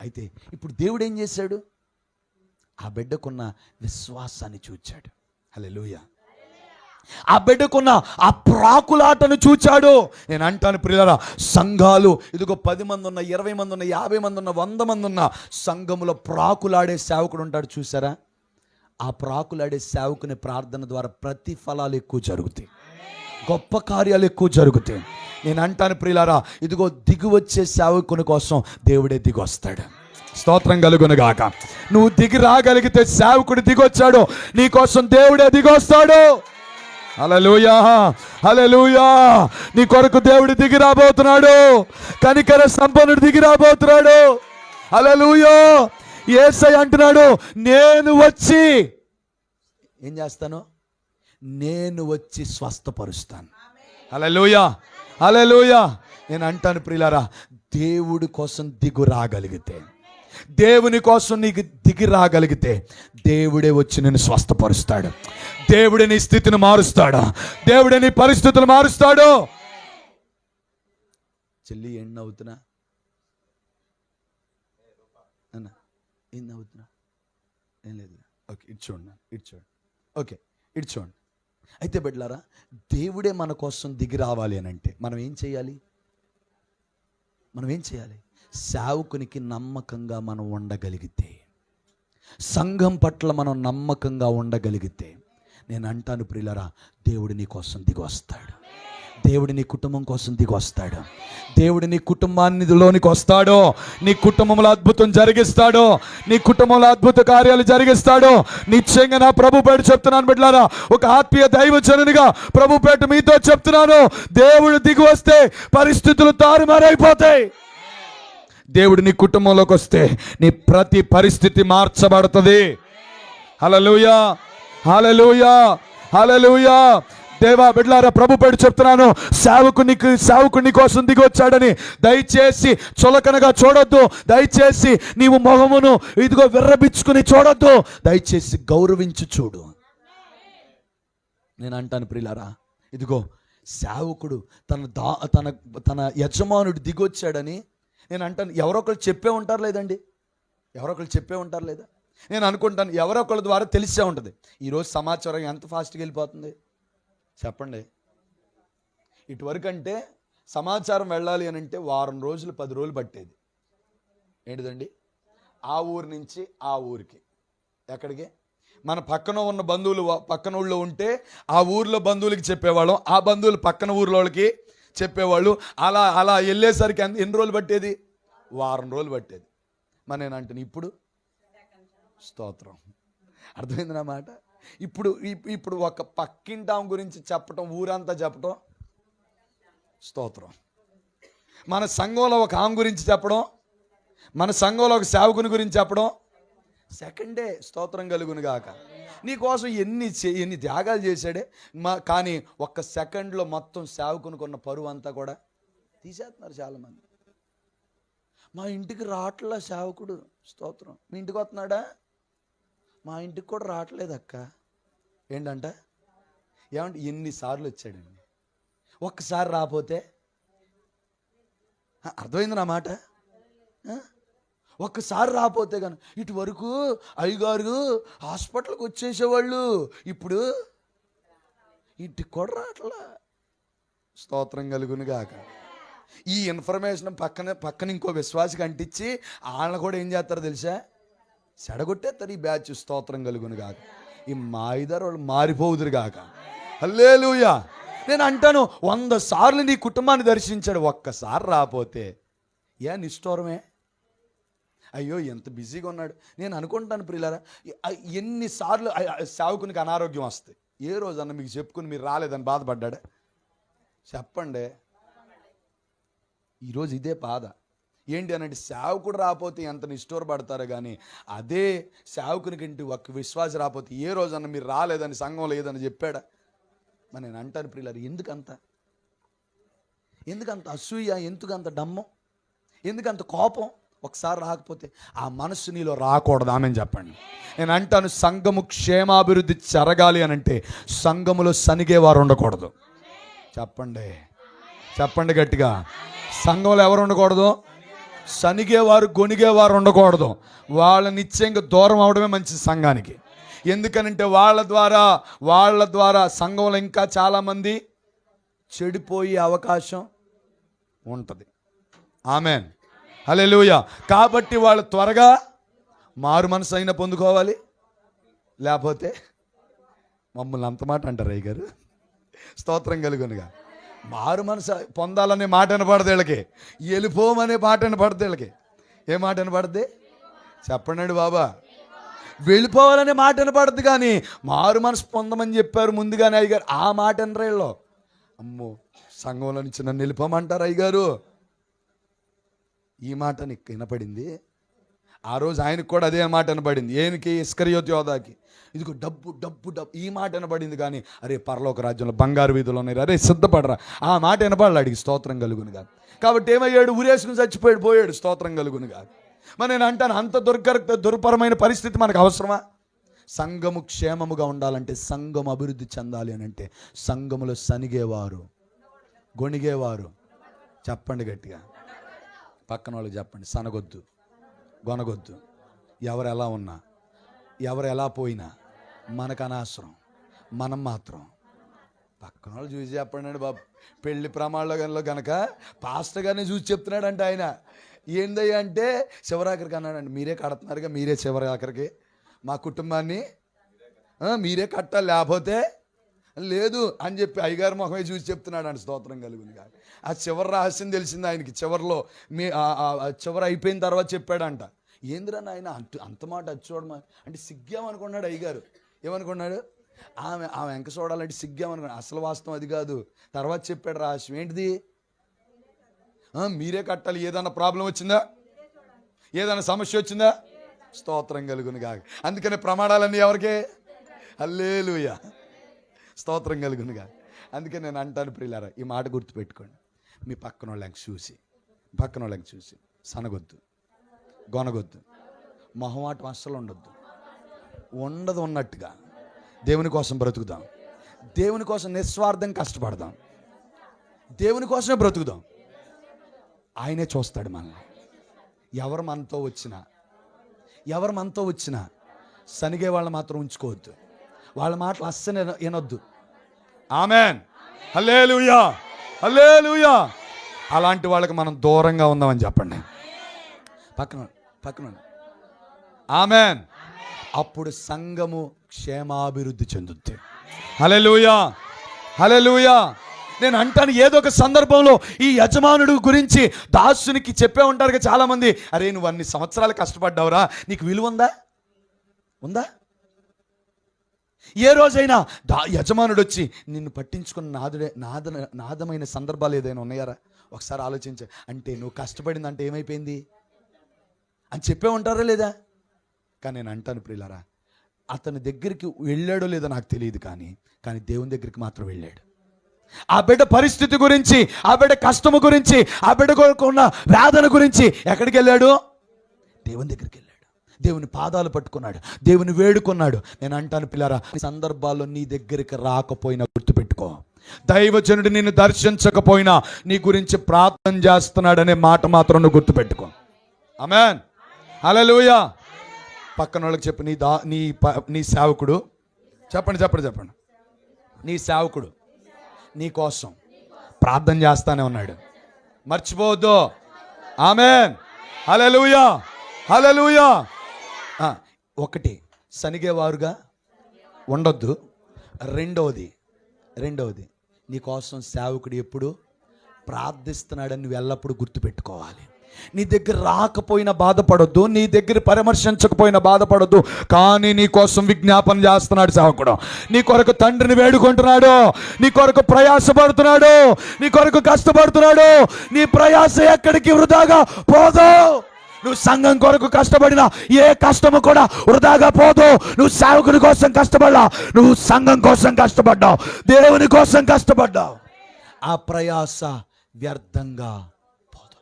అయితే ఇప్పుడు దేవుడు ఏం చేశాడు? ఆ బిడ్డకున్న విశ్వాసాన్ని చూచాడు. హల్లెలూయా. ఆ బిడ్డకున్న ఆ ప్రాకులాటను చూచాడు. నేను అంటాను ప్రియులారా, సంఘాలు ఇదిగో 10 మంది ఉన్న, 20 మంది ఉన్న, 50 మంది ఉన్న, 100 మంది ఉన్న సంఘములో ప్రాకులాడే సేవకుడు ఉంటాడు చూసారా? ఆ ప్రాకులాడే సేవకుని ప్రార్థన ద్వారా ప్రతిఫలాలు ఎక్కువ జరుగుతాయి, గొప్ప కార్యాలు ఎక్కువ జరుగుతాయి. నేను అంటాను ప్రియులారా, ఇదిగో దిగి వచ్చే సేవకుని కోసం దేవుడే దిగి వస్తాడు. స్తోత్రం కలుగును గాక. నువ్వు దిగి రాగలిగితే సేవకుడు దిగొచ్చాడు, నీ కోసం దేవుడే దిగొస్తాడు. హల్లెలూయా, హల్లెలూయా. నీ కొరకు దేవుడు దిగి రాబోతున్నాడు, కనికర సంపన్నుడు దిగి రాబోతున్నాడు. హల్లెలూయా. యేసయ్య అంటున్నాడు, నేను వచ్చి ఏం చేస్తాను? నేను వచ్చి స్వస్థపరుస్తాను. హల్లెలూయా, హల్లెలూయా. నేను అంటాను ప్రియులారా, దేవుడి కోసం దిగు రాగలిగితే, దేవుని కోసం నీకు దిగి రాగలిగితే దేవుడే వచ్చి నిన్ను స్వస్థపరుస్తాడు. దేవుడే నీ స్థితిని మారుస్తాడు. దేవుడే నీ పరిస్థితులు మారుస్తాడు. చెల్లి ఏం నవ్వుతున్నా? అన్నా ఏం నవ్వుతున్నా? ఏం లేదు. ఓకే, ఇటు చూడండి, ఇటు చూడండి. ఓకే, ఇటు చూడండి. అయితే బిడ్డలారా, దేవుడే మన కోసం దిగి రావాలి అని అంటే మనం ఏం చేయాలి? మనం ఏం చేయాలి? సేవకునికి నమ్మకంగా మనం ఉండగలిగితే, సంఘం పట్ల మనం నమ్మకంగా ఉండగలిగితే, నేను అంటాను ప్రియులారా, దేవుడు నీ కోసం దిగి వస్తాడు. దేవుడు నీ కుటుంబం కోసం దిగి వస్తాడు. దేవుడు నీ కుటుంబాన్నిలోనికి వస్తాడు. నీ కుటుంబంలో అద్భుతం జరిగిస్తాడు. నీ కుటుంబంలో అద్భుత కార్యాలు జరిగిస్తాడు. నిశ్చయంగా నా ప్రభు పేట చెప్తున్నాను బిడ్డలారా, ఒక ఆత్మీయ దైవజనునిగా ప్రభు పేట మీతో చెప్తున్నాను, దేవుడు దిగి వస్తే పరిస్థితులు తారుమారైపోతాయి. దేవుడు నీ కుటుంబంలోకి వస్తే నీ ప్రతి పరిస్థితి మార్చబడుతుంది. హల్లెలూయా, హల్లెలూయా, హల్లెలూయా. దేవా బిడ్డలారా, ప్రభు పేరు చెప్తున్నాను, సేవకుని కోసం దిగి వచ్చాడని దయచేసి చులకనగా చూడొద్దు. దయచేసి నీవు మొహమును ఇదిగో విర్రబిచ్చుకుని చూడొద్దు. దయచేసి గౌరవించి చూడు. నేను అంటాను ప్రియులారా, ఇదిగో సేవకుడు తన యజమానుడు దిగొచ్చాడని నేను అంటాను. ఎవరో ఒకరు చెప్పే ఉంటారు లేదండి? ఎవరో ఒకరు చెప్పే ఉంటారు లేదా? నేను అనుకుంటాను ఎవరో ఒకరి ద్వారా తెలిసే ఉంటుంది. ఈరోజు సమాచారం ఎంత ఫాస్ట్గా వెళ్ళిపోతుంది చెప్పండి. ఇటువరకు అంటే సమాచారం వెళ్ళాలి అని అంటే వారం రోజులు 10 రోజులు పట్టేది. ఏంటిదండి? ఆ ఊరి నుంచి ఆ ఊరికి, ఎక్కడికి? మన పక్కన ఉన్న బంధువులు పక్కన ఊళ్ళో ఉంటే ఆ ఊర్లో బంధువులకి చెప్పేవాళ్ళం, ఆ బంధువులు పక్కన ఊర్లోకి చెప్పేవాళ్ళు. అలా అలా వెళ్ళేసరికి ఎన్ని రోజులు పట్టేది? వారం రోజులు పట్టేది. మరి నేను అంటాను ఇప్పుడు స్తోత్రం, అర్థమైంది నా మాట? ఇప్పుడు ఒక పక్కింటాం గురించి చెప్పటం, ఊరంతా చెప్పటం స్తోత్రం. మన సంఘంలో ఒక ఆమె గురించి చెప్పడం, మన సంఘంలో ఒక సేవకుని గురించి చెప్పడం సెకండే. స్తోత్రం కలుగును గాక. నీకోసం ఎన్ని త్యాగాలు చేశాడే, కానీ ఒక్క సెకండ్లో మొత్తం సేవకునికి ఉన్న పరువు అంతా కూడా తీసేస్తున్నారు చాలామంది. మా ఇంటికి రావట్లా సేవకుడు, స్తోత్రం. మీ ఇంటికి వస్తున్నాడా? మా ఇంటికి కూడా రావట్లేదు అక్క. ఏంటంట? ఏమంటే ఎన్నిసార్లు వచ్చాడండి, ఒక్కసారి రాపోతే? అర్థమైంది నా మాట? ఒక్కసారి రాపోతే కానీ ఇటు వరకు అయ్యగారు హాస్పిటల్కి వచ్చేసేవాళ్ళు, ఇప్పుడు ఇంటికి కూడా రావట్లా. స్తోత్రం కలుగును గాక. ఈ ఇన్ఫర్మేషన్ పక్కన ఇంకో విశ్వాసికి అంటించి వాళ్ళని కూడా ఏం చేస్తారో తెలుసా? చెడగొట్టేస్తారు ఈ బ్యాచ్. స్తోత్రం కలుగును గాక. ఈ మాయిదారు వాళ్ళు మారిపోదురు గాక. హల్లెలూయా. నేను అంటాను 100 సార్లు నీ కుటుంబాన్ని దర్శించాడు, ఒక్కసారి రాపోతే ఏ నిష్ఠూరమే. అయ్యో ఎంత బిజీగా ఉన్నాడు. నేను అనుకుంటాను ప్రియులారా, ఎన్నిసార్లు సేవకునికి అనారోగ్యం వస్తాయి. ఏ రోజన్నా మీకు చెప్పుకుని మీరు రాలేదని బాధపడ్డా? చెప్పండి. ఈరోజు ఇదే బాధ. ఏంటి అనంటే సేవకుడు రాకపోతే ఎంత నిష్ఠూరపడతారు, కానీ అదే సేవకునికి ఇంటి ఒక విశ్వాస రాకపోతే ఏ రోజన్నా మీరు రాలేదని సంఘం లేదని చెప్పాడా? మరి నేను అంటాను ప్రియులారు, ఎందుకంత అసూయ, ఎందుకంత డమ్మం, ఎందుకంత కోపం? ఒకసారి రాకపోతే ఆ మనస్సు నీలో రాకూడదు. ఆమెను చెప్పండి. నేను అంటాను, సంఘము క్షేమాభివృద్ధి జరగాలి అనంటే సంఘములో సనిగేవారు ఉండకూడదు. చెప్పండి గట్టిగా. సంఘంలో ఎవరు ఉండకూడదు? సనిగేవారు, గొనిగేవారు ఉండకూడదు. వాళ్ళ నిశ్చయంగా దూరం అవడమే మంచిది సంఘానికి. ఎందుకనంటే వాళ్ళ ద్వారా సంఘంలో ఇంకా చాలామంది చెడిపోయే అవకాశం ఉంటుంది. ఆమెన్, హల్లెలూయా. కాబట్టి వాళ్ళు త్వరగా మారు మనసు అయినా పొందుకోవాలి, లేకపోతే మమ్మల్ని అంత మాట అంటారు అయ్య గారు, స్తోత్రం కలుగునుగా. మారు మనసు పొందాలనే మాట వినపడదు వీళ్ళకి, వెళ్ళిపోమనే మాట వినపడదు వీళ్ళకి. ఏ మాట వినపడద్ది చెప్పండి బాబా? వెళ్ళిపోవాలనే మాట వినపడద్దు, కానీ మారు మనసు పొందమని చెప్పారు ముందుగానే అయ్యగారు, ఆ మాట వినరు వీళ్ళు. అమ్మో, సంఘంలో నుంచి నన్ను వెళ్ళిపోమంటారు అయ్యగారు, ఈ మాట నీకు వినపడింది. ఆ రోజు ఆయనకు కూడా అదే మాట వినపడింది. ఏనికి? ఇస్కరియోతు యోధాకి. ఇదిగో డబ్బు డబ్బు డబ్బు ఈ మాట వినపడింది, కానీ అరే పరలోక రాజ్యంలో బంగారు వీధులు ఉన్నాయి, అరే సిద్ధపడరా, ఆ మాట వినపడలే అడిగి. స్తోత్రం కలుగునుగా. కాబట్టి ఏమయ్యాడు? ఉరేసుకుని చచ్చిపోయాడు. స్తోత్రం కలుగునుగా. మరి నేను అంటాను, అంత దుర్భరమైన పరిస్థితి మనకు అవసరమా? సంఘము క్షేమముగా ఉండాలంటే, సంఘం అభివృద్ధి చెందాలి అని అంటే సంఘములో సనిగేవారు, గొణిగేవారు, చెప్పండి గట్టిగా, పక్కన వాళ్ళకి చెప్పండి, సనగొద్దు, గొనగొద్దు. ఎవరు ఎలా ఉన్నా, ఎవరు ఎలా పోయినా మనకు అనవసరం. మనం మాత్రం పక్కన వాళ్ళు చూసి చెప్పండి బాబు. పెళ్లి ప్రమాణంలో కనుక పాస్టర్ గారిని చూసి చెప్తున్నాడంటే ఆయన ఏందయ్యా అంటే, చివరాఖరికి అన్నాడండి, మీరే కడుతున్నారుగా, మీరే చివరాఖరికి మా కుటుంబాన్ని మీరే కట్టాలి, లేకపోతే లేదు అని చెప్పి అయ్యగారి మొహమే చూసి చెప్తున్నాడు అండి. స్తోత్రం కలుగుంది. కానీ ఆ చివరి రహస్యం తెలిసింది ఆయనకి. చివరిలో చివరి అయిపోయిన తర్వాత చెప్పాడంట. ఏందిరా నాయన అంత మాట అది చూడమా అంటే సిగ్గామనుకున్నాడు అయ్యగారు. ఏమనుకున్నాడు? ఆమె వెంక చూడాలంటే సిగ్గామనుకున్నాడు. అసలు వాస్తవం అది కాదు. తర్వాత చెప్పాడు రహస్యం. ఏంటిది? మీరే కట్టాలి. ఏదన్నా ప్రాబ్లం వచ్చిందా, ఏదైనా సమస్య వచ్చిందా, స్తోత్రం కలుగును కాక. అందుకనే ప్రమాణాలన్నీ ఎవరికే? హల్లెలూయా, స్తోత్రం కలుగును కాక. అందుకే నేను అంటాను ప్రియులారా, ఈ మాట గుర్తుపెట్టుకోండి. మీ పక్కన వాళ్ళకి చూసి సనగొద్దు, గొనగొద్దు, మొహమాటం అస్సలు ఉండదు ఉన్నట్టుగా దేవుని కోసం బ్రతుకుదాం. దేవుని కోసం నిస్వార్థం కష్టపడదాం. దేవుని కోసమే బ్రతుకుదాం. ఆయనే చూస్తాడు మనల్ని. ఎవరు మనతో వచ్చినా సనిగే వాళ్ళని మాత్రం ఉంచుకోవద్దు. వాళ్ళ మాటలు అస్సలు వినొద్దు. ఆమెన్, హల్లెలూయా, హల్లెలూయా. అలాంటి వాళ్ళకి మనం దూరంగా ఉందామని చెప్పండి. పక్కన ఆమెన్. అప్పుడు సంఘము క్షేమాభివృద్ధి చెందుద్ది. హల్లెలూయా, హల్లెలూయా. నేను అంటాను, ఏదో ఒక సందర్భంలో ఈ యజమానుడు గురించి దాసునికి చెప్పే ఉంటారు చాలా మంది. అరే నువ్వు అన్ని సంవత్సరాలు కష్టపడ్డావురా, నీకు విలువ ఉందా? ఏ రోజైనా యజమానుడు వచ్చి నిన్ను పట్టించుకున్న నాదమైన సందర్భాలు ఏదైనా ఉన్నాయారా? ఒకసారి ఆలోచించ. అంటే నువ్వు కష్టపడిందంటే ఏమైపోయింది అని చెప్పే ఉంటారా లేదా? కానీ నేను అంటాను ప్రియులారా, అతని దగ్గరికి వెళ్ళాడో లేదో నాకు తెలియదు, కానీ దేవుని దగ్గరికి మాత్రం వెళ్ళాడు. ఆ బిడ్డ పరిస్థితి గురించి, ఆ బిడ్డ కష్టము గురించి, ఆ బిడ్డకు ఉన్న వేదన గురించి ఎక్కడికి వెళ్ళాడు? దేవుని దగ్గరికి వెళ్ళాడు. దేవుని పాదాలు పట్టుకున్నాడు, దేవుని వేడుకున్నాడు. నేను అంటాను పిల్లరా, సందర్భాల్లో నీ దగ్గరికి రాకపోయినా గుర్తుపెట్టుకో, దైవజనుడు నిన్ను దర్శించకపోయినా నీ గురించి ప్రార్థన చేస్తున్నాడనే మాట మాత్రం నువ్వు గుర్తుపెట్టుకో. ఆమేన్, హల్లెలూయా. పక్కన వాళ్ళకి చెప్పు, నీ సేవకుడు, చెప్పండి, నీ సేవకుడు నీ కోసం ప్రార్థన చేస్తానే ఉన్నాడు. మర్చిపోవద్దు. ఆమేన్, హల్లెలూయా, హల్లెలూయా. ఒకటి, సనిగేవారుగా ఉండొద్దు. రెండవది నీ కోసం సేవకుడు ఎప్పుడు ప్రార్థిస్తున్నాడని నువ్వు ఎల్లప్పుడూ గుర్తుపెట్టుకోవాలి. నీ దగ్గర రాకపోయినా బాధపడొద్దు, నీ దగ్గర పరామర్శించకపోయినా బాధపడొద్దు, కానీ నీ కోసం విజ్ఞాపన చేస్తున్నాడు సేవకుడు. నీ కొరకు తండ్రిని వేడుకుంటున్నాడు, నీ కొరకు ప్రయాసపడుతున్నాడు, నీ కొరకు కష్టపడుతున్నాడు. నీ ప్రయాస ఎక్కడికి వృధాగా పోదు. నువ్వు సంఘం కొరకు కష్టపడినా ఏ కష్టము కూడా వృధాగా పోదు. నువ్వు సేవకుని కోసం కష్టపడ్డా, నువ్వు సంఘం కోసం కష్టపడ్డావు, దేవుని కోసం కష్టపడ్డావు, ఆ ప్రయాస వ్యర్థంగా పోదు.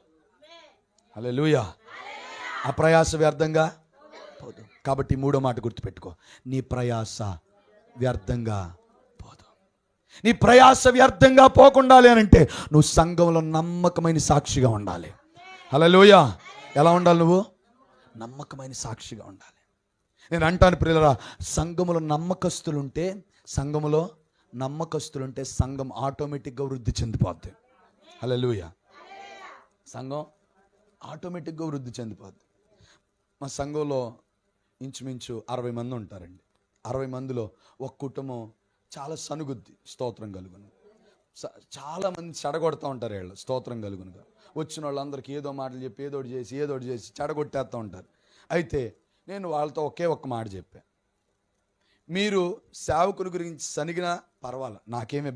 హల్లెలూయా. ఆ ప్రయాస వ్యర్థంగా పోదు. కాబట్టి మూడో మాట గుర్తుపెట్టుకో, నీ ప్రయాస వ్యర్థంగా పోదు. నీ ప్రయాస వ్యర్థంగా పోకుండా అంటే నువ్వు సంఘంలో నమ్మకమైన సాక్షిగా ఉండాలి. హల్లెలూయా. ఎలా ఉండాలి? నువ్వు నమ్మకమైన సాక్షిగా ఉండాలి. నేను అంటాను ప్రియులారా, సంఘములో నమ్మకస్తులుంటే సంఘం ఆటోమేటిక్గా వృద్ధి చెందిపోద్ది. హల్లెలూయా. సంఘం ఆటోమేటిక్గా వృద్ధి చెందిపోద్ది. మా సంఘంలో ఇంచుమించు 60 మంది ఉంటారండి. 60 మందిలో ఒక కుటుంబం చాలా సనుగుద్ది, స్తోత్రం కలుగును. చాలామంది చెడగొడుతూ ఉంటారు. వీళ్ళు స్తోత్రం కలుగునుగా వచ్చిన వాళ్ళందరికీ ఏదో మాటలు చెప్పి ఏదోటి చేసి చెడగొట్టేస్తూ ఉంటారు. అయితే నేను వాళ్ళతో ఒక్క మాట చెప్పా, మీరు సేవకుని గురించి సనిగినా పర్వాలేదు, నాకేమీ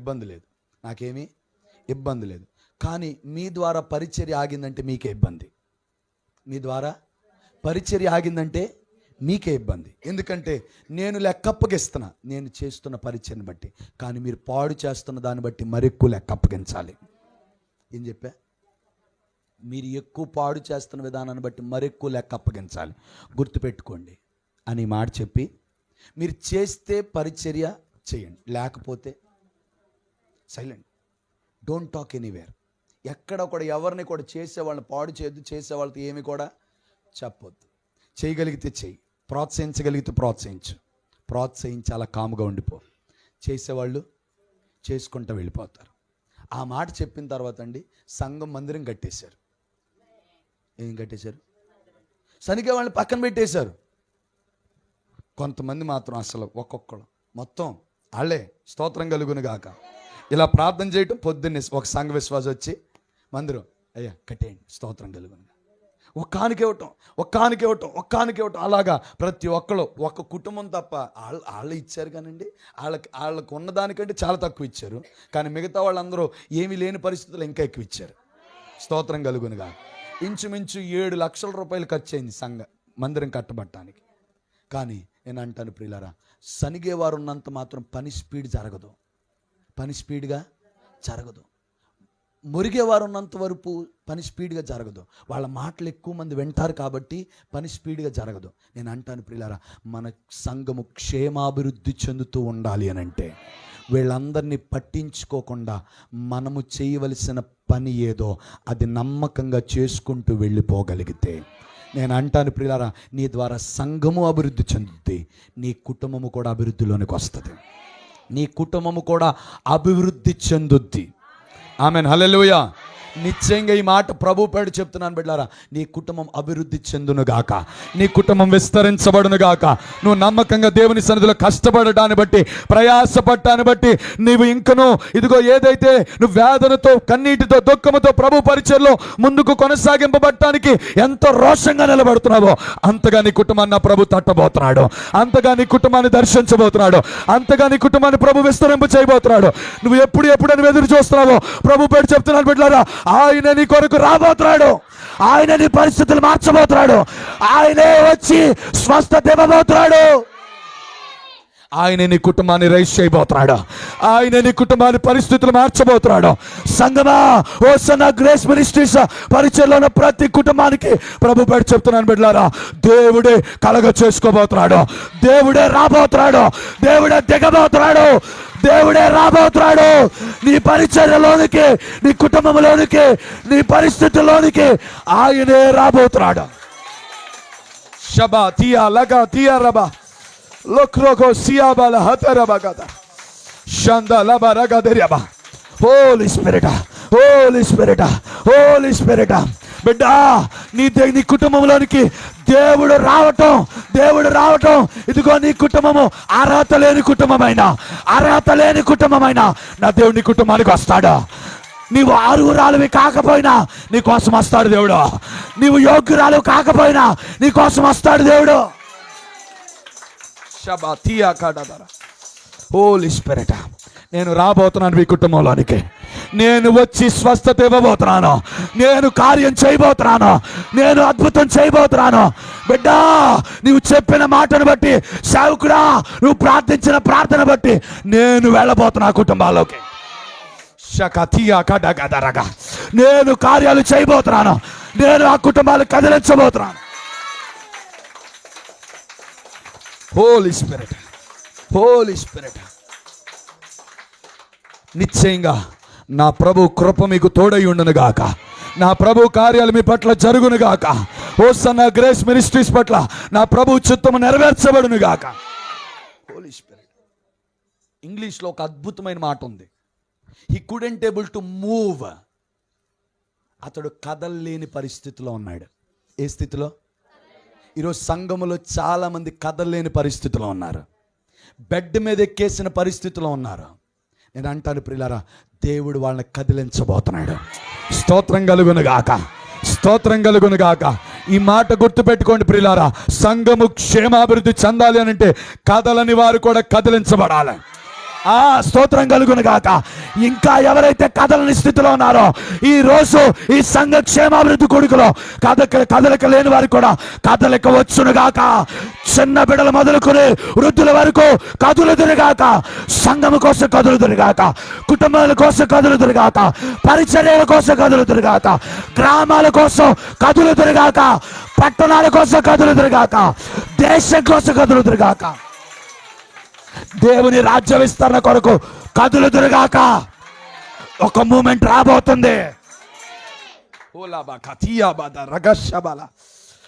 ఇబ్బంది లేదు. కానీ మీ ద్వారా పరిచర్య ఆగిందంటే మీకే ఇబ్బంది. మీ ద్వారా పరిచర్య ఆగిందంటే మీకే ఇబ్బంది. ఎందుకంటే నేను లెక్కప్పగిస్తున్నా, నేను చేస్తున్న పరిచర్ని బట్టి. కానీ మీరు పాడు చేస్తున్న దాన్ని బట్టి మరెక్కువ లెక్కప్పగించాలి. ఏం చెప్పా? మీరు ఎక్కువ పాడు చేస్తున్న విధానాన్ని బట్టి మరెక్కువ లెక్క అప్పగించాలి. గుర్తుపెట్టుకోండి అని మాట చెప్పి, మీరు చేస్తే పరిచర్య చేయండి, లేకపోతే సైలెంట్. Don't talk anywhere. ఎక్కడ కూడా ఎవరిని కూడా చేసేవాళ్ళని పాడు చేయొద్దు, చేసేవాళ్ళతో ఏమి కూడా చెప్పొద్దు. చేయగలిగితే చెయ్యి, ప్రోత్సహించగలిగితే ప్రోత్సహించి అలా కాముగా ఉండిపో. చేసేవాళ్ళు చేసుకుంటూ వెళ్ళిపోతారు. ఆ మాట చెప్పిన తర్వాత అండి, సంఘం మందిరం కట్టేశారు. ఏం కట్టేశారు? సనిగే వాళ్ళని పక్కన పెట్టేశారు. కొంతమంది మాత్రం అసలు ఒక్కొక్కరు మొత్తం వాళ్ళే స్తోత్రం కలుగును గాక ఇలా ప్రార్థన చేయటం. పొద్దున్నే ఒక సంఘ విశ్వాసం వచ్చి మందిరం అయ్యా కట్టేయండి, స్తోత్రం కలుగును. ఒక్కానికి ఇవ్వటం అలాగా ప్రతి ఒక్కరు, ఒక కుటుంబం తప్ప వాళ్ళు ఇచ్చారు కానండి, వాళ్ళకు ఉన్నదానికంటే చాలా తక్కువ ఇచ్చారు. కానీ మిగతా వాళ్ళందరూ ఏమీ లేని పరిస్థితుల్లో ఇంకా ఎక్కువ ఇచ్చారు. స్తోత్రం కలుగునుగా. ఇంచుమించు 7 లక్షల రూపాయలు ఖర్చు అయింది మందిరం కట్టబట్టడానికి. కానీ నేను అంటాను ప్రియులారా, సనిగేవారు ఉన్నంత మాత్రం పని స్పీడ్గా జరగదు. మురిగేవారు ఉన్నంత వరకు పని స్పీడ్గా జరగదు. వాళ్ళ మాటలు ఎక్కువ మంది వింటారు కాబట్టి పని స్పీడ్గా జరగదు. నేను అంటాను ప్రియులారా, మన సంఘము క్షేమాభివృద్ధి చెందుతూ ఉండాలి అని అంటే వీళ్ళందరినీ పట్టించుకోకుండా మనము చేయవలసిన పని ఏదో అది నమ్మకంగా చేసుకుంటూ వెళ్ళిపోగలిగితే, నేను అంటాను ప్రియులారా, నీ ద్వారా సంఘము అభివృద్ధి చెందుద్ది, నీ కుటుంబము కూడా అభివృద్ధిలోనికి వస్తుంది. నీ కుటుంబము కూడా అభివృద్ధి చెందుద్ది. ఆమెన్. హల్లెలూయా. నిశ్చయంగా ఈ మాట ప్రభు పేరు చెప్తున్నాను బిడ్డలారా, నీ కుటుంబం అభివృద్ధి చెందును గాక, నీ కుటుంబం విస్తరించబడును గాక. నువ్వు నమ్మకంగా దేవుని సన్నిధిలో కష్టపడటాన్ని బట్టి, ప్రయాసపడటాన్ని బట్టి, నీవు ఇంకను ఇదిగో ఏదైతే నువ్వు వేదనతో, కన్నీటితో, దుఃఖముతో ప్రభు పరిచర్లో ముందుకు కొనసాగింపబడటానికి ఎంతో రోషంగా నిలబడుతున్నావో, అంతగా నీ కుటుంబాన్ని నా ప్రభు తట్టబోతున్నాడు, అంతగా నీ కుటుంబాన్ని దర్శించబోతున్నాడు, అంతగా నీ కుటుంబాన్ని ప్రభు విస్తరింప చేయబోతున్నాడు. నువ్వు ఎప్పుడని ఎదురు చూస్తున్నావో ప్రభు పేరు చెప్తున్నాను బిడ్డలారా, ఆయన నీ కొరకు రాబోతున్నాడు, ఆయన నీ పరిస్థితులు మార్చబోతున్నాడు, ఆయనే వచ్చి స్వస్థత ఇవ్వబోతున్నాడు, ఆయన నీ కుటుంబాన్ని రైజ్ చేయబోతున్నాడు, ఆయన నీ కుటుంబాన్ని పరిస్థితులు మార్చబోతున్నాడు. సంగమా, ఓసన్నా గ్రేస్ మినిస్ట్రీస్ పరిచయంలో ఉన్న ప్రతి కుటుంబానికి ప్రభు పేరు చెప్తున్నాను బిడ్డలారా, దేవుడే కలగ చేసుకోబోతున్నాడు, దేవుడే రాబోతున్నాడు, దేవుడే దిగబోతున్నాడు, దేవుడే రాబోతున్నాడు. నీ పరిచర్యలోనికి, నీ కుటుంబంలోనికి, నీ పరిస్థితుల్లోనికి ఆయనే రాబోతున్నాడు. షబా తియా లగా తియా రబా లోక్రోగో సియాబాల హతరబగద షందలబరగదరియబా. హోలీ స్పిరిట్ బిడ్డ, నీ కుటుంబంలోనికి దేవుడు రావటం ఇదిగో నీ కుటుంబము అర్హత లేని కుటుంబమైనా నా దేవుడు నీ కుటుంబానికి వస్తాడు. నీవు అర్హురాలివి కాకపోయినా నీ కోసం వస్తాడు దేవుడు. నీవు యోగ్యురాలు కాకపోయినా నీ కోసం వస్తాడు దేవుడు. హోలీ స్పిరిట్, నేను రాబోతున్నాను మీ కుటుంబంలోనికి. నేను వచ్చి స్వస్థత ఇవ్వబోతున్నాను. నేను కార్యం చేయబోతున్నాను. నేను అద్భుతం చేయబోతున్నాను. బిడ్డా, నువ్వు చెప్పిన మాటను బట్టి, సేవకుడా నువ్వు ప్రార్థించిన ప్రార్థన బట్టి నేను వెళ్ళబోతున్నా కుటుంబాల్లోకి. నేను కార్యాలు చేయబోతున్నాను. నేను ఆ కుటుంబాలు కదిలించబోతున్నాను. హోలీ స్పిరిట్, హోలీ స్పిరిట్, నిశ్చయంగా నా ప్రభు కృప మీకు తోడై ఉండును గాక. నా ప్రభు కార్యాలు మీ పట్ల జరుగును గాక. హోసన్నా గ్రేస్ మినిస్ట్రీస్ పట్ల నా ప్రభు చిత్తము నెరవేర్చబడును గాక. హోలీ స్పిరిట్. ఇంగ్లీష్లో ఒక అద్భుతమైన మాట ఉంది. He couldn't able to move. అతడు కదలలేని పరిస్థితిలో ఉన్నాడు. ఏ స్థితిలో? ఈరోజు సంఘములో చాలామంది కదలలేని పరిస్థితిలో ఉన్నారు. బెడ్ మీద ఎక్కేసిన పరిస్థితిలో ఉన్నారు. నేను అంటాను ప్రియులారా, దేవుడు వాళ్ళని కదిలించబోతున్నాడు. స్తోత్రం కలుగును గాక, స్తోత్రం కలుగును గాక. ఈ మాట గుర్తుపెట్టుకోండి ప్రియులారా, సంఘము క్షేమాభివృద్ధి చెందాలి అని అంటే కదలని వారు కూడా కదిలించబడాలి. స్తోత్రం కలుగును గాక. ఇంకా ఎవరైతే కదలని స్థితిలో ఉన్నారో ఈ రోజు ఈ సంఘ క్షేమాభివృద్ధి కొడుకులో కదలిక లేని వారు కూడా కదలిక వచ్చును గాక. చిన్న బిడ్డలు మొదలుకొని వృద్ధుల వరకు కదులుదురు గాక. సంఘము కోసం కదులుదురు గాక. కుటుంబాల కోసం కదులుదురు గాక. పరిచర్యల కోసం కదులుదురు గాక. గ్రామాల కోసం కదులుదురు గాక. పట్టణాల కోసం కదులుదురు గాక. దేశం కోసం కదులుదురు గాక. దేవుని రాజ్య విస్తరణ కొరకు కదులుదురుగాక. ఒక మూమెంట్ రాబోతుంది.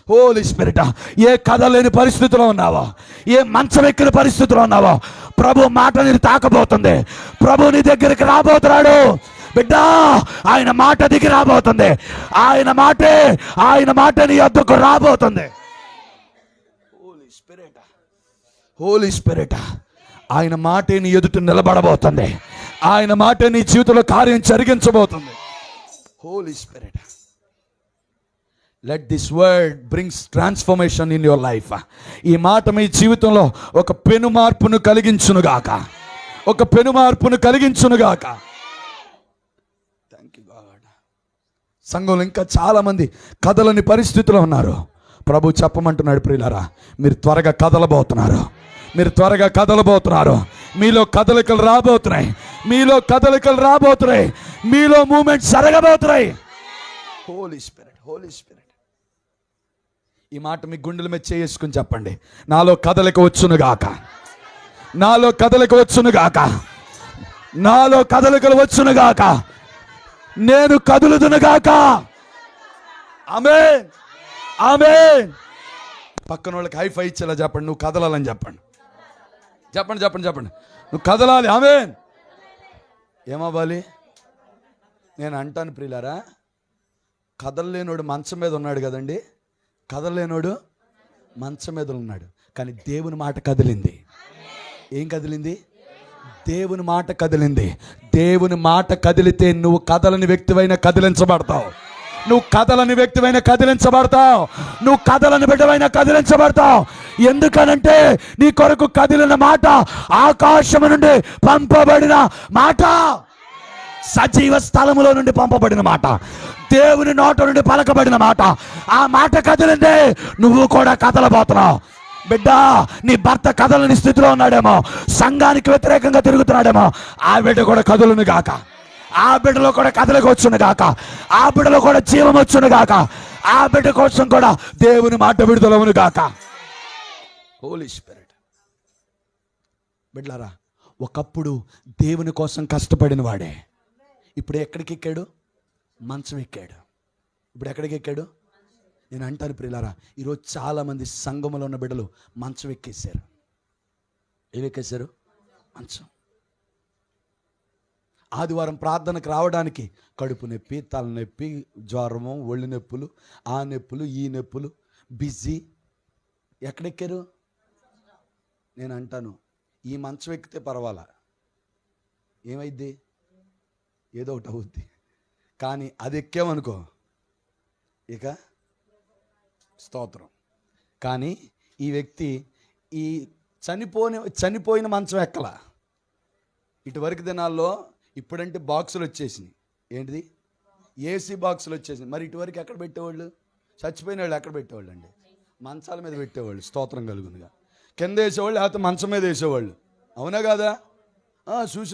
హోలీ స్పిరిట్, ఏ కదలేని పరిస్థితిలో ఉన్నావో, ఏ మంచం ఎక్కిన పరిస్థితిలో ఉన్నావో, ప్రభు మాట నేను తాకబోతుంది. ప్రభు నీ దగ్గరికి రాబోతున్నాడు. బిడ్డా, ఆయన మాట దిగి రాబోతుంది. ఆయన మాట నీ వద్దకు రాబోతుంది. హోలీ స్పిరిట్, హోలీ స్పిరిట్, ఆయన మాటే నీ ఎదుట నిలబడబోతుంది. ఆయన మాటే నీ జీవితంలో కార్యం జరిగించబోతుంది. Holy spirit, let this word brings transformation in your life. ఈ మాట మీ జీవితంలో ఒక పెను మార్పును కలిగించునుగాక. ఒక పెను మార్పును కలిగించునుగాక. Thank you God. సంఘంలో ఇంకా చాలామంది కదలని పరిస్థితిలో ఉన్నారు. ప్రభు చెప్పమంటున్నాడు ప్రియులారా, మీరు త్వరగా కదలబోతున్నారు. మీరు త్వరగా కదలబోతున్నారు. మీలో కదలికలు రాబోతున్నాయి. మీలో కదలికలు రాబోతున్నాయి. మీలో మూమెంట్స్ జరగబోతున్నాయి. Holy spirit, Holi Spirit. ఈ మాట మీ గుండెల మీద చేసుకుని చెప్పండి, నాలో కదలిక వచ్చునుగాక. నాలో కదలిక వచ్చునుగాక. నాలో కదలికలు వచ్చునుగాక. నేను కదులుదునుగాక. ఆమేన్, ఆమేన్. పక్కన వాళ్ళకి హైఫై ఇచ్చేలా చెప్పండి, నువ్వు కదలాలని చెప్పండి. చెప్పండి చెప్పండి చెప్పండి, నువ్వు కదలాలి. ఆమేన్. ఏమవ్వాలి? నేను అంటాను ప్రియులారా, కదలలేనోడు మంచం మీద ఉన్నాడు కదండి. కదలలేనోడు మంచం మీద ఉన్నాడు, కానీ దేవుని మాట కదిలింది. ఏం కదిలింది? దేవుని మాట కదిలింది. దేవుని మాట కదిలితే నువ్వు కదలని వ్యక్తివైనా కదిలించబడతావు. నువ్వు కదలని వ్యక్తివైనా కదిలించబడతావు. నువ్వు కదలని బిడ్డవైనా కదిలించబడతావు. ఎందుకనంటే నీ కొరకు కదిలిన మాట ఆకాశము నుండి పంపబడిన మాట, సజీవ స్థలములో నుండి పంపబడిన మాట, దేవుని నోట నుండి పలకబడిన మాట. ఆ మాట కదిలిందే, నువ్వు కూడా కదలబోతున్నావు. బిడ్డా, నీ భర్త కదలని స్థితిలో ఉన్నాడేమో, సంఘానికి వ్యతిరేకంగా తిరుగుతున్నాడేమో, ఆ బిడ్డ కూడా కదులును గాక. ఆ బిడ్డలో కూడా కదలిక వచ్చును గాక. ఆ బిడ్డలో కూడా జీవం వచ్చును గాక. ఆ బిడ్డ కోసం కూడా దేవుని మాట విడుదలవును గాక. హోలీ స్పిరిట్. బిడ్డలారా, ఒకప్పుడు దేవుని కోసం కష్టపడిన వాడే ఇప్పుడు ఎక్కడికి ఎక్కాడు? మంచం ఎక్కాడు. ఇప్పుడు ఎక్కడికి ఎక్కాడు? నేను అంటాను ప్రియులారా, ఈరోజు చాలామంది సంఘములో ఉన్న బిడ్డలు మంచం ఎక్కేశారు. ఏమి ఎక్కేశారు? మంచం. ఆదివారం ప్రార్థనకు రావడానికి కడుపు నొప్పి, తలనొప్పి, జ్వరము, ఒళ్ళు నొప్పులు, ఆ నొప్పులు, ఈ నొప్పులు, బిజీ. ఎక్కడెక్కారు? నేను అంటాను, ఈ మంచం ఎక్కితే పర్వాలా, ఏమైద్ది? ఏదో ఒకటి అవుద్ది. కానీ అది ఎక్కామనుకో ఇక స్తోత్రం. కానీ ఈ వ్యక్తి ఈ చనిపోయిన మంచం ఎక్కల. ఇటువరకు దినాల్లో ఇప్పుడంటే బాక్సులు వచ్చేసినాయి. ఏంటిది? ఏసీ బాక్సులు వచ్చేసినాయి. మరి ఇటువరకు ఎక్కడ పెట్టేవాళ్ళు? చచ్చిపోయిన వాళ్ళు ఎక్కడ పెట్టేవాళ్ళు అండి? మంచాల మీద పెట్టేవాళ్ళు. స్తోత్రం కలుగునుగా. కింద వేసేవాళ్ళు, లేకపోతే మంచం మీద వేసేవాళ్ళు. అవునా కాదా? చూసి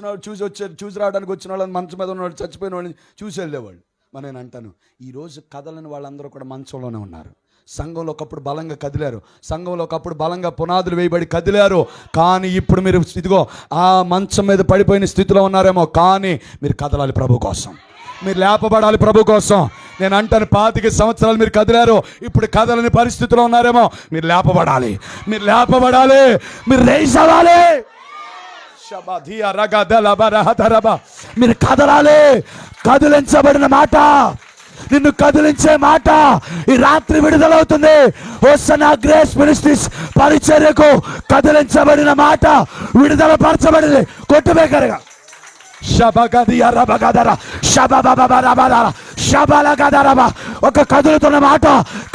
రావడానికి వచ్చిన వాళ్ళని, మంచం మీద ఉన్నవాళ్ళు, చచ్చిపోయిన వాళ్ళని చూసి వెళ్ళేవాళ్ళు. మరి నేను అంటాను, ఈరోజు కదలని వాళ్ళందరూ కూడా మంచంలోనే ఉన్నారు. సంఘంలో ఒకప్పుడు బలంగా కదిలారు, సంఘంలో ఒకప్పుడు బలంగా పునాదులు వేయబడి కదిలారు. కానీ ఇప్పుడు మీరు ఇదిగో ఆ మంచం మీద పడిపోయిన స్థితిలో ఉన్నారేమో. కానీ మీరు కదలాలి ప్రభు కోసం, మీరు లేపబడాలి ప్రభు కోసం. నేను అంటాను, 25 సంవత్సరాలు మీరు కదిలారు, ఇప్పుడు కదలని పరిస్థితిలో ఉన్నారేమో. మీరు లేపబడాలి, మీరు లేపబడాలి, మీరు రైజ్ అవ్వాలి. మీరు కదలాలి. కదిలించబడిన మాట, నిన్ను కదిలించే మాట ఈ రాత్రి విడుదలవుతుంది. హోసన్నా గ్రేస్ మినిస్ట్రీస్ పరిచర్యకు కదిలించబడిన మాట విడుదల పరచబడింది. కొట్టుబేకరగా ఒక కదులుతున్న మాట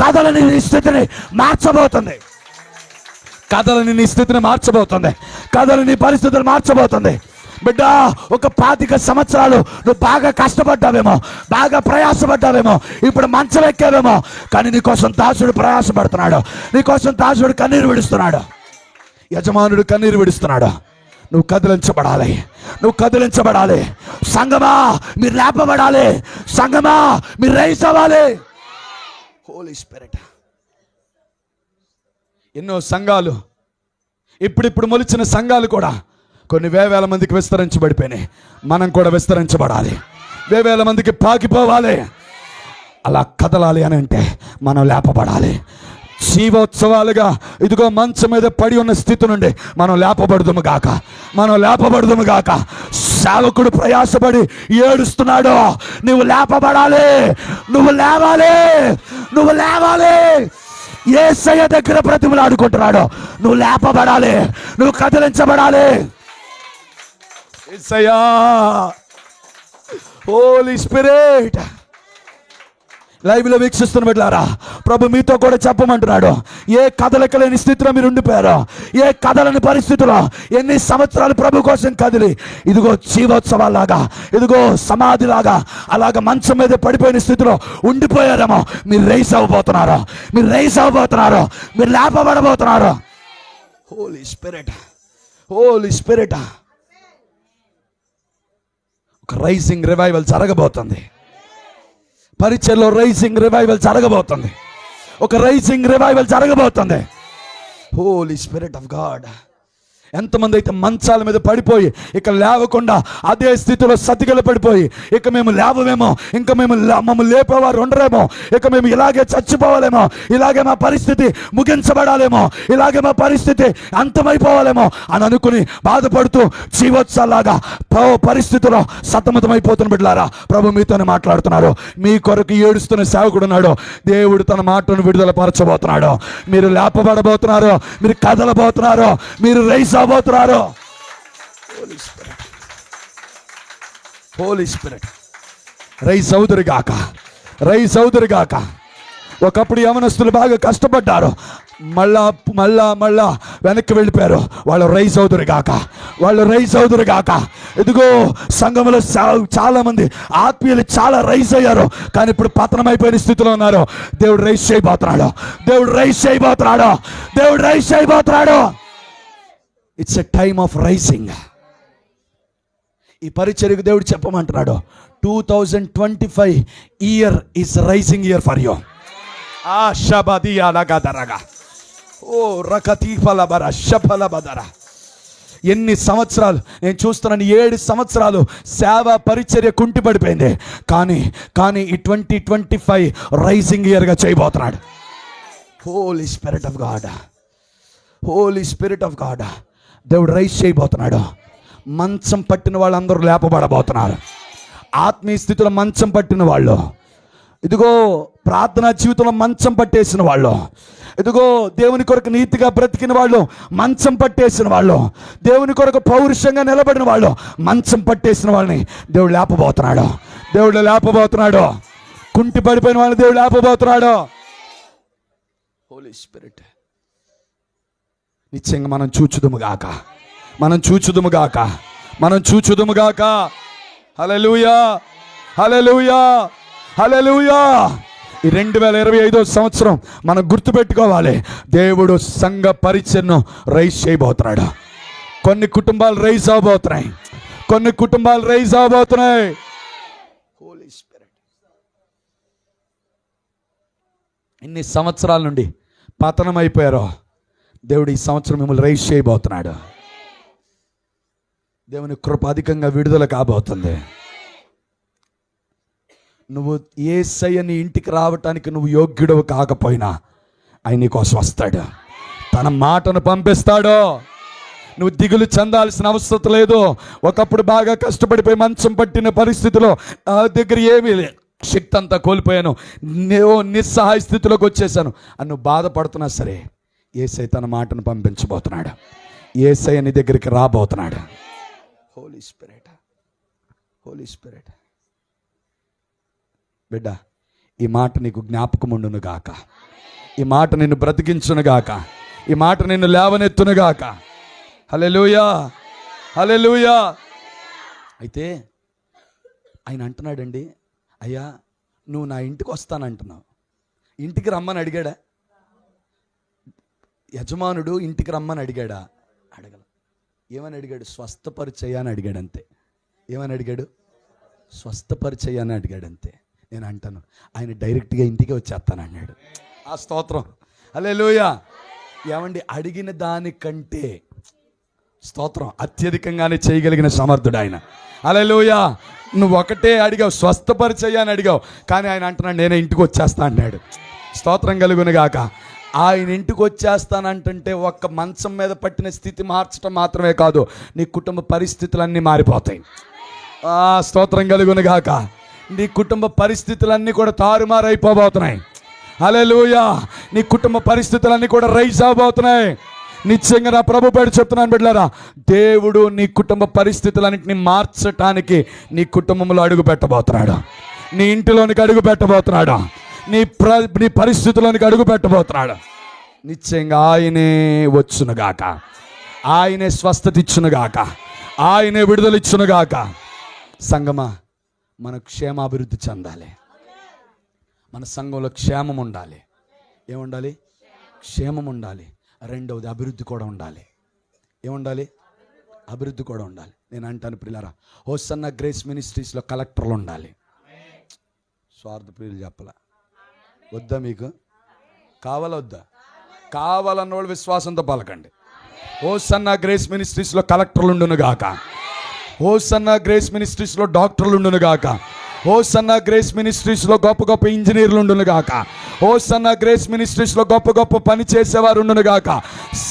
కదలని నీ స్థితిని మార్చబోతుంది. కదలని నీ స్థితిని మార్చబోతుంది. కదలని పరిస్థితులు మార్చబోతుంది. బిడ్డ, ఒక 25 సంవత్సరాలు నువ్వు బాగా కష్టపడ్డావేమో, బాగా ప్రయాసపడ్డావేమో, ఇప్పుడు మంచం ఎక్కావేమో. కానీ నీకోసం దాసుడు ప్రయాసపడుతున్నాడు, నీకోసం దాసుడు కన్నీరు విడుస్తున్నాడు, యజమానుడు కన్నీరు విడుస్తున్నాడు. నువ్వు కదిలించబడాలి, నువ్వు కదిలించబడాలి. సంగమా మీరు లేపబడాలి, సంగమా మీరు రైజ్ అవ్వాలి. హోలీ స్పిరిట్. ఎన్నో సంఘాలు, ఇప్పుడిప్పుడు మొలిచిన సంఘాలు కూడా కొన్ని వేవేల మందికి విస్తరించబడిపోయినాయి. మనం కూడా విస్తరించబడాలి, వేవేల మందికి పాకిపోవాలి. అలా కదలాలి అని అంటే మనం లేపబడాలి. జీవోత్సవాలుగా ఇదిగో మంచం మీద పడి ఉన్న స్థితి నుండి మనం లేపబడుదుము గాక, మనం లేపబడుదుము గాక. సేవకుడు ప్రయాసపడి ఏడుస్తున్నాడు, నువ్వు లేపబడాలి, నువ్వు లేవాలి, నువ్వు లేవాలి. యేసయ్య దగ్గర బ్రతిమలాడుకుంటున్నాడు, నువ్వు లేపబడాలి, నువ్వు కదిలించబడాలి. యేసయ్యా, హోలీ స్పిరిట్. లైవ్లో వీక్షిస్తున్న బిడ్డలారా, ప్రభు మీతో కూడా చెప్పమంటున్నాడు. ఏ కదలకలేని స్థితిలో మీరు ఉండిపోయారో, ఏ కదలని పరిస్థితిలో ఎన్ని సంవత్సరాలు ప్రభు కోసం కదిలి ఇదిగో జీవోత్సవాలాగా, ఇదిగో సమాధిలాగా అలాగా మంచం మీద పడిపోయిన స్థితిలో ఉండిపోయారేమో. మీరు రైజ్ అవ్వబోతున్నారు, మీరు రైజ్ అవ్వబోతున్నారు, మీరు లేపబడబోతున్నారు. Holy spirit, Holi spirit. ఒక రైజింగ్ రివైవల్ జరగబోతుంది. పరిచయలో రైజింగ్ రివైవల్ జరగబోతుంది. ఒక రైజింగ్ రివైవల్ జరగబోతుంది. Holy spirit of God. ఎంతమంది అయితే మంచాల మీద పడిపోయి ఇక లేవకుండా అదే స్థితిలో సతిగలు పడిపోయి ఇక మేము లేవమేమో, ఇంకా మమ్మల్ని లేపేవారు ఉండరేమో, ఇక మేము ఇలాగే చచ్చిపోవాలేమో, ఇలాగే మా పరిస్థితి ముగించబడాలేమో, ఇలాగే మా పరిస్థితి అంతమైపోవాలేమో అని అనుకుని బాధపడుతూ జీవోత్సవాలాగా పరిస్థితిలో సతమతమైపోతున్న బిడ్డలారా, ప్రభు మీతోనే మాట్లాడుతున్నారు. మీ కొరకు ఏడుస్తున్న సేవకుడు ఉన్నాడు. దేవుడు తన మాటను విడుదల పరచబోతున్నాడు. మీరు లేపబడబోతున్నారు, మీరు కదలబోతున్నారు, మీరు రైజ్ అవబోతున్నారు. Holy spirit, Holi spirit. Rise అవుదురు గాక, రైజ్ అవుదురు గాక. ఒకప్పుడు యవనస్తులు బాగా కష్టపడ్డారు, మళ్ళా వెనక్కి వెళ్ళిపోయారు. వాళ్ళు రైజ్ అవుదురు గాక, వాళ్ళు రైజ్ అవుదురు గాక. ఇదిగో సంఘంలో చాలా మంది ఆత్మీయులు చాలా రైజ్ అయ్యారు, కానీ ఇప్పుడు పతనమైపోయిన స్థితిలో ఉన్నారు. దేవుడు రైజ్ చేయబోతున్నాడు, దేవుడు రైజ్ చేయబోతున్నాడు, దేవుడు రైజ్ చేయబోతున్నాడు. It's a time of rising. ఈ పరిచర్యకు దేవుడు చెప్పమంటున్నాడు, 2025 year is rising year for you. ఆ షబది అలాగదరగా ఓ రకతీ ఫలబర షఫలబదర. ఎన్ని సంవత్సరాలు నేను చూస్తున్నాను, 7 సంవత్సరాలు సేవ పరిచర్య కుంటిపడిపోయింది. కానీ ఈ 2025 రైజింగ్ ఇయర్గా చేయబోతున్నాడు. Holy spirit of God, Holy spirit of God. దేవుడు రైజ్ చేయబోతున్నాడు. మంచం పట్టిన వాళ్ళందరూ లేపబడబోతున్నారు. ఆత్మీయ స్థితిలో మంచం పట్టిన వాళ్ళు, ఇదిగో ప్రార్థనా జీవితంలో మంచం పట్టేసిన వాళ్ళు, ఇదిగో దేవుని కొరకు నీతిగా బ్రతికిన వాళ్ళు, మంచం పట్టేసిన వాళ్ళు, దేవుని కొరకు పౌరుషంగా నిలబడిన వాళ్ళు, మంచం పట్టేసిన వాళ్ళని దేవుడు లేపబోతున్నాడు. దేవుడు లేపబోతున్నాడు. కుంటి పడిపోయిన వాళ్ళని దేవుడు లేపబోతున్నాడు. హోలీ స్పిరిట్ నిశ్చయంగా మనం చూచుదుముగాక, మనం చూచుదుముగాక, మనం చూచుదుముగాక. హల్లెలూయా, హల్లెలూయా, హల్లెలూయా. ఈ 2025 సంవత్సరం మనం గుర్తుపెట్టుకోవాలి, దేవుడు సంఘ పరిచయను రైజ్ చేయబోతున్నాడు. కొన్ని కుటుంబాలు రైజ్ అవబోతున్నాయి, కొన్ని కుటుంబాలు రైజ్ అవబోతున్నాయి. హోలీ స్పిరిట్ ఇన్ని సంవత్సరాల నుండి పతనం అయిపోయారో, దేవుడు ఈ సంవత్సరం మిమ్మల్ని రైజ్ చేయబోతున్నాడు. దేవుని కృప అధికంగా విడుదల కాబోతుంది. నువ్వు యేసయ్య నీ ఇంటికి రావటానికి నువ్వు యోగ్యుడవు కాకపోయినా ఆయన నీ కోసం వస్తాడు, తన మాటను పంపిస్తాడు. నువ్వు దిగులు చెందాల్సిన అవసరం లేదు. ఒకప్పుడు బాగా కష్టపడిపోయి మంచం పట్టిన పరిస్థితిలో నా దగ్గర ఏమీ లేదు, శక్తి అంతా కోల్పోయాను, నిస్సహాయ స్థితిలోకి వచ్చేసాను అని నువ్వు బాధపడుతున్నా సరే, యేసయ్య తన మాటను పంపించబోతున్నాడు. యేసయ్య నీ దగ్గరికి రాబోతున్నాడు. Holy spirit, Holi Spirit. బిడ్డ, ఈ మాట నీకు జ్ఞాపకం ఉండును గాక, ఈ మాట నిన్ను బ్రతికించును గాక, ఈ మాట నిన్ను లేవనెత్తును గాక. హల్లెలూయా, హల్లెలూయా. అయితే ఆయన అంటున్నాడండి, అయ్యా నువ్వు నా ఇంటికి వస్తానంటున్నావు, ఇంటికి రమ్మని అడిగాడా? యజమానుడు ఇంటికి రమ్మని అడిగాడా? అడగల. ఏమని అడిగాడు? స్వస్థపరిచయ అని అడిగాడు అంతే. ఏమని అడిగాడు? స్వస్థపరిచయ అని అడిగాడు అంతే. నేను అంటాను, ఆయన డైరెక్ట్గా ఇంటికి వచ్చేస్తానన్నాడు. ఆ స్తోత్రం, హల్లెలూయా. ఏమండి, అడిగిన దానికంటే స్తోత్రం అత్యధికంగానే చేయగలిగిన సమర్థుడు ఆయన. హల్లెలూయా. నువ్వు ఒకటే అడిగావు, స్వస్థపరిచయ అని అడిగావు, కానీ ఆయన అంటున్నాడు నేనే ఇంటికి వచ్చేస్తా అన్నాడు. స్తోత్రం కలుగును గాక. ఆయన ఇంటికి వచ్చేస్తానంటే ఒక్క మంచం మీద పట్టిన స్థితి మార్చడం మాత్రమే కాదు, నీ కుటుంబ పరిస్థితులన్నీ మారిపోతాయి. స్తోత్రం కలుగును గాక. నీ కుటుంబ పరిస్థితులన్నీ కూడా తారుమారైపోబోతున్నాయి. హల్లెలూయా. నీ కుటుంబ పరిస్థితులన్నీ కూడా రైజ్ అవబోతున్నాయి. నిశ్చయంగా నా ప్రభు పేరు చెప్తున్నాను బిడ్డలారా, దేవుడు నీ కుటుంబ పరిస్థితులన్నింటినీ మార్చటానికి నీ కుటుంబంలో అడుగు పెట్టబోతున్నాడు, నీ ఇంటిలోనికి అడుగు పెట్టబోతున్నాడు, నీ పరిస్థితుల్లోనికి అడుగు పెట్టబోతున్నాడు. నిశ్చయంగా ఆయనే వచ్చునుగాక, ఆయనే స్వస్థత ఇచ్చునుగాక, ఆయనే విడుదల ఇచ్చునుగాక. సంగమా, మన క్షేమాభివృద్ధి చెందాలి, మన సంఘంలో క్షేమం ఉండాలి. ఏముండాలి? క్షేమం ఉండాలి. రెండవది అభివృద్ధి కూడా ఉండాలి. ఏముండాలి? అభివృద్ధి కూడా ఉండాలి. నేను అంటాను ప్రియులారా, హోసన్నా గ్రేస్ మినిస్ట్రీస్లో కలెక్టర్లు ఉండాలి. స్వార్థ ప్రియులు చెప్పలా, వద్దా? మీకు కావాలా వద్దా? కావాలన్నోళ్ళు విశ్వాసంతో పలకండి. హోసన్నా గ్రేస్ మినిస్ట్రీస్లో కలెక్టర్లు ఉండును గాక, హోసన్నా గ్రేస్ మినిస్ట్రీస్లో డాక్టర్లు ఉండును గాక, హోసన్నా గ్రేస్ మినిస్ట్రీస్లో గొప్ప గొప్ప ఇంజనీర్లు ఉండును గాక, హోసన్నా గ్రేస్ మినిస్ట్రీస్లో గొప్ప గొప్ప పని చేసేవారు ఉండును గాక,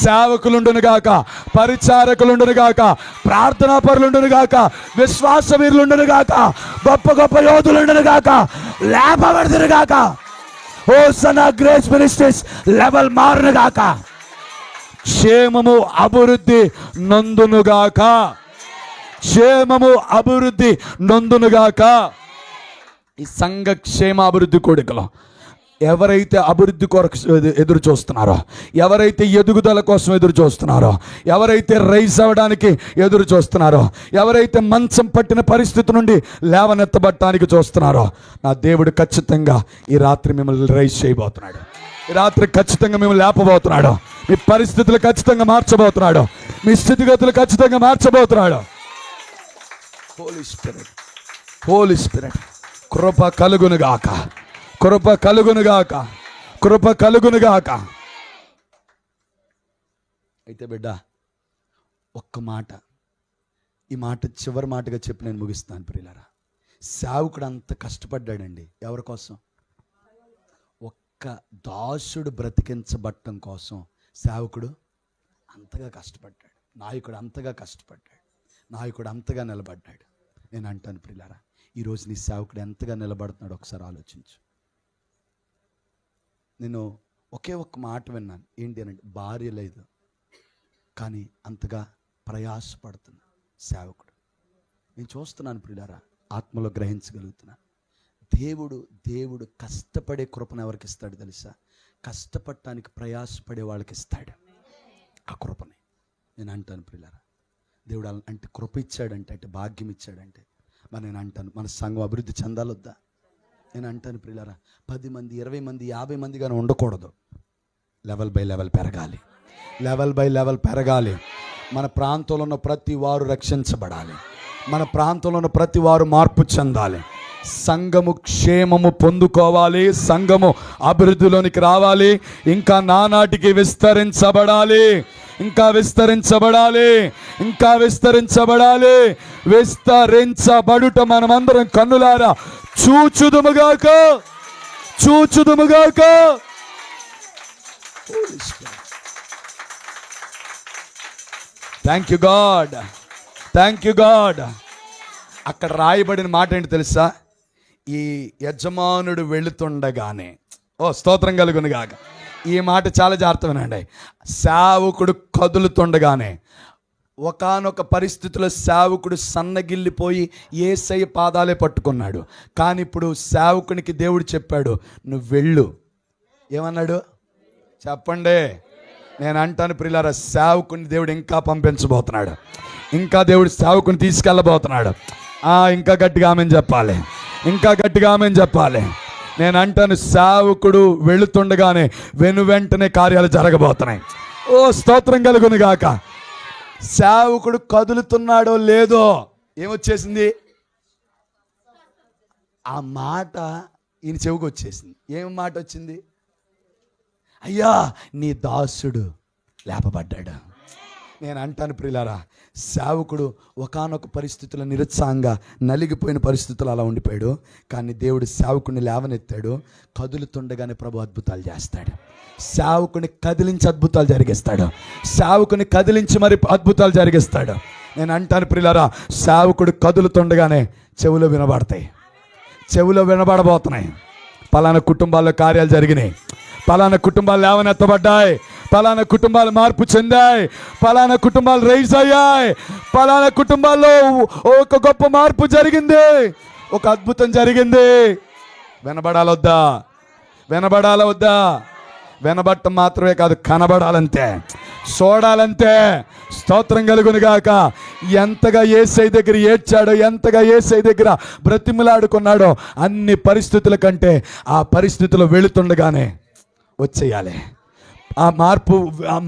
సేవకులు ఉండును గాక, పరిచారకులు ఉండును గాక, ప్రార్థనా పరులు ఉండును గాక, విశ్వాస వీరులు ఉండును గాక, గొప్ప గొప్ప యోధులు ఉండును గాక, లేపబడుదురు గాక. హోసన్నా గ్రేస్ మినిస్ట్రీస్ లెవెల్ మారును గాక, క్షేమము అభివృద్ధి నొందునుగాక, క్షేమము అభివృద్ధి నొందునుగాక. ఈ సంఘ క్షేమాభివృద్ధి కోరికలో ఎవరైతే అభివృద్ధి కొరకు ఎదురు చూస్తున్నారో, ఎవరైతే ఎదుగుదల కోసం ఎదురు చూస్తున్నారో, ఎవరైతే రైజ్ అవ్వడానికి ఎదురు చూస్తున్నారో, ఎవరైతే మంచం పట్టిన పరిస్థితి నుండి లేవనెత్తబట్టడానికి చూస్తున్నారో, నా దేవుడు ఖచ్చితంగా ఈ రాత్రి మిమ్మల్ని రైజ్ చేయబోతున్నాడు. ఈ రాత్రి ఖచ్చితంగా మిమ్మల్ని లేపబోతున్నాడు. మీ పరిస్థితులు ఖచ్చితంగా మార్చబోతున్నాడు. మీ స్థితిగతులు ఖచ్చితంగా మార్చబోతున్నాడు. హోలీ స్పిరిట్, హోలీ స్పిరిట్, కృప కలుగునుగాక, కృప కలుగునుగాక, కృప కలుగునుగాక. అయితే బిడ్డ, ఒక్క మాట, ఈ మాట చివరి మాటగా చెప్పి నేను ముగిస్తాను ప్రియులారా. సేవకుడు అంత కష్టపడ్డాడండి. ఎవరి కోసం? ఒక్క దాసుడు బ్రతికించబట్టం కోసం సేవకుడు అంతగా కష్టపడ్డాడు. నాయకుడు అంతగా కష్టపడ్డాడు. నాయకుడు అంతగా నిలబడ్డాడు. నేను అంటాను ప్రియులారా, ఈరోజు నీ సేవకుడు ఎంతగా నిలబడుతున్నాడు ఒకసారి ఆలోచించు. నేను ఒకే ఒక్క మాట విన్నాను. ఏంటి అని అంటే, భార్య లేదు కానీ అంతగా ప్రయాసపడుతున్న సేవకుడు. నేను చూస్తున్నాను ప్రియులారా, ఆత్మలో గ్రహించగలుగుతున్నా. దేవుడు కష్టపడే కృపను ఎవరికి ఇస్తాడు తెలుసా? కష్టపడటానికి ప్రయాసపడే వాళ్ళకి ఇస్తాడు ఆ కృపని. నేను అంటాను ప్రియులారా, దేవుడు అంటే కృప ఇచ్చాడంటే, అంటే భాగ్యం ఇచ్చాడంటే, మరి నేను అంటాను మన సంఘం అభివృద్ధి చెందాలొద్దా? నేను అంటాను ప్రియులారా, 10 మంది 20 మంది 50 మందిగానే ఉండకూడదు. లెవెల్ బై లెవెల్ పెరగాలి, లెవెల్ బై లెవెల్ పెరగాలి. మన ప్రాంతంలో ఉన్న ప్రతి వారు రక్షించబడాలి, మన ప్రాంతంలో ఉన్న ప్రతి వారు మార్పు చెందాలి, సంఘము క్షేమము పొందుకోవాలి, సంఘము అభివృద్ధిలోనికి రావాలి, ఇంకా నానాటికి విస్తరించబడాలి, ఇంకా విస్తరించబడాలి, ఇంకా విస్తరించబడాలి. విస్తరించబడుట మనమందరం కన్నులారా చూచుదుముగాక, చూచుదుముగాక. Thank you God, thank you God. అక్కడ రాయబడిన మాట ఏంటి తెలుసా? ఈ యజమానుడు వెళుతుండగానే, ఓ స్తోత్రం కలుగును గాక. ఈ మాట చాలా జాగ్రత్త వినండి. సేవకుడు కదులుతుండగానే, ఒకానొక పరిస్థితిలో సేవకుడు సన్నగిల్లిపోయి యేసయ్య పాదాలే పట్టుకున్నాడు. కానీ ఇప్పుడు సేవకునికి దేవుడు చెప్పాడు, నువ్వు వెళ్ళు. ఏమన్నాడు చెప్పండి? నేను అంటాను ప్రియులారా, సేవకుని దేవుడు ఇంకా పంపించబోతున్నాడు, ఇంకా దేవుడు సేవకుని తీసుకెళ్ళబోతున్నాడు. ఇంకా గట్టిగా ఆమెను చెప్పాలి, ఇంకా గట్టిగా ఆమెను చెప్పాలి. నేను అంటాను, సేవకుడు వెళుతుండగానే వెంటనే కార్యాలు జరగబోతున్నాయి. ఓ స్తోత్రం కలుగును గాక. సేవకుడు కదులుతున్నాడో లేదో ఏమొచ్చేసింది? ఆ మాట ఈయన చెవికి వచ్చేసింది. ఏం మాట వచ్చింది? అయ్యా నీ దాసుడు లేపబడ్డాడు. నేను అంటాను ప్రియులారా, సేవకుడు ఒకానొక పరిస్థితుల్లో నిరుత్సాహంగా నలిగిపోయిన పరిస్థితులు అలా ఉండిపోయాడు. కానీ దేవుడు సేవకుడిని లేవనెత్తాడు. కదులుతుండగానే ప్రభు అద్భుతాలు చేస్తాడు. సేవకుని కదిలించి అద్భుతాలు జరిగిస్తాడు. సేవకుని కదిలించి మరి అద్భుతాలు జరిగిస్తాడు. నేను అంటాను ప్రియులారా, సేవకుడు కదులుతుండగానే చెవులో వినబడతాయి, చెవులో వినబడబోతున్నాయి. పలానా కుటుంబాల్లో కార్యాలు జరిగినాయి, పలానా కుటుంబాలు లేవనెత్తబడ్డాయి, పలానా కుటుంబాలు మార్పు చెందాయి, పలానా కుటుంబాలు రైజ్ అయ్యాయి, పలానా కుటుంబాల్లో ఒక గొప్ప మార్పు జరిగింది, ఒక అద్భుతం జరిగింది. వినబడాలొద్దా? వినబడాలొద్దా? వినబడటం మాత్రమే కాదు, కనబడాలంతే, చూడాలంతే. స్తోత్రం కలుగును గాక. ఎంతగా యేసయ్య దగ్గర ఏడ్చాడో, ఎంతగా యేసయ్య దగ్గర బ్రతిమలాడుకున్నాడో, అన్ని పరిస్థితుల కంటే ఆ పరిస్థితులు వెళుతుండగానే వచ్చేయాలి. ఆ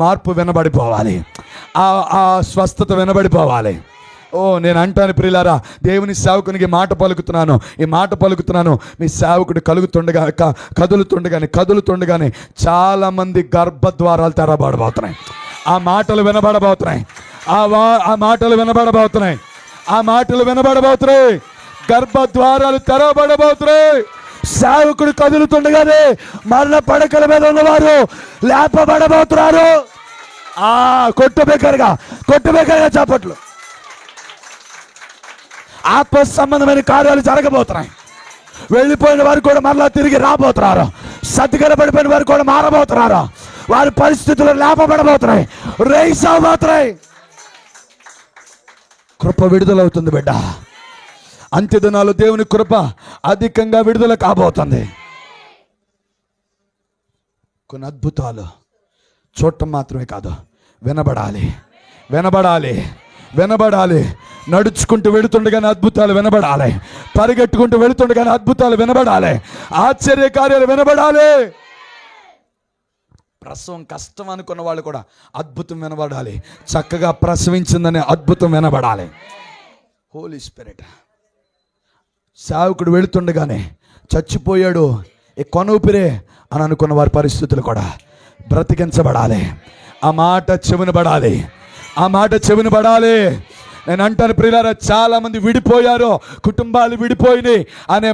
మార్పు వినబడిపోవాలి, ఆ స్వస్థత వినబడిపోవాలి. ఓ నేను అంటాను ప్రియులారా, దేవుని సేవకునికి మాట పలుకుతున్నాను, ఈ మాట పలుకుతున్నాను. మీ సేవకుడు కదులుతుండగానే చాలా మంది గర్భద్వారాలు తెరబడబోతున్నాయి. ఆ మాటలు వినబడబోతున్నాయి, ఆ మాటలు వినబడబోతున్నాయి, ఆ మాటలు వినబడబోతున్నాయి. గర్భద్వారాలు తెరవబడబోతున్నాయి. సేవకుడు కదులుతుండగానే మరణ పడకల మీద ఉన్నవారు లేపబడబోతున్నారు. కొట్టుబెక్కరగా చప్పట్లు. ఆత్మ సంబంధమైన కార్యాలు జరగబోతున్నాయి. వెళ్ళిపోయిన వారు కూడా మరలా తిరిగి రాబోతున్నారు. సతిగల పడిపోయిన వారు కూడా మారబోతున్నారు. వారి పరిస్థితులు లేపబడబోతున్నాయి, రైస్ అవబోతున్నాయి. కృప విడుదలవుతుంది బిడ్డ. అంత్యదినాలు దేవుని కృప అధికంగా విడుదల కాబోతుంది. కొన్ని అద్భుతాలు చూడటం మాత్రమే కాదు, వినబడాలి, వినబడాలి, వినబడాలి. నడుచుకుంటూ వెళుతుండగానే అద్భుతాలు వినబడాలి, పరిగెట్టుకుంటూ వెళుతుండగానే అద్భుతాలు వినబడాలి, ఆశ్చర్య కార్యాలు వినబడాలి. ప్రసవం కష్టం అనుకున్న వాళ్ళు కూడా అద్భుతం వినబడాలి. చక్కగా ప్రసవించిందనే అద్భుతం వినబడాలి. Holy spirit. సేవకుడు వెళుతుండగానే చచ్చిపోయాడు, కొనూపిరే అని అనుకున్న వారి పరిస్థితులు కూడా బ్రతికించబడాలి. ఆ మాట చెవినబడాలి, ఆ మాట చెవినబడాలి. నేను అంటాను ప్రియులారా, చాలా మంది విడిపోయారు, కుటుంబాలు విడిపోయినాయి అనే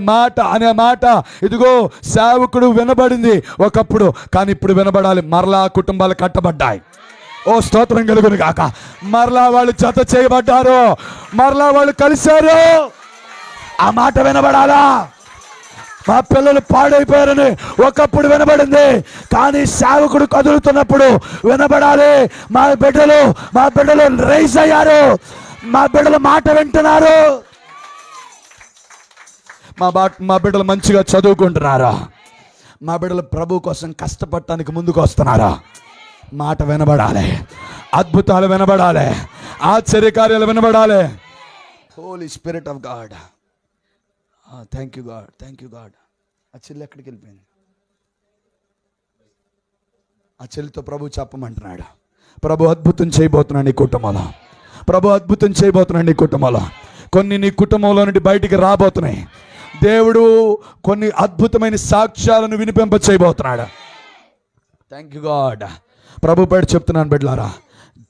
మాట ఇదిగో సేవకుడు వినబడింది ఒకప్పుడు, కానీ ఇప్పుడు వినబడాలి. మరలా కుటుంబాలు కట్టబడ్డాయి. ఓ స్తోత్రం కలుగును గాక. మరలా వాళ్ళు జత చేయబడ్డారు, మరలా వాళ్ళు కలిశారు. ఆ మాట వినబడాలా? మా పిల్లలు పాడైపోయారని ఒకప్పుడు వినబడింది, కానీ సేవకుడు కదులుతున్నప్పుడు వినబడాలి. మా బిడ్డలు రైజ్ అయ్యారు, మా బిడ్డలు మాట వింటున్నారు. మా బిడ్డలు మంచిగా చదువుకుంటున్నారా? మా బిడ్డలు ప్రభు కోసం కష్టపడటానికి ముందుకు వస్తున్నారా? మాట వినబడాలి, అద్భుతాలు వినబడాలి, ఆశ్చర్యకార్యాలు వినబడాలి. Holy spirit of God, thank you God, thank you God. ఆ చెల్లి ఎక్కడికి వెళ్ళిపోయింది? ఆ చెల్లితో ప్రభు చెప్పమంటున్నాడు, ప్రభు అద్భుతం చేయబోతున్నాడు నీ కుటుంబంలో. ప్రభు అద్భుతం చేయబోతున్నాడు నీ కుటుంబంలో. కొన్ని నీ కుటుంబంలో నుండి బయటికి రాబోతున్నాయి. దేవుడు కొన్ని అద్భుతమైన సాక్ష్యాలను వినిపింప చేయబోతున్నాడు. Thank you God. ప్రభు పేరు చెప్తున్నాను బిడ్డలారా,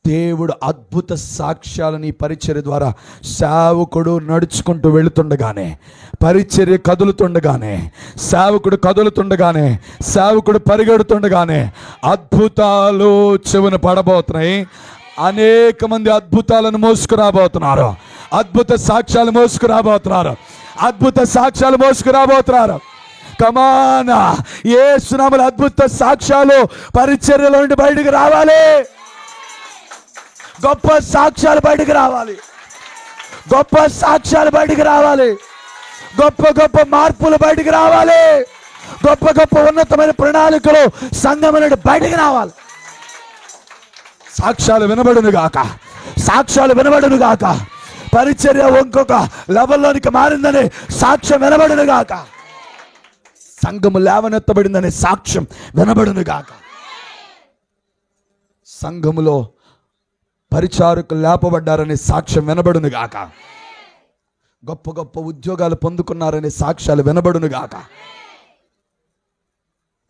దేవుడు అద్భుత సాక్ష్యాలను ఈ పరిచర్య ద్వారా సేవకుడు నడుచుకుంటూ వెళుతుండగానే, పరిచర్య కదులుతుండగానే, సేవకుడు పరిగెడుతుండగానే అద్భుతాలు చెవున పడబోతున్నాయి. అనేక మంది అద్భుతాలను మోసుకురాబోతున్నారు, అద్భుత సాక్ష్యాలు మోసుకురాబోతున్నారు, అద్భుత సాక్ష్యాలు మోసుకురాబోతున్నారు. కమానా, యేసు నామములో అద్భుత సాక్ష్యాలు పరిచర్యలో నుండి బయటికి రావాలి. గొప్ప సాక్ష్యాలు బయటికి రావాలి, గొప్ప సాక్ష్యాలు బయటికి రావాలి, గొప్ప గొప్ప మార్పులు బయటికి రావాలి, గొప్ప గొప్ప ఉన్నతమైన ప్రణాళికలు సంఘం నుండి బయటికి రావాలి. సాక్ష్యాలు వినబడును గాక, సాక్ష్యాలు వినబడును గాక. పరిచర్య ఇంకొక లెవెల్లోనికి మారిందని సాక్ష్యం వినబడును గాక. సంఘము లేవనెత్తబడిందనే సాక్ష్యం వినబడును గాక. సంఘములో పరిచారకులు లేపబడ్డారనే సాక్ష్యం వినబడును గాక. గొప్ప గొప్ప ఉద్యోగాలు పొందుకున్నారనే సాక్ష్యాలు వినబడును గాక.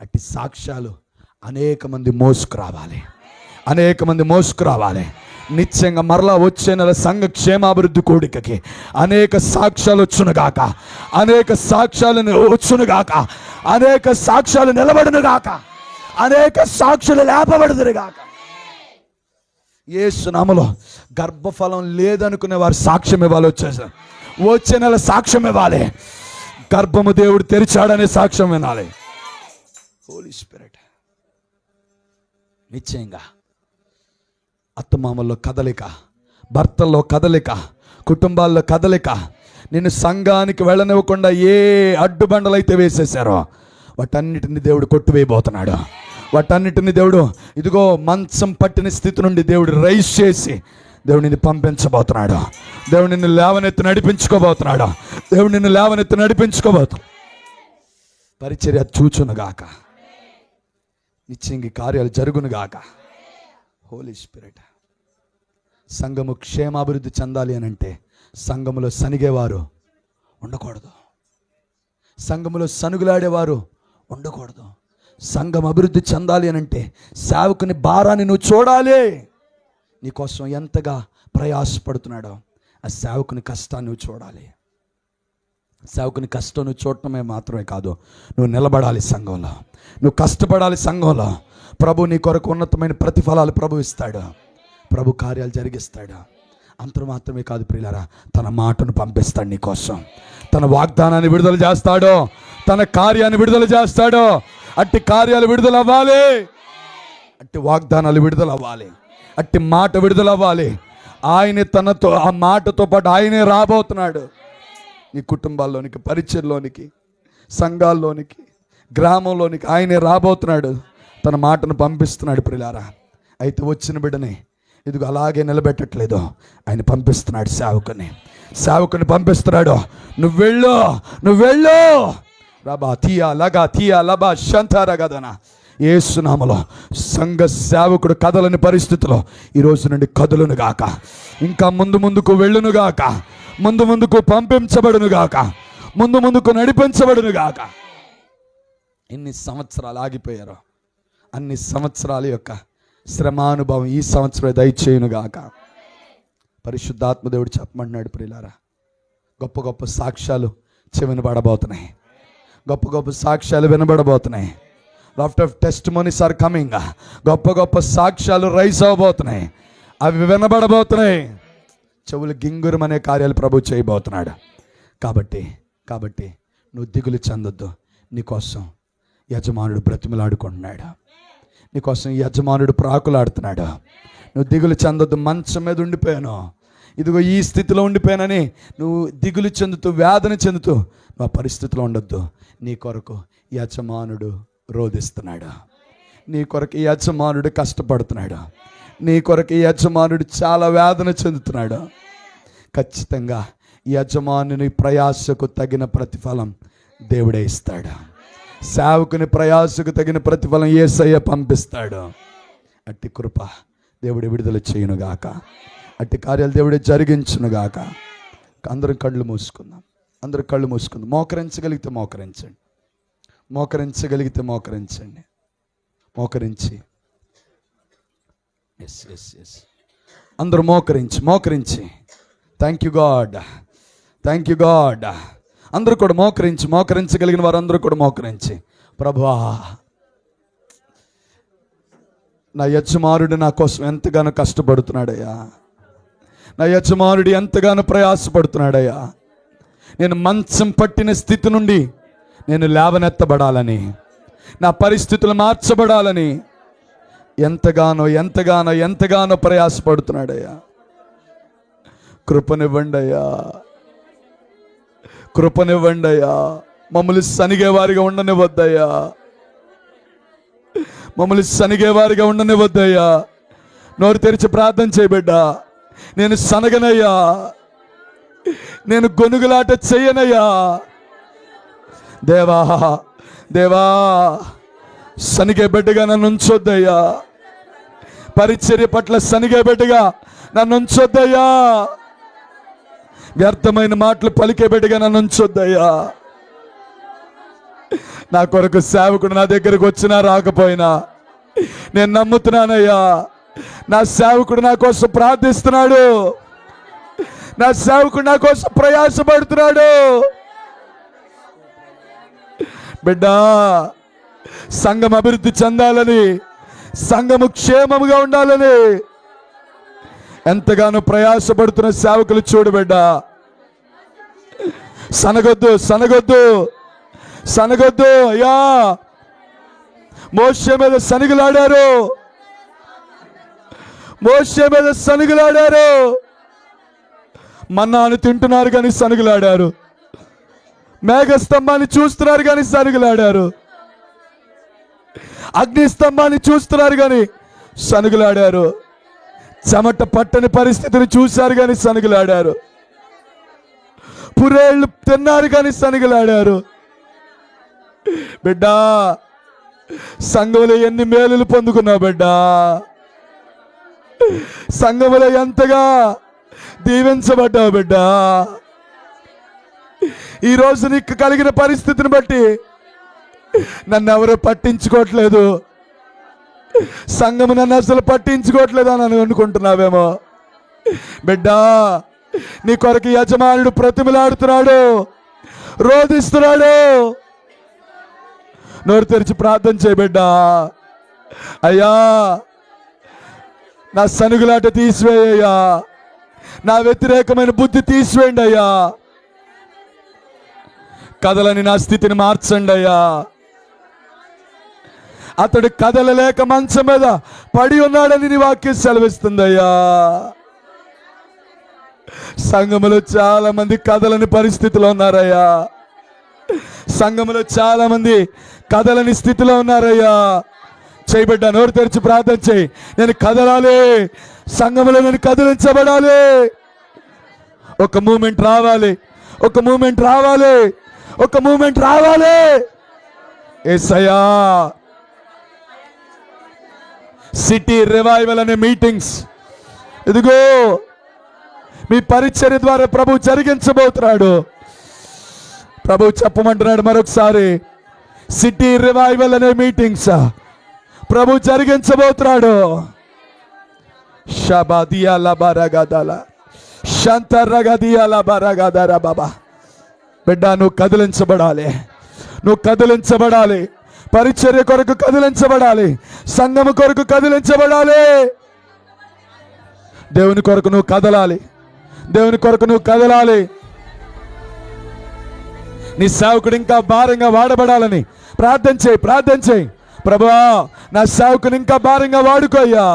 అట్టి సాక్ష్యాలు అనేక మంది మోసుకురావాలి. నిత్యంగా మరలా వచ్చే నెల సంఘ క్షేమాభివృద్ధి కూడికకి అనేక సాక్ష్యాలు వచ్చునుగాక, అనేక సాక్ష్యాలు నిలబడునుగాక, అనేక సాక్షులు లేపబడుదురుగాక. యేసు నామములో గర్భఫలం లేదనుకునే వారు సాక్ష్యం ఇవ్వాలి. వచ్చే నెల సాక్ష్యం ఇవ్వాలి. గర్భము దేవుడు తెరిచాడనే సాక్ష్యం వినాలి. హోలీ స్పిరిట్. నిశ్చయంగా అత్తమామల్లో కదలిక, భర్తల్లో కదలిక, కుటుంబాల్లో కదలిక. నిన్ను సంఘానికి వెళ్ళనివ్వకుండా ఏ అడ్డుబండలు అయితే వేసేశారో వాటన్నిటిని దేవుడు కొట్టువేయబోతున్నాడు. వాటన్నిటిని దేవుడు ఇదిగో మంచం పట్టిన స్థితి నుండి దేవుడు రైజ్ చేసి దేవుడు నిన్ను పంపించబోతున్నాడు. దేవుడు నిన్ను లేవనెత్తి నడిపించుకోబోతున్నాడు. పరిచర్య చూచునుగాక, నిత్యంగా కార్యాలు జరుగునుగాక. హోలీ స్పిరిట్. సంఘము క్షేమాభివృద్ధి చెందాలి అని అంటే సంఘములో సనిగేవారు ఉండకూడదు, సంఘములో సనుగులాడేవారు ఉండకూడదు. సంఘం అభివృద్ధి చెందాలి అని అంటే సేవకుని భారాన్ని నువ్వు చూడాలి. నీకోసం ఎంతగా ప్రయాసపడుతున్నాడో ఆ సేవకుని కష్టాన్ని నువ్వు చూడాలి. సేవకుని కష్టం నువ్వు చూడటమే మాత్రమే కాదు, నువ్వు నిలబడాలి సంఘంలో, నువ్వు కష్టపడాలి సంఘంలో. ప్రభు నీ కొరకు ఉన్నతమైన ప్రతిఫలాలు ప్రభు ఇస్తాడు, ప్రభు కార్యాలు జరిగిస్తాడు. అంత మాత్రమే కాదు ప్రియులారా, తన మాటను పంపిస్తాడు నీకోసం, తన వాగ్దానాన్ని విడుదల చేస్తాడు, తన కార్యాన్ని విడుదల చేస్తాడు. అట్టి కార్యాలు విడుదల అవ్వాలి, అట్టి వాగ్దానాలు విడుదల అవ్వాలి, అట్టి మాట విడుదల అవ్వాలి. ఆయనే తనతో ఆ మాటతో పాటు ఆయనే రాబోతున్నాడు నీ కుటుంబాల్లోనికి, పరిచర్లోనికి, సంఘాల్లోనికి, గ్రామంలోనికి ఆయనే రాబోతున్నాడు. తన మాటను పంపిస్తున్నాడు ప్రియులారా. అయితే వచ్చిన బిడ్డని ఇదిగో అలాగే నిలబెట్టట్లేదు, ఆయన పంపిస్తున్నాడు. సేవకుని పంపిస్తున్నాడు. నువ్వు వెళ్ళు రబా తీయా లబా శంతారగదన. యేసు నామములో సంఘ సేవకుడు కదలని పరిస్థితిలో ఈరోజు నుండి కదులును గాక, ఇంకా ముందుకు వెళ్ళును గాక, ముందుకు పంపించబడును గాక, ముందుకు నడిపించబడును గాక. ఎన్ని సంవత్సరాలు ఆగిపోయారో అన్ని సంవత్సరాల యొక్క శ్రమానుభవం ఈ సంవత్సరం దయచేయును గాక. పరిశుద్ధాత్మ దేవుడు చెప్పమంటున్నాడు ప్రియులారా, గొప్ప గొప్ప సాక్ష్యాలు వినబడబోతున్నాయి, గొప్ప గొప్ప సాక్ష్యాలు వినబడబోతున్నాయి. Laughter of testimonies are coming. గొప్ప గొప్ప సాక్ష్యాలు రైజ్ అవ్వబోతున్నాయి, అవి వినబడబోతున్నాయి. చెవులు గింగురమనే కార్యాలు ప్రభు చేయబోతున్నాడు. కాబట్టి నువ్వు దిగులు చెందొద్దు. నీకోసం యజమానుడు బ్రతిమలాడుకుంటున్నాడు, నీకోసం యజమానుడు ప్రాకులాడుతున్నాడు. నువ్వు దిగులు చెందొద్దు. మంచం మీద ఉండిపోయాను, ఇదిగో ఈ స్థితిలో ఉండిపోయానని నువ్వు దిగులు చెందుతూ వేదన చెందుతూ నువ్వు ఆ పరిస్థితిలో ఉండొద్దు. నీ కొరకు యజమానుడు రోధిస్తున్నాడు, నీ కొరకు యజమానుడు కష్టపడుతున్నాడు, నీ కొరకు యజమానుడు చాలా వేదన చెందుతున్నాడు. ఖచ్చితంగా యజమానుని ప్రయాసకు తగిన ప్రతిఫలం దేవుడే ఇస్తాడు. సేవకుని ప్రయాసకు తగిన ప్రతిఫలం యేసయ్య పంపిస్తాడు. అట్టి కృప దేవుడు విడుదల చేయునుగాక, అట్టి కార్యాలు దేవుడే జరిగించునుగాక. అందరం కళ్ళు మూసుకుందాం, అందరూ కళ్ళు మూసుకుందాం. మోకరించగలిగితే మోకరించండి, మోకరించగలిగితే మోకరించండి. మోకరించి ఎస్ ఎస్ ఎస్ అందరూ మోకరించి thank you God, thank you God. అందరూ కూడా మోకరించగలిగిన వారందరూ కూడా మోకరించి, ప్రభువా నా యజమానుడు నా కోసం ఎంతగానో కష్టపడుతున్నాడయ్యా, నా యజమానుడు ఎంతగానో ప్రయాసపడుతున్నాడయ్యా. నేను మంచం పట్టిన స్థితి నుండి నేను లేవనెత్తబడాలని, నా పరిస్థితులు మార్చబడాలని ఎంతగానో ప్రయాసపడుతున్నాడయ్యా. కృపనివ్వండయ్యా, కృపనివ్వండయ్యా. మమ్మల్ని సనిగేవారిగా ఉండనివద్దయ్యా, మమ్మల్ని సనిగేవారిగా ఉండనివద్దయ్యా. నోరు తెరిచి ప్రార్థన చేయబిడ్డా. నేను సనగనయ్యా, నేను గొనుగులాట చెయ్యనయ్యా. దేవా దేవా, సనిగే బిడ్డగా నన్ను ఉంచొద్దయ్యా, పరిచర్య పట్ల సనిగే బిడ్డగా నన్ను ఉంచొద్దయ్యా, వ్యర్థమైన మాటలు పలికే బిడ్డగా నన్ను ఉంచొద్దయ్యా. నా కొరకు సేవకుడు నా దగ్గరకు వచ్చినా రాకపోయినా నేను నమ్ముతున్నానయ్యా, నా సేవకుడు నా కోసం ప్రార్థిస్తున్నాడు, నా సేవకుడు నా కోసం ప్రయాసపడుతున్నాడు. బిడ్డా, సంఘం అభివృద్ధి చెందాలని, సంఘము క్షేమముగా ఉండాలని ఎంతగానో ప్రయాసపడుతున్న సేవకులు చూడు బిడ్డా. సనగొద్దు అయ్యా. మోషే మీద సనుగులాడారు, మన్నాను తింటున్నారు కానీ సనుగులాడారు, మేఘస్తంభాన్ని చూస్తున్నారు కానీ సనుగులాడారు, అగ్నిస్తంభాన్ని చూస్తున్నారు కానీ సనుగులాడారు, చెమట పట్టని పరిస్థితిని చూశారు కానీ సనుగులాడారు, పురేళ్ళు తిన్నారు కానీ సనుగులాడారు. బిడ్డా, సంఘంలో ఎన్ని మేలులు పొందుకున్నావు బిడ్డా, సంఘంలో ఎంతగా దీవించబడ్డావు బిడ్డా. ఈరోజు నీకు కలిగిన పరిస్థితిని బట్టి నన్ను ఎవరు పట్టించుకోవట్లేదు, సంఘము నన్ను అసలు పట్టించుకోవట్లేదు అని అనుకుంటున్నావేమో. బిడ్డా, నీ కొరకు యజమానుడు ప్రతిమలాడుతున్నాడు, రోధిస్తున్నాడు. నోరు తెరిచి ప్రార్థన చేయ బిడ్డా. అయ్యా, నా సనుగులాట తీసివేయ్యా, నా వ్యతిరేకమైన బుద్ధి తీసివేయండి అయ్యా. కదలని నా స్థితిని మార్చండి అయ్యా. అతడు కదలలేక మంచం మీద పడి ఉన్నాడని నీ వాక్యం సెలవిస్తుందయ్యా. సంఘములో చాలా మంది కదలని పరిస్థితిలో ఉన్నారయ్యా, సంఘములో చాలా మంది కదలని స్థితిలో ఉన్నారయ్యా. చేయబడ్డా, నోరు తెరిచి ప్రార్థన చేయి. నేను కదలాలి, సంఘములో నేను కదిలించబడాలి. ఒక మూమెంట్ రావాలి, ఒక మూమెంట్ రావాలి, ఒక మూమెంట్ రావాలి. యేసయ్యా, సిటీ రివైవల్ అనే మీటింగ్స్ ఇదిగో మీ పరిచర్య ద్వారా ప్రభు జరిగించబోతున్నాడు. ప్రభు చెప్పమంటున్నాడు మరొకసారి, సిటీ రివైవల్ అనే మీటింగ్స్ ప్రభు జరిగించబోతున్నాడు. బాబా, బిడ్డ, నువ్వు కదిలించబడాలి, నువ్వు కదిలించబడాలి. పరిచర్య కొరకు కదిలించబడాలి, సంఘము కొరకు కదిలించబడాలి. దేవుని కొరకు నువ్వు కదలాలి, దేవుని కొరకు నువ్వు కదలాలి. నీ సేవకుడు ఇంకా భారంగా వాడబడాలని ప్రార్థన చేయి, ప్రార్థన చేయి. ప్రభువా, నా సేవకుని ఇంకా భారంగా వాడుకోయ్యా,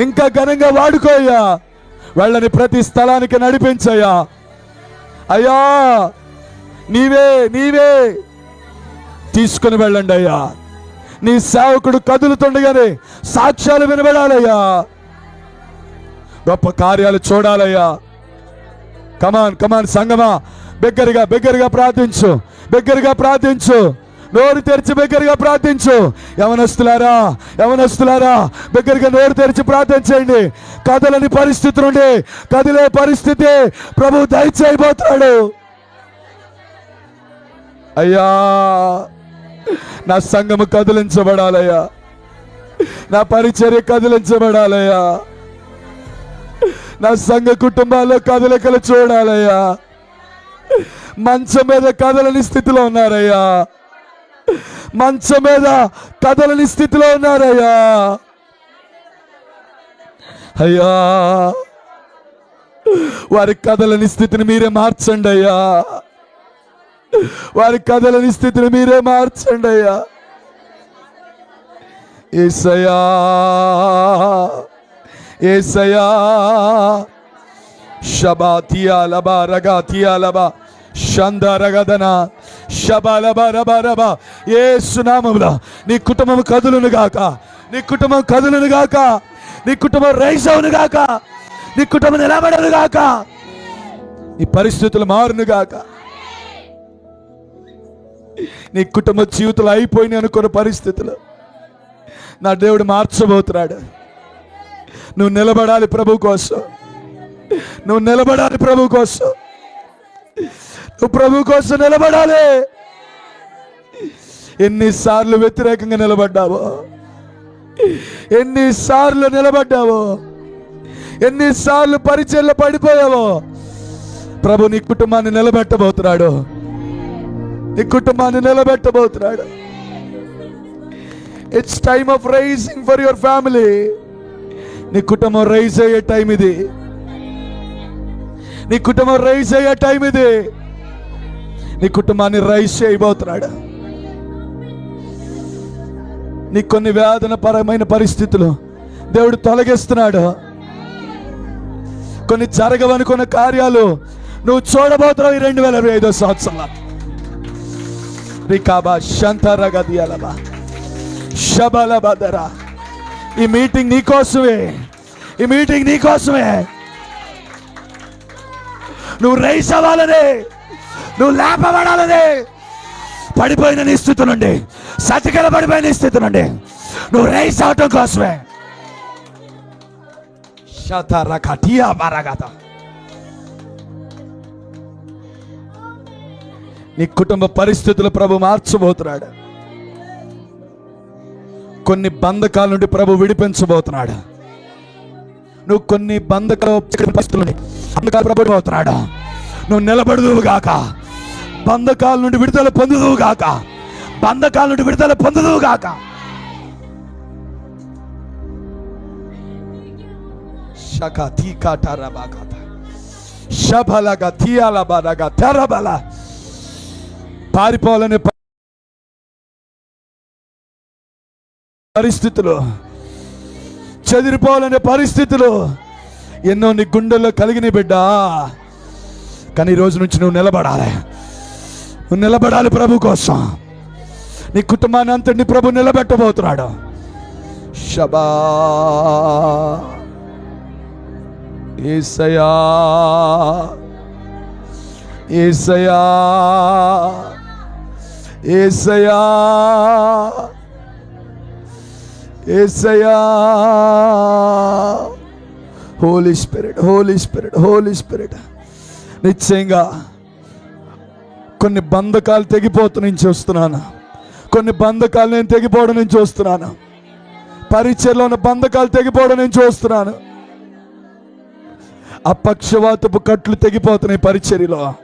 ఇంకా ఘనంగా వాడుకోయ్యా. వెళ్ళని ప్రతి స్థలానికి నడిపించయ్యా. అయ్యా నీవే తీసుకుని వెళ్ళండి అయ్యా. నీ సేవకుడు కదులుతుండగానే సాక్ష్యాలు వినబడాలయ్యా. గొప్ప కార్యాలు చూడాలయ్యా. కమాన్ సంగమా, బిగ్గరగా ప్రార్థించు. నోరు తెరిచి బిగ్గరగా ప్రార్థించు. యవనస్తులారా బిగ్గరగా నోరు తెరిచి ప్రార్థించండి. కదలని పరిస్థితి నుండి కదిలే పరిస్థితి ప్రభు దయచేయబోతున్నాడు. అయ్యా నా సంఘము కదిలించబడాలయ్యా. నా పరిచర్య కదిలించబడాలయ్యా. నా సంఘ కుటుంబాల్లో కదలికలు చూడాలయ్యా. మంచం మీద కదలని స్థితిలో ఉన్నారయ్యా. అయ్యా వారి కదలని స్థితిని మీరే మార్చండి అయ్యా. ఏసయ్యా షబాతియా లబా రగాతియా లబా షందరగదన షబలబరబరబా. యేసు నామములో నీ కుటుంబం కదులును గాక. నీ కుటుంబం రైజ్ అవును గాక. నీ కుటుంబం నిలబడను గాక. నీ పరిస్థితులు మారును గాక. నీ కుటుంబ జీవితాలు అయిపోయినాయి అనుకున్న పరిస్థితులు నా దేవుడు మార్చబోతున్నాడు. నువ్వు నిలబడాలి ప్రభు కోసం. నువ్వు ప్రభు కోసం నిలబడాలి. ఎన్నిసార్లు వ్యతిరేకంగా నిలబడ్డావో, ఎన్నిసార్లు పరిచయలో పడిపోయావో ప్రభు నీ కుటుంబాన్ని నిలబెట్టబోతున్నాడు. It's time of rising for your family. నీ కుటుంబం రైజ్ అయ్యే టైం ఇది. నీ కుటుంబాన్ని రైజ్ చేయబోతున్నాడు. నీ కొన్ని వేదన పరమైన పరిస్థితులు దేవుడు తొలగిస్తున్నాడు. కొన్ని జరగవనుకున్న కార్యాలు నువ్వు చూడబోతున్నావు ఈ 2025 సంవత్సరంలో. రికాబా శంతరగదియలబా షబలబదరా. ఈ మీటింగ్ నీకోసమే. నువ్వు రైస్ అవ్వాలని, నువ్వు లేపబడాలని, పడిపోయిన నీ స్థితి నుండి, సతికల పడిపోయిన స్థితి నుండి నువ్వు రైస్ అవటం కోసమే. నీ కుటుంబ పరిస్థితులు ప్రభు మార్చబోతున్నాడు. కొన్ని బంధకాల నుండి ప్రభు విడిపించబోతున్నాడు. నువ్వు కొన్ని బంధకాలు నువ్వు నిలబడుదువు గాక. బంధకాల నుండి విడుదల పొందుదువు గాక. పారిపోవాలనే పరిస్థితులు, చెదిరిపోవాలనే పరిస్థితులు ఎన్నో నీ గుండెల్లో కలిగిన బిడ్డా. కానీ ఈ రోజు నుంచి నువ్వు నిలబడాలి ప్రభు కోసం. నీ కుటుంబాన్ని అంతటిని ప్రభు నిలబెట్టబోతున్నాడు. శబా యేసయ్యా యేసయ్యా యేసయ్యా యేసయ్యా. హోలీ స్పిరిట్ నిశ్చయంగా కొన్ని బంధకాలు తెగిపోతు నుంచి వస్తున్నాను. కొన్ని బంధకాలు నేను తెగిపోవడం నుంచి వస్తున్నాను. పరిచయలో ఉన్న బంధకాలు తెగిపోవడం నుంచి వస్తున్నాను. అపక్షవాతపు కట్లు తెగిపోతున్నాయి పరిచర్యలో.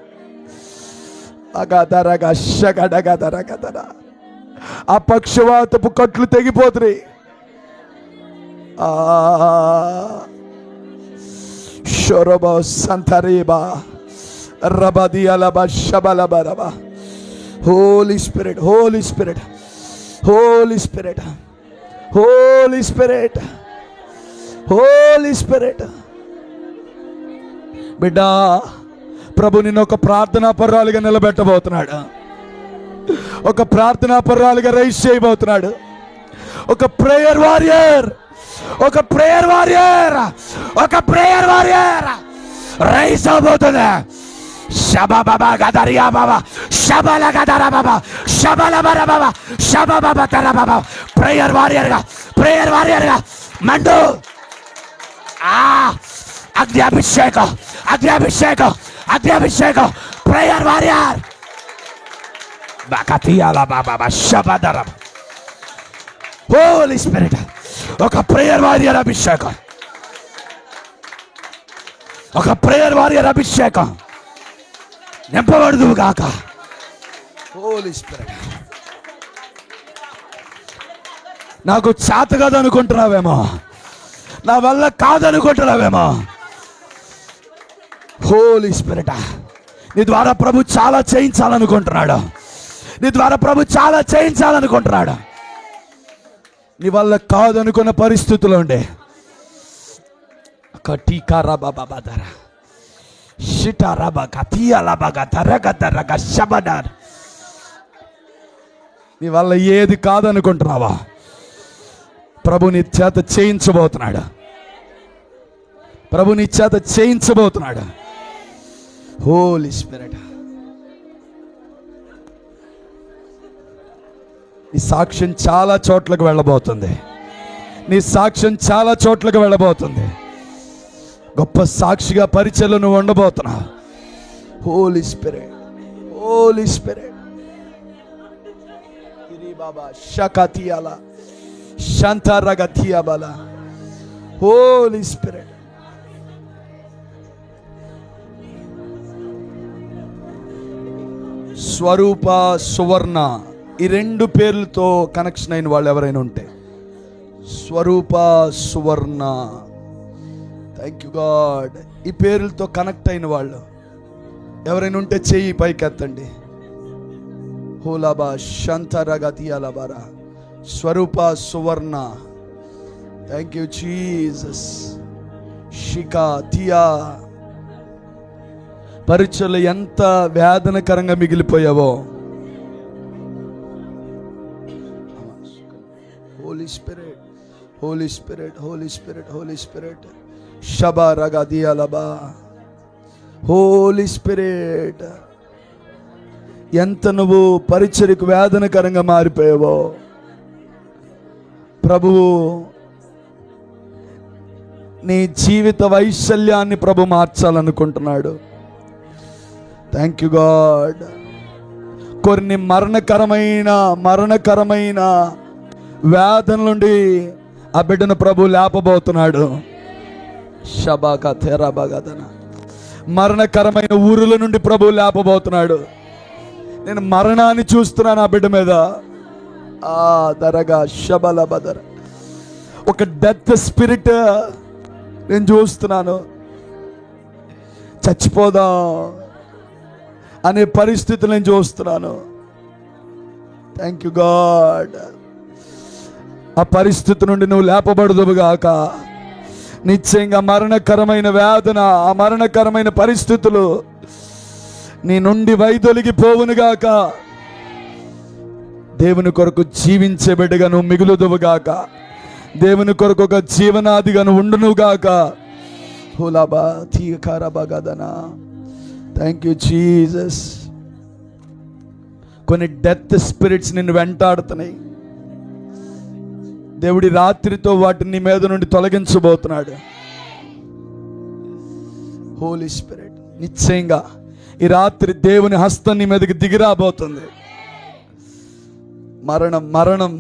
అపక్షవాతపు కట్లు తెగిపోతున్నాయి. షోరబా సంతరేబా రబదియలబా షబలబరబా. హోలీ స్పిరిట్ బిడ్డా, ప్రభు నిన్ను ఒక ప్రార్థనా పర్రాలుగా నిలబెట్టబోతున్నాడు. ఒక ప్రార్థనా పర్రాలుగా రైజ్ చేయబోతున్నాడు. ఒక ప్రేయర్ వారియర్, ఒక ప్రేయర్ వారియర్, ఒక ప్రేయర్ వారియర్ రైజ్ అవబోతుంది. షబా బాబా గదరియా బాబా, షబల గదరా బాబా, షబల బర బాబా, షబ బాబా తర బాబా. ప్రేయర్ వారియర్గా, ప్రేయర్ వారియర్గా మండు. అగ్నిఅభిషేకం, అగ్నిఅభిషేకం, అగ్నిఅభిషేకం. ప్రేయర్ వారియర్ బాకతియాలా బాబా, షబదర. హోలీ స్పిరిట్, ఒక ప్రేయర్ వారియర్ అభిషేకం, ఒక ప్రేయర్ వారియర్ అభిషేకం నింపబడదు గాక. హోలీ స్పిరిట్. నాకు చేత కాదనుకుంటున్నావేమో, నా వల్ల కాదనుకుంటున్నావేమో. హోలీ స్పిరిట్, నీ ద్వారా ప్రభు చాలా చేయించాలనుకుంటున్నాడు. నీ ద్వారా ప్రభు చాలా చేయించాలనుకుంటున్నాడు. నీ వల్ల కాదనుకున్న పరిస్థితులు ఉండే నీ వల్ల ఏది కాదనుకుంటున్నావా, ప్రభు నీ చేత చేయించబోతున్నాడు. ప్రభు నీ చేత చేయించబోతున్నాడు. హోలీ స్పిరిట్, నీ సాక్ష్యం చాలా చోట్లకు వెళ్ళబోతుంది. నీ సాక్ష్యం చాలా చోట్లకు వెళ్ళబోతుంది. గొప్ప సాక్షిగా పరిచయలో నువ్వు ఉండబోతున్నావు. Holy spirit, Holi spirit. బాబా షకతియాల శాంతారగతియాబల. Holy spirit. స్వరూప, సువర్ణ, ఈ రెండు పేర్లతో కనెక్షన్ అయిన వాళ్ళు ఎవరైనా ఉంటే, Swarupa, Suvarna, thank you God. ఈ పేర్లతో కనెక్ట్ అయిన వాళ్ళు ఎవరైనా ఉంటే చెయ్యి పైకెత్తండి. హోలాబా శాంతరగతియాలబారా, Swarupa, Suvarna, thank you Jesus. షికా తియా. పరీక్షలు ఎంత వేదనకరంగా మిగిలిపోయావో. Holy spirit, Holi spirit, Holi spirit, Holi spirit. షబా రగదియాలబా. హోలీ స్పిరిట్, ఎంత నువ్వు పరిచర్యకు వేదనకరంగా మారిపోయావో ప్రభువు నీ జీవిత వైశల్యాన్ని ప్రభు మార్చాలనుకుంటున్నాడు. Thank you God. కొన్ని మరణకరమైన వేదన నుండి ఆ బిడ్డను ప్రభు లేపబోతున్నాడు. షబాక తెరబగదన. మరణకరమైన ఊరుల నుండి ప్రభు లేపబోతున్నాడు. నేను మరణాన్ని చూస్తున్నాను ఆ బిడ్డ మీద. ఆ దరగా షబల బదర, ఒక డెత్ స్పిరిట్ నేను చూస్తున్నాను. చచ్చిపోదాం అనే పరిస్థితులు నేను చూస్తున్నాను. Thank you God. ఆ పరిస్థితి నుండి నువ్వు లేపబడదువుగాక. నిశ్చయంగా మరణకరమైన వేదన, ఆ మరణకరమైన పరిస్థితులు నీ నుండి వైదొలిగిపోవునుగాక. దేవుని కొరకు జీవించే బిడ్డగా నువ్వు మిగులుదువుగాక. దేవుని కొరకు ఒక జీవనాదిగా నువ్వు ఉండునుగాక. హులాబా తీకారబగదనా. Thank you Jesus. కొన్ని డెత్ స్పిరిట్స్ నిన్ను వెంటాడుతున్నాయి. దేవుడి రాత్రితో వాటిని నీ మీద నుండి తొలగించబోతున్నాడు. హోలీ స్పిరిట్, నిశ్చయంగా ఈ రాత్రి దేవుని హస్తం నీ మీదకి దిగిరాబోతుంది. మరణం మరణం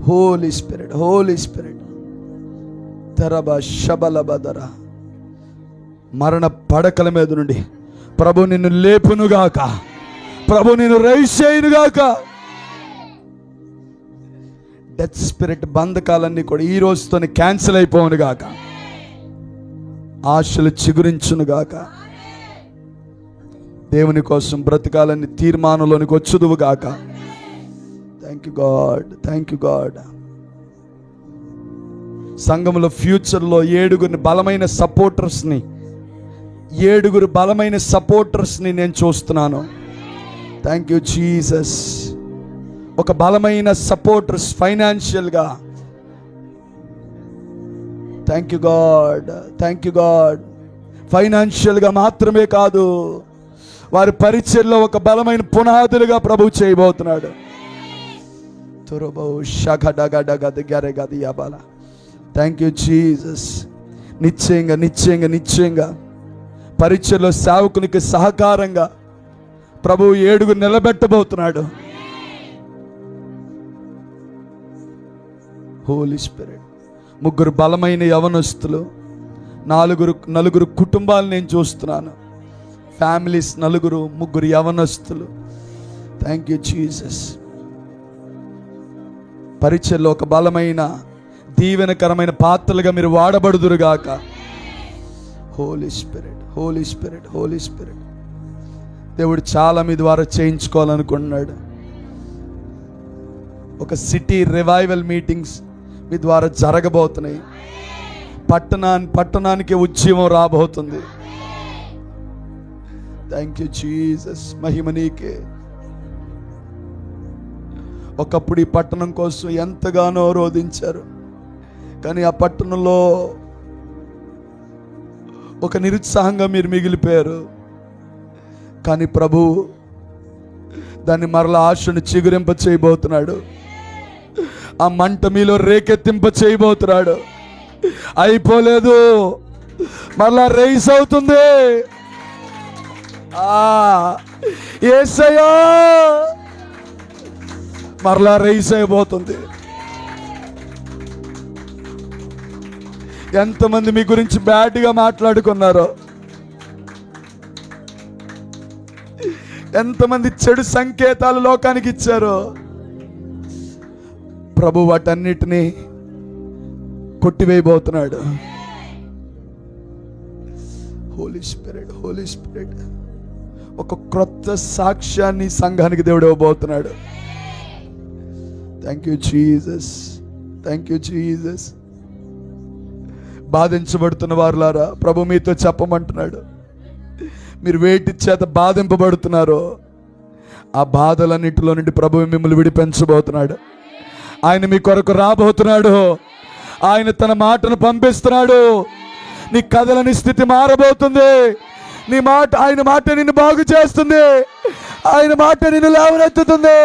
హోలీ స్పిరిట్, హోలీ స్పిరిట్. తెరబ శబలబదర. మరణ పడకల మీద నుండి ప్రభు నిన్ను లేపునుగాక. ప్రభు నిన్ను రైజ్ చేయునుగాక. డెత్ స్పిరిట్ బంధకాలన్నీ కూడా ఈ రోజుతోనే క్యాన్సిల్ అయిపోవునుగాక. ఆశలు చిగురించునుగాక. దేవుని కోసం బ్రతకాలని తీర్మానంలోనికి వచ్చుదువుగాక. Thank you God, thank you God. సంఘంలో ఫ్యూచర్లో 7 బలమైన సపోర్టర్స్ని 7 బలమైన సపోర్టర్స్ని నేను చూస్తున్నాను. Thank you Jesus. ఒక బలమైన సపోర్టర్స్ ఫైనాన్షియల్గా. Thank you God, thank you God. ఫైనాన్షియల్గా మాత్రమే కాదు, వారి పరిచర్లో ఒక బలమైన పునాదులుగా ప్రభువు చేయబోతున్నాడు. Thank you Jesus. నిశ్చయంగా నిశ్చయంగా నిశ్చయంగా పరిచర్లో సేవకునికి సహకారంగా ప్రభువు 7 నిలబెట్టబోతున్నాడు. హోలీ స్పిరిట్. 3 బలమైన యవనస్తులు, 4 కుటుంబాలు నేను చూస్తున్నాను. ఫ్యామిలీస్ 4, 3 యవనస్తులు. Thank you Jesus. పరిచయలో ఒక బలమైన దీవెనకరమైన పాత్రలుగా మీరు వాడబడుదురుగాక. Holy spirit, Holi spirit, Holi spirit. దేవుడు చాలా మీ ద్వారా చేయించుకోవాలనుకుంటున్నాడు. ఒక సిటీ రివైవల్ మీటింగ్స్ మీ ద్వారా జరగబోతున్నాయి. పట్టణానికి ఉద్యమం రాబోతుంది. Thank you Jesus. మహిమ నీకే. ఒకప్పుడు ఈ పట్టణం కోసం ఎంతగానో రోధించారు, కానీ ఆ పట్టణంలో ఒక నిరుత్సాహంగా మీరు మిగిలిపోయారు. కానీ ప్రభు దాన్ని మరలా ఆశను చిగురింప చేయబోతున్నాడు. ఆ మంట మీలో రేకెత్తింప చేయబోతున్నాడు. అయిపోలేదు, మరలా రైస్ అవుతుంది. యేసయ్యా మరలా రైస్ అయిపోతుంది. ఎంతమంది మీ గురించి బ్యాడ్గా మాట్లాడుకున్నారో, ఎంతమంది చెడు సంకేతాలు లోకానికి ఇచ్చారో, ప్రభు వాటన్నిటినీ కొట్టివేయబోతున్నాడు. Holy spirit, Holi spirit. ఒక క్రొత్త సాక్ష్యాన్ని సంఘానికి దేవుడు ఇవ్వబోతున్నాడు. Thank you Jesus, thank you Jesus. బాధించబడుతున్న వారులారా, ప్రభు మీతో చెప్పమంటున్నాడు, మీరు వేటి చేత బాధింపబడుతున్నారో ఆ బాధలన్నింటిలో నుండి ప్రభు మిమ్మల్ని విడిపించబోతున్నాడు. ఆయన మీ కొరకు రాబోతున్నాడు. ఆయన తన మాటను పంపిస్తున్నాడు. నీ కదలని స్థితి మారబోతుంది. ఆయన మాట నిన్ను బాగు చేస్తుంది. ఆయన మాట నిన్ను లేవనెత్తుతుంది.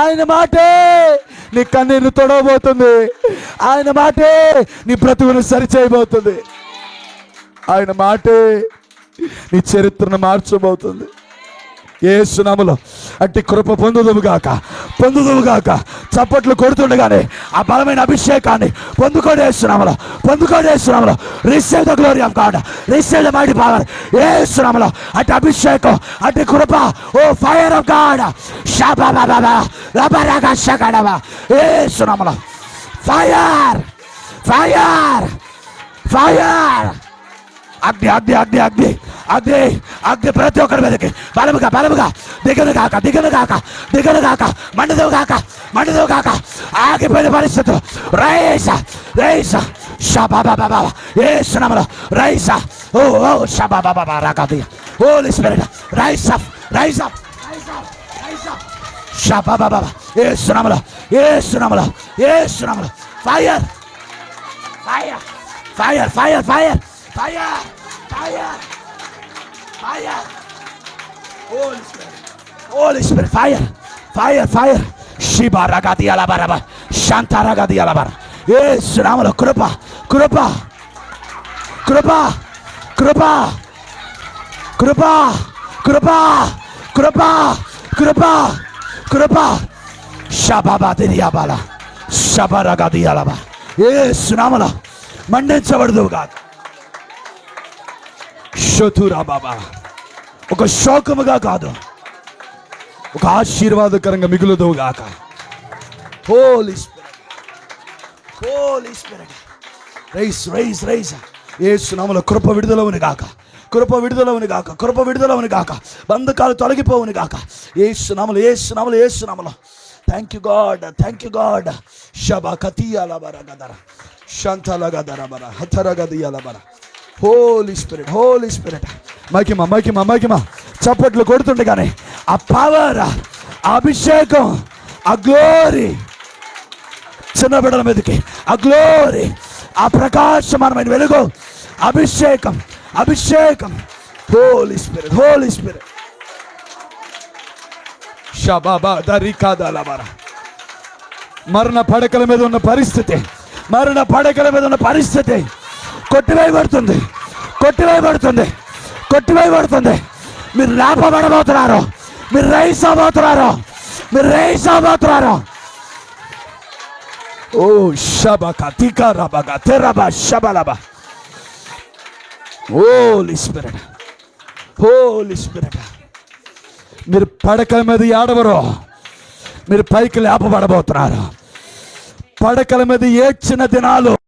ఆయన మాటే నీ కన్నీరు తొడవబోతుంది. ఆయన మాటే నీ బ్రతుకును సరిచేయబోతుంది. ఆయన మాటే నీ చరిత్రను మార్చబోతుంది. యేసు నామములో అట్టి కృప పొందుదువుగాక, పొందుదువుగాక. చప్పట్లు కొడుతుండగానే ఆ బలమైన అభిషేకాన్ని పొందుకోండి. యేసు నామములో పొందుకోండి. యేసు నామములో receive the glory of God, receive the mighty power. యేసు నామములో అట్టి అభిషేకం, అట్టి కృప, ఓ ఫైర్ ఆఫ్ గాడ్. షాబాబాబా రబరగా షగడవా. యేసు నామములో ఫైర్, ఫైర్, ఫైర్. అగ్ని, అగ్ని, అగ్ని, అగ్ని, అగ్ని, అగ్ని ప్రతి ఒక్కరి మీదకి బలముగా, బలముగా దిగను గాక, దిగను గాక, దిగను గాక, మండదవు గాక, మండదవు గాక. ఆగిపోయిన పరిస్థితులు రైసా, రైసా. షాబాబాబా యేసు నామములో రైసా. ఓ ఓ షాబాబాబా రాకాది. Holy spirit rise up, rise up, rise up, rise up. షాబాబాబా యేసు నామములో, యేసు నామములో, యేసు నామములో fire, fire, fire, fire, fire. Fire! Fire! Fire! Holy Spirit! Holy Spirit! Fire! Fire! Fire! Shiba ragadi alabaraba, Shanta ragadi alabara. Yes, Ramalo, Krupa, Krupa, Krupa, Krupa, Krupa, Krupa, Krupa, Krupa, Krupa. Shababa diyabala, Shabaragadi alaba. Yes, Ramalo, మండించబడదువుగా. శతురా బాబా ఒక శోకముగా కాదు, ఒక ఆశీర్వాదకరంగా మిగులుదువుగాక. Holy spirit, Holi spirit rise, rise, rise. యేసు నామములో కృప విడుదలవును గాక, కృప విడుదలవును గాక, కృప విడుదలవును గాక. బంధకాలు తొలగిపోవును గాక. యేసు నామములో, యేసు నామములో, యేసు నామములో. Thank you God, thank you God. షబకతియలబరగదర శాంతలగదరబర హతరగదియలబర. Holy spirit, Holi spirit. మహిమ మహిమ మహిమ. చప్పట్లు కొడుతుండే కానీ ఆ పవర్, ఆ అభిషేకం, ఆ గ్లోరీ చిన్న బిడ్డల మీదకి, ఆ గ్లోరీ, ఆ ప్రకాశమానమైన వెలుగు, అభిషేకం, అభిషేకం. Holy spirit, Holi Spirit. మరణ పడకల మీద ఉన్న పరిస్థితి, మరణ పడకల మీద ఉన్న పరిస్థితి కొట్టివేయబడుతుంది, కొట్టివేయబడుతుంది, కొట్టివేయబడుతుంది. మీరు లేపబడబోతున్నారు, మీరు రైస్ అవబోతున్నారు, మీరు రైస్ అవబోతున్నారు. ఓ షబక తికరబగ తెరబ షబలబ. Holy spirit, Holi spirit. మీరు పడకల మీద ఏడవరు, మీరు పైకి లేపబడబోతున్నారు. పడకల మీద ఏడ్చిన దినాలు